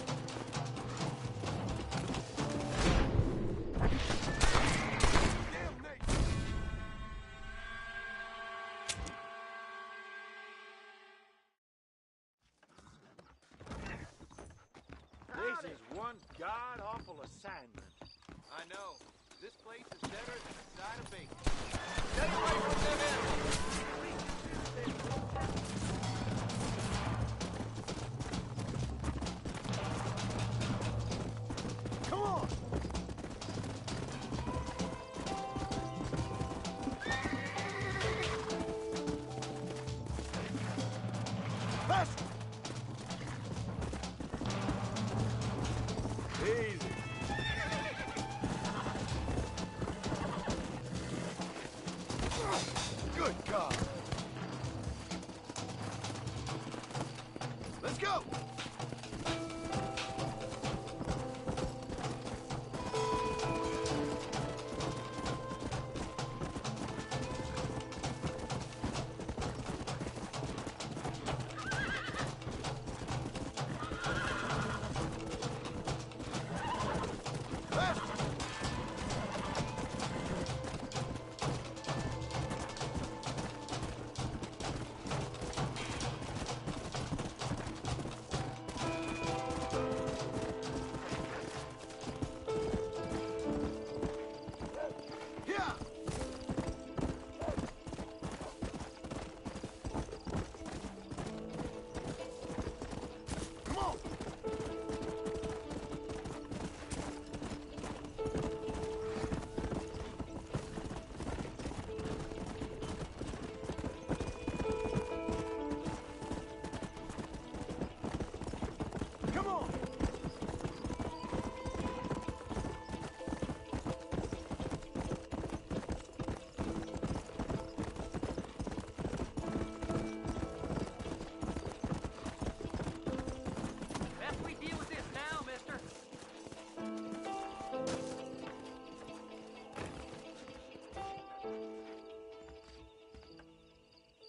This is one god-awful assignment. I know. This place is better than a side of bacon. Stay away from them enemies. Come on! Faster! Easy. Good God. Let's go.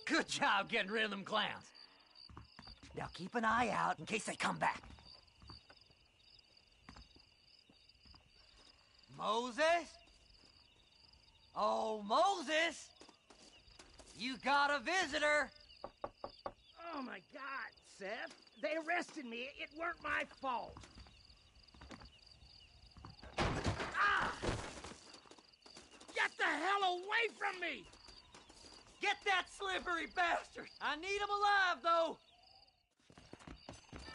Good job getting rid of them clowns. Now keep an eye out in case they come back. Moses? Oh, Moses! You got a visitor! Oh, my God, Seth. They arrested me. It weren't my fault. Ah! Get the hell away from me! Get that slippery bastard! I need him alive, though!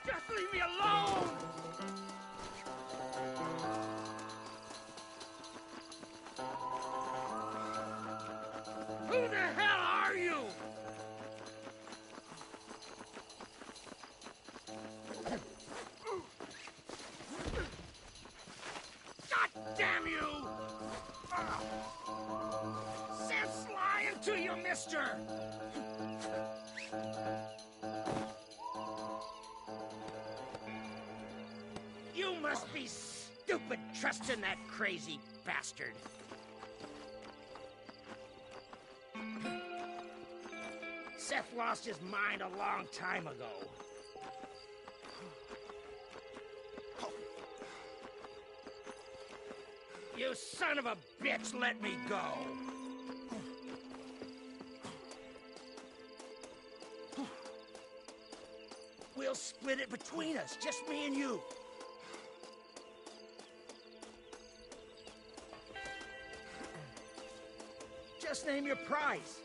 Just leave me alone! Who the hell are you? God damn you! Seth's lying to you, mister! You must be stupid trusting that crazy bastard. Seth lost his mind a long time ago. You son of a bitch, let me go! We'll split it between us, just me and you. Just name your price.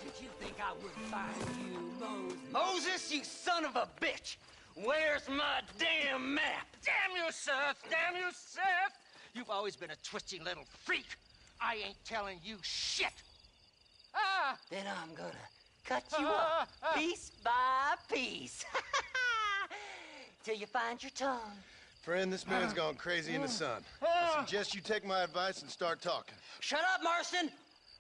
Did you think I wouldn't find you, Moses? Moses, you son of a bitch! Where's my damn map? Damn you, Seth! Damn you, Seth! You've always been a twisting little freak. I ain't telling you shit. Ah! Then I'm gonna cut you up piece by piece. Till you find your tongue. Friend, this man's gone crazy in the sun. I suggest you take my advice and start talking. Shut up, Marston!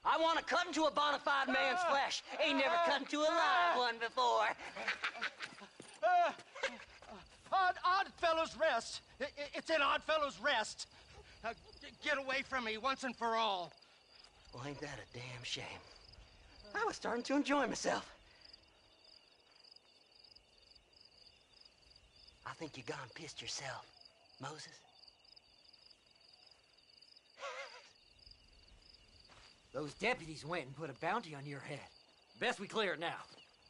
I want to cut into a bona fide man's flesh. Ain't never cut into a live one before. Oddfellows Rest. It's in Oddfellows Rest. Get away from me once and for all. Well, ain't that a damn shame? I was starting to enjoy myself. I think you gone pissed yourself, Moses. Those deputies went and put a bounty on your head. Best we clear it now.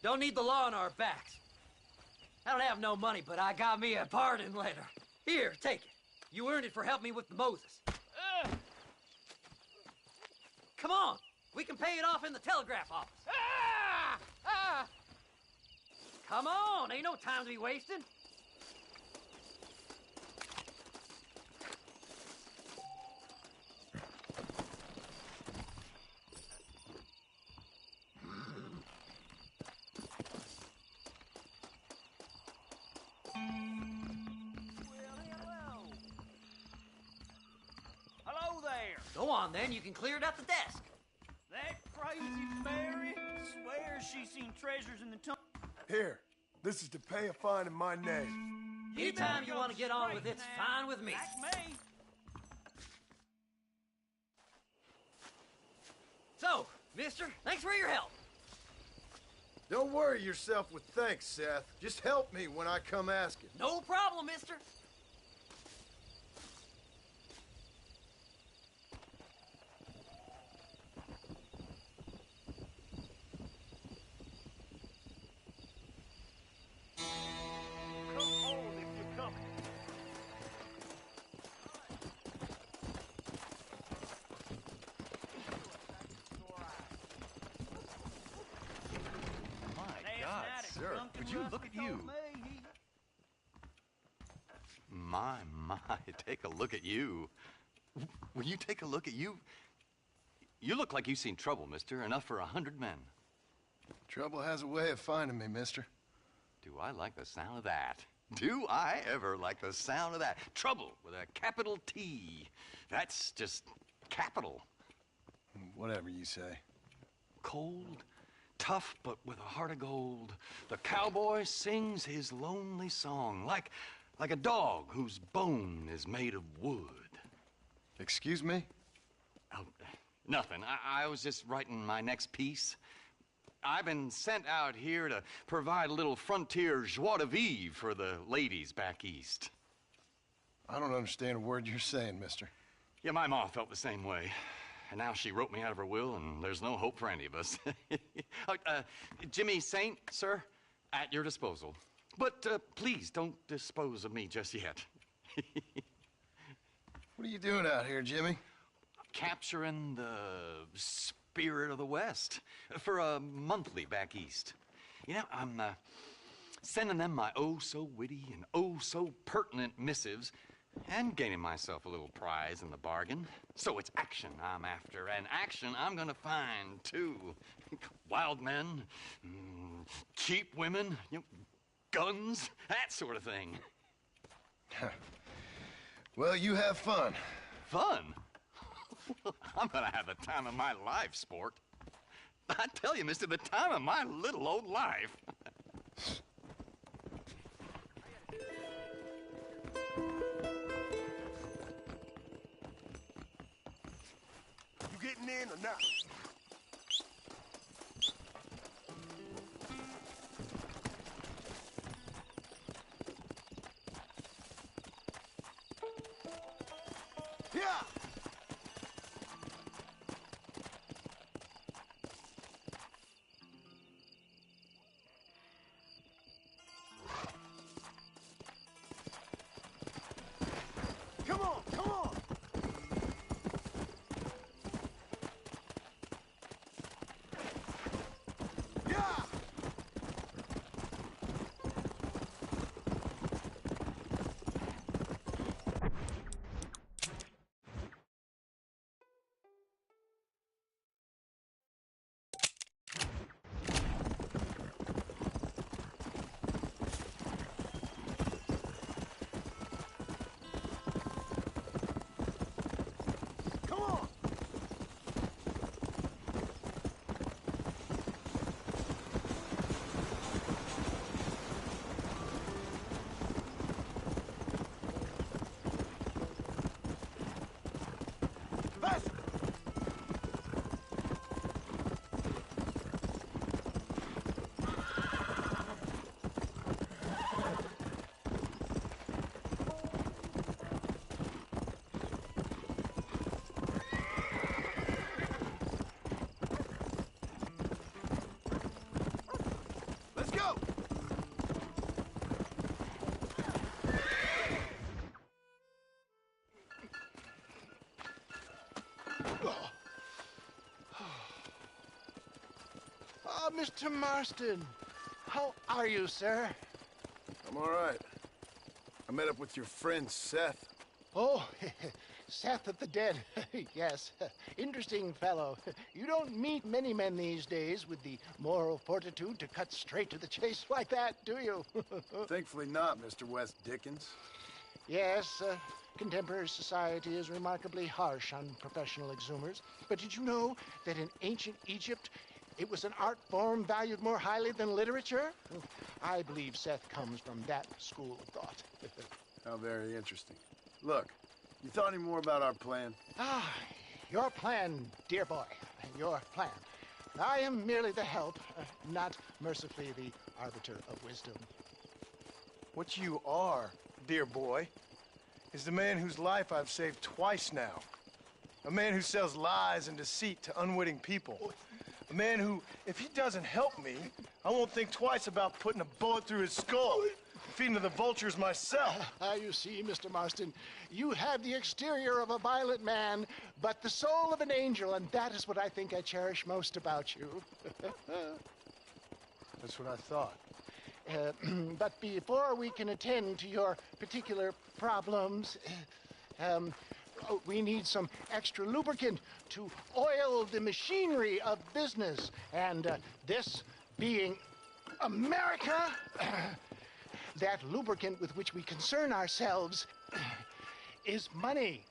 Don't need the law on our backs. I don't have no money, but I got me a pardon letter. Here, take it. You earned it for helping me with the Moses. Come on. We can pay it off in the telegraph office. Come on. Ain't no time to be wasting. Hello there. Go on, then. You can clear it up the desk. That crazy Mary swears she's seen treasures in the tomb. Here, this is to pay a fine in my name. Anytime you want to get on with it's fine with me. That's me. So, mister, thanks for your help. Don't worry yourself with thanks, Seth. Just help me when I come asking. No problem, mister. Come on if you're coming. My God, sir, would you look at you? My, take a look at you. Will you take a look at you? You look like you've seen trouble, mister. Enough for 100 men. Trouble has a way of finding me, mister. Do I like the sound of that? Do I ever like the sound of that? Trouble with a capital T. That's just capital. Whatever you say. Cold, tough, but with a heart of gold. The cowboy sings his lonely song like Like a dog whose bone is made of wood. Excuse me? Oh, nothing. I was just writing my next piece. I've been sent out here to provide a little frontier joie de vivre for the ladies back east. I don't understand a word you're saying, mister. Yeah, my ma felt the same way. And now she wrote me out of her will, and there's no hope for any of us. Jimmy Saint, sir, at your disposal. But please don't dispose of me just yet. What are you doing out here, Jimmy? Capturing the spirit of the West for a monthly back east. You know, I'm sending them my oh-so-witty and oh-so-pertinent missives and gaining myself a little prize in the bargain. So it's action I'm after, and action I'm gonna find, too. Wild men, cheap women, you know, guns, that sort of thing. Well, you have fun. Fun? I'm gonna have the time of my life, sport. I tell you, mister, the time of my little old life. You getting in or not? Yeah. Come on, come on. Yeah. Come on. Faster. Let's go. Oh, Mr. Marston. How are you, sir? I'm all right. I met up with your friend, Seth. Oh, Seth of the Dead. Yes, interesting fellow. You don't meet many men these days with the moral fortitude to cut straight to the chase like that, do you? Thankfully not, Mr. West Dickens. Yes, contemporary society is remarkably harsh on professional exhumers. But did you know that in ancient Egypt, it was an art form valued more highly than literature? I believe Seth comes from that school of thought. How very interesting. Look, you thought any more about our plan? Ah, your plan, dear boy, your plan. I am merely the help, not mercifully the arbiter of wisdom. What you are, dear boy, is the man whose life I've saved twice now. A man who sells lies and deceit to unwitting people. A man who, if he doesn't help me, I won't think twice about putting a bullet through his skull, feeding to the vultures myself. You see, Mr. Marston, you have the exterior of a violent man, but the soul of an angel, and that is what I think I cherish most about you. That's what I thought. But before we can attend to your particular problems, we need some extra lubricant to oil the machinery of business. And this being America, that lubricant with which we concern ourselves is money.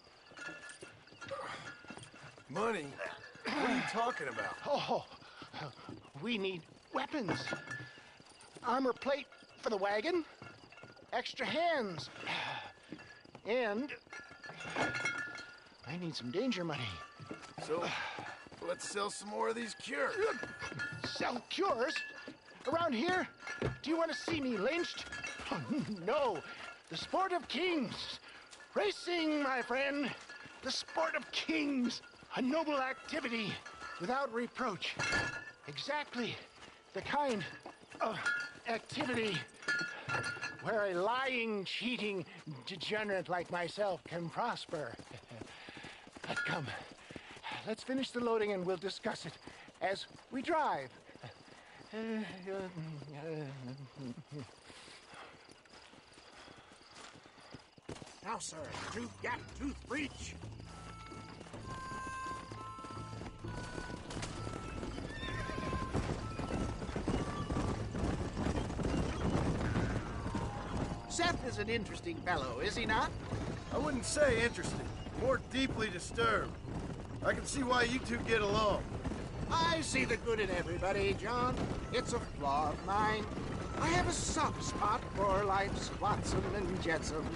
Money? What are you talking about? Oh, we need weapons. Armor plate for the wagon, extra hands. And I need some danger money. So, let's sell some more of these cures. Sell cures? Around here? Do you want to see me lynched? Oh, no. The sport of kings. Racing, my friend. The sport of kings. A noble activity without reproach. Exactly the kind of activity where a lying, cheating degenerate like myself can prosper. But come, let's finish the loading and we'll discuss it as we drive. Now, sir, tooth gap, tooth breach. Seth is an interesting fellow, is he not? I wouldn't say interesting, more deeply disturbed. I can see why you two get along. I see the good in everybody, John. It's a flaw of mine. I have a soft spot for life's flotsam and jetsam.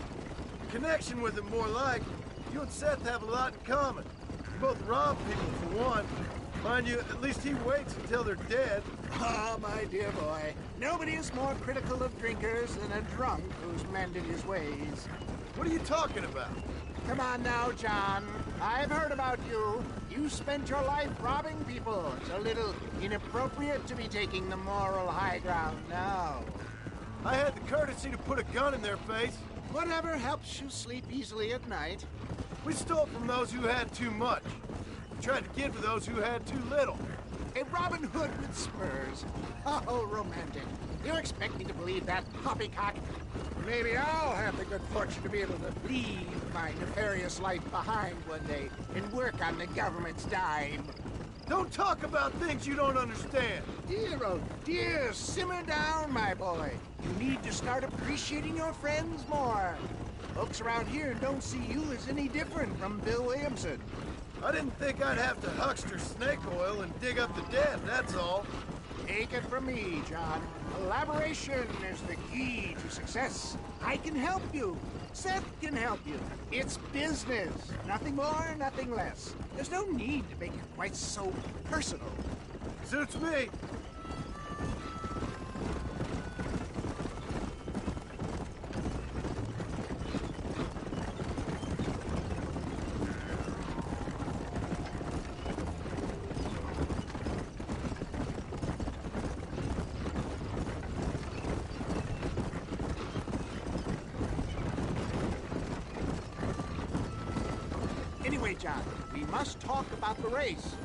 Connection with him, more like. You and Seth have a lot in common. You both rob people, for one. Mind you, at least he waits until they're dead. Ah, my dear boy. Nobody is more critical of drinkers than a drunk who's mended his ways. What are you talking about? Come on now, John. I've heard about you. You spent your life robbing people. It's a little inappropriate to be taking the moral high ground now. I had the courtesy to put a gun in their face. Whatever helps you sleep easily at night. We stole from those who had too much. We tried to give to those who had too little. A Robin Hood with spurs. Oh, romantic. You expect me to believe that poppycock? Maybe I'll have the good fortune to be able to leave my nefarious life behind one day and work on the government's dime. Don't talk about things you don't understand. Dear, oh dear, simmer down, my boy. You need to start appreciating your friends more. Folks around here don't see you as any different from Bill Williamson. I didn't think I'd have to huckster snake oil and dig up the dead, that's all. Take it from me, John. Collaboration is the key to success. I can help you. Seth can help you. It's business. Nothing more, nothing less. There's no need to make it quite so personal. Suits me. Anyway, John, we must talk about the race.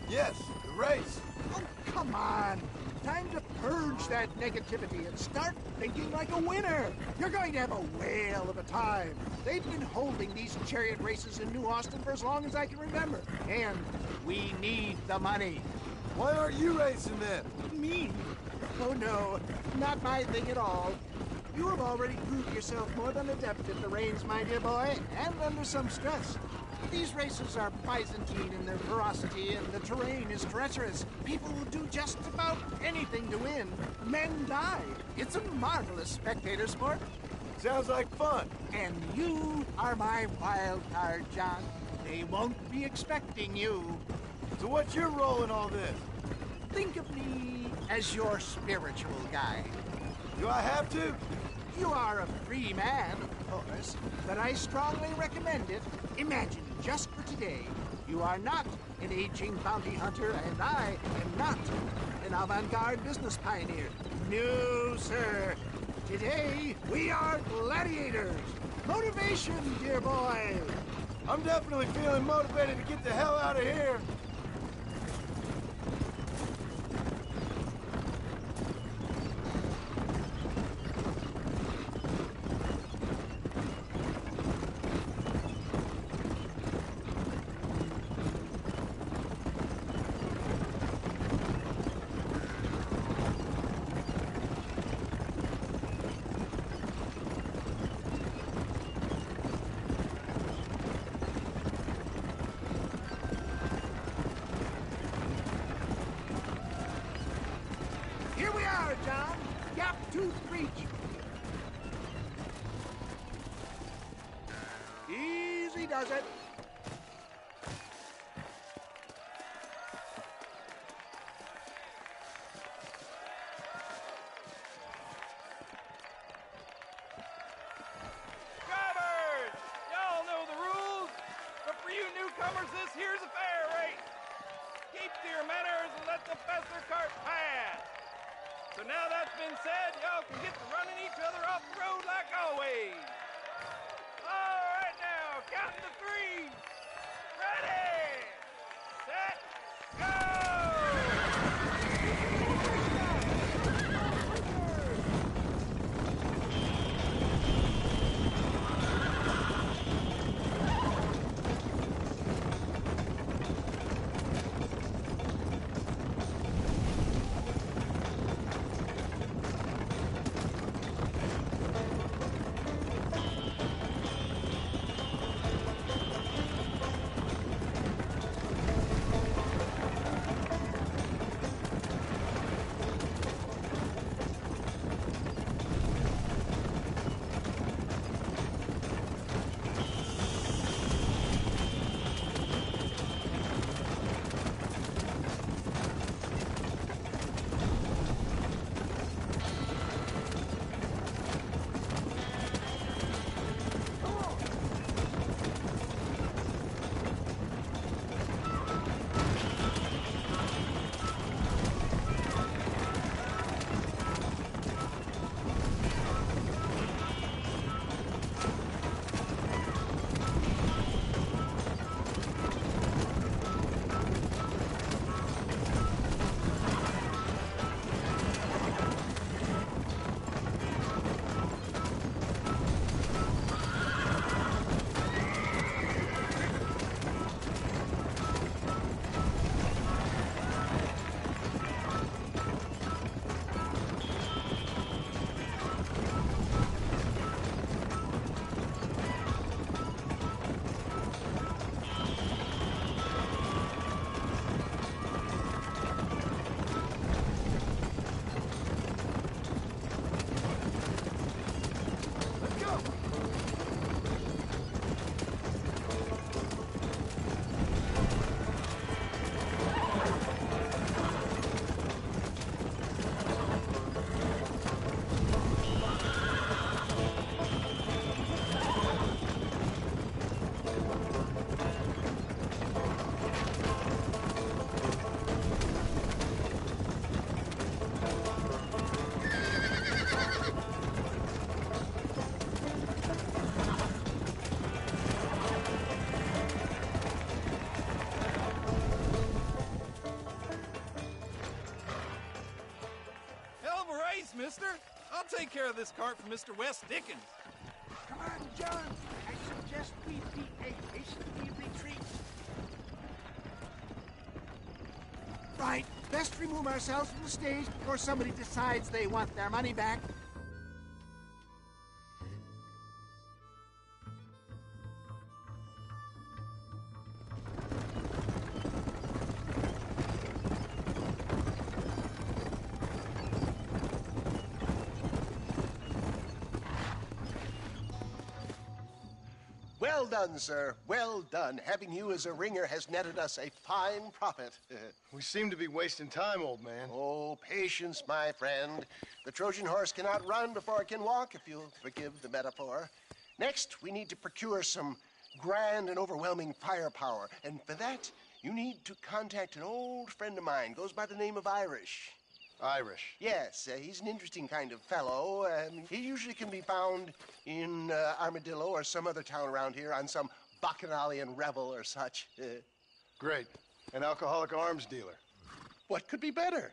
Yes, the race. Oh, come on. Time to purge that negativity and start thinking like a winner. You're going to have a whale of a time. They've been holding these chariot races in New Austin for as long as I can remember. And we need the money. Why aren't you racing then? Me? Oh, no. Not my thing at all. You have already proved yourself more than adept at the reins, my dear boy, and under some stress. These races are Byzantine in their ferocity, and the terrain is treacherous. People will do just about anything to win. Men die. It's a marvelous spectator sport. Sounds like fun. And you are my wild card, John. They won't be expecting you. So what's your role in all this? Think of me as your spiritual guide. Do I have to? You are a free man, of course, but I strongly recommend it. Imagine, just for today, you are not an aging bounty hunter, and I am not an avant-garde business pioneer. No, sir. Today, we are gladiators. Motivation, dear boy. I'm definitely feeling motivated to get the hell out of here. does it. Drivers! Y'all know the rules, but for you newcomers, this here's a fair race. Keep to your manners and let the faster cart pass. So now that's been said, y'all can get to running each other off the road like always. All right now, counting to 3. Ready, set, go! Mister. I'll take care of this cart for Mr. West Dickens. Come on, John. I suggest we beat a hasty retreat. Right. Best remove ourselves from the stage before somebody decides they want their money back. Well done, sir. Well done. Having you as a ringer has netted us a fine profit. We seem to be wasting time, old man. Oh, patience, my friend. The Trojan horse cannot run before it can walk, if you'll forgive the metaphor. Next, we need to procure some grand and overwhelming firepower. And for that, you need to contact an old friend of mine. Goes by the name of Irish. Irish? Yes, he's an interesting kind of fellow. He usually can be found in Armadillo or some other town around here on some bacchanalian revel or such. Great. An alcoholic arms dealer. What could be better?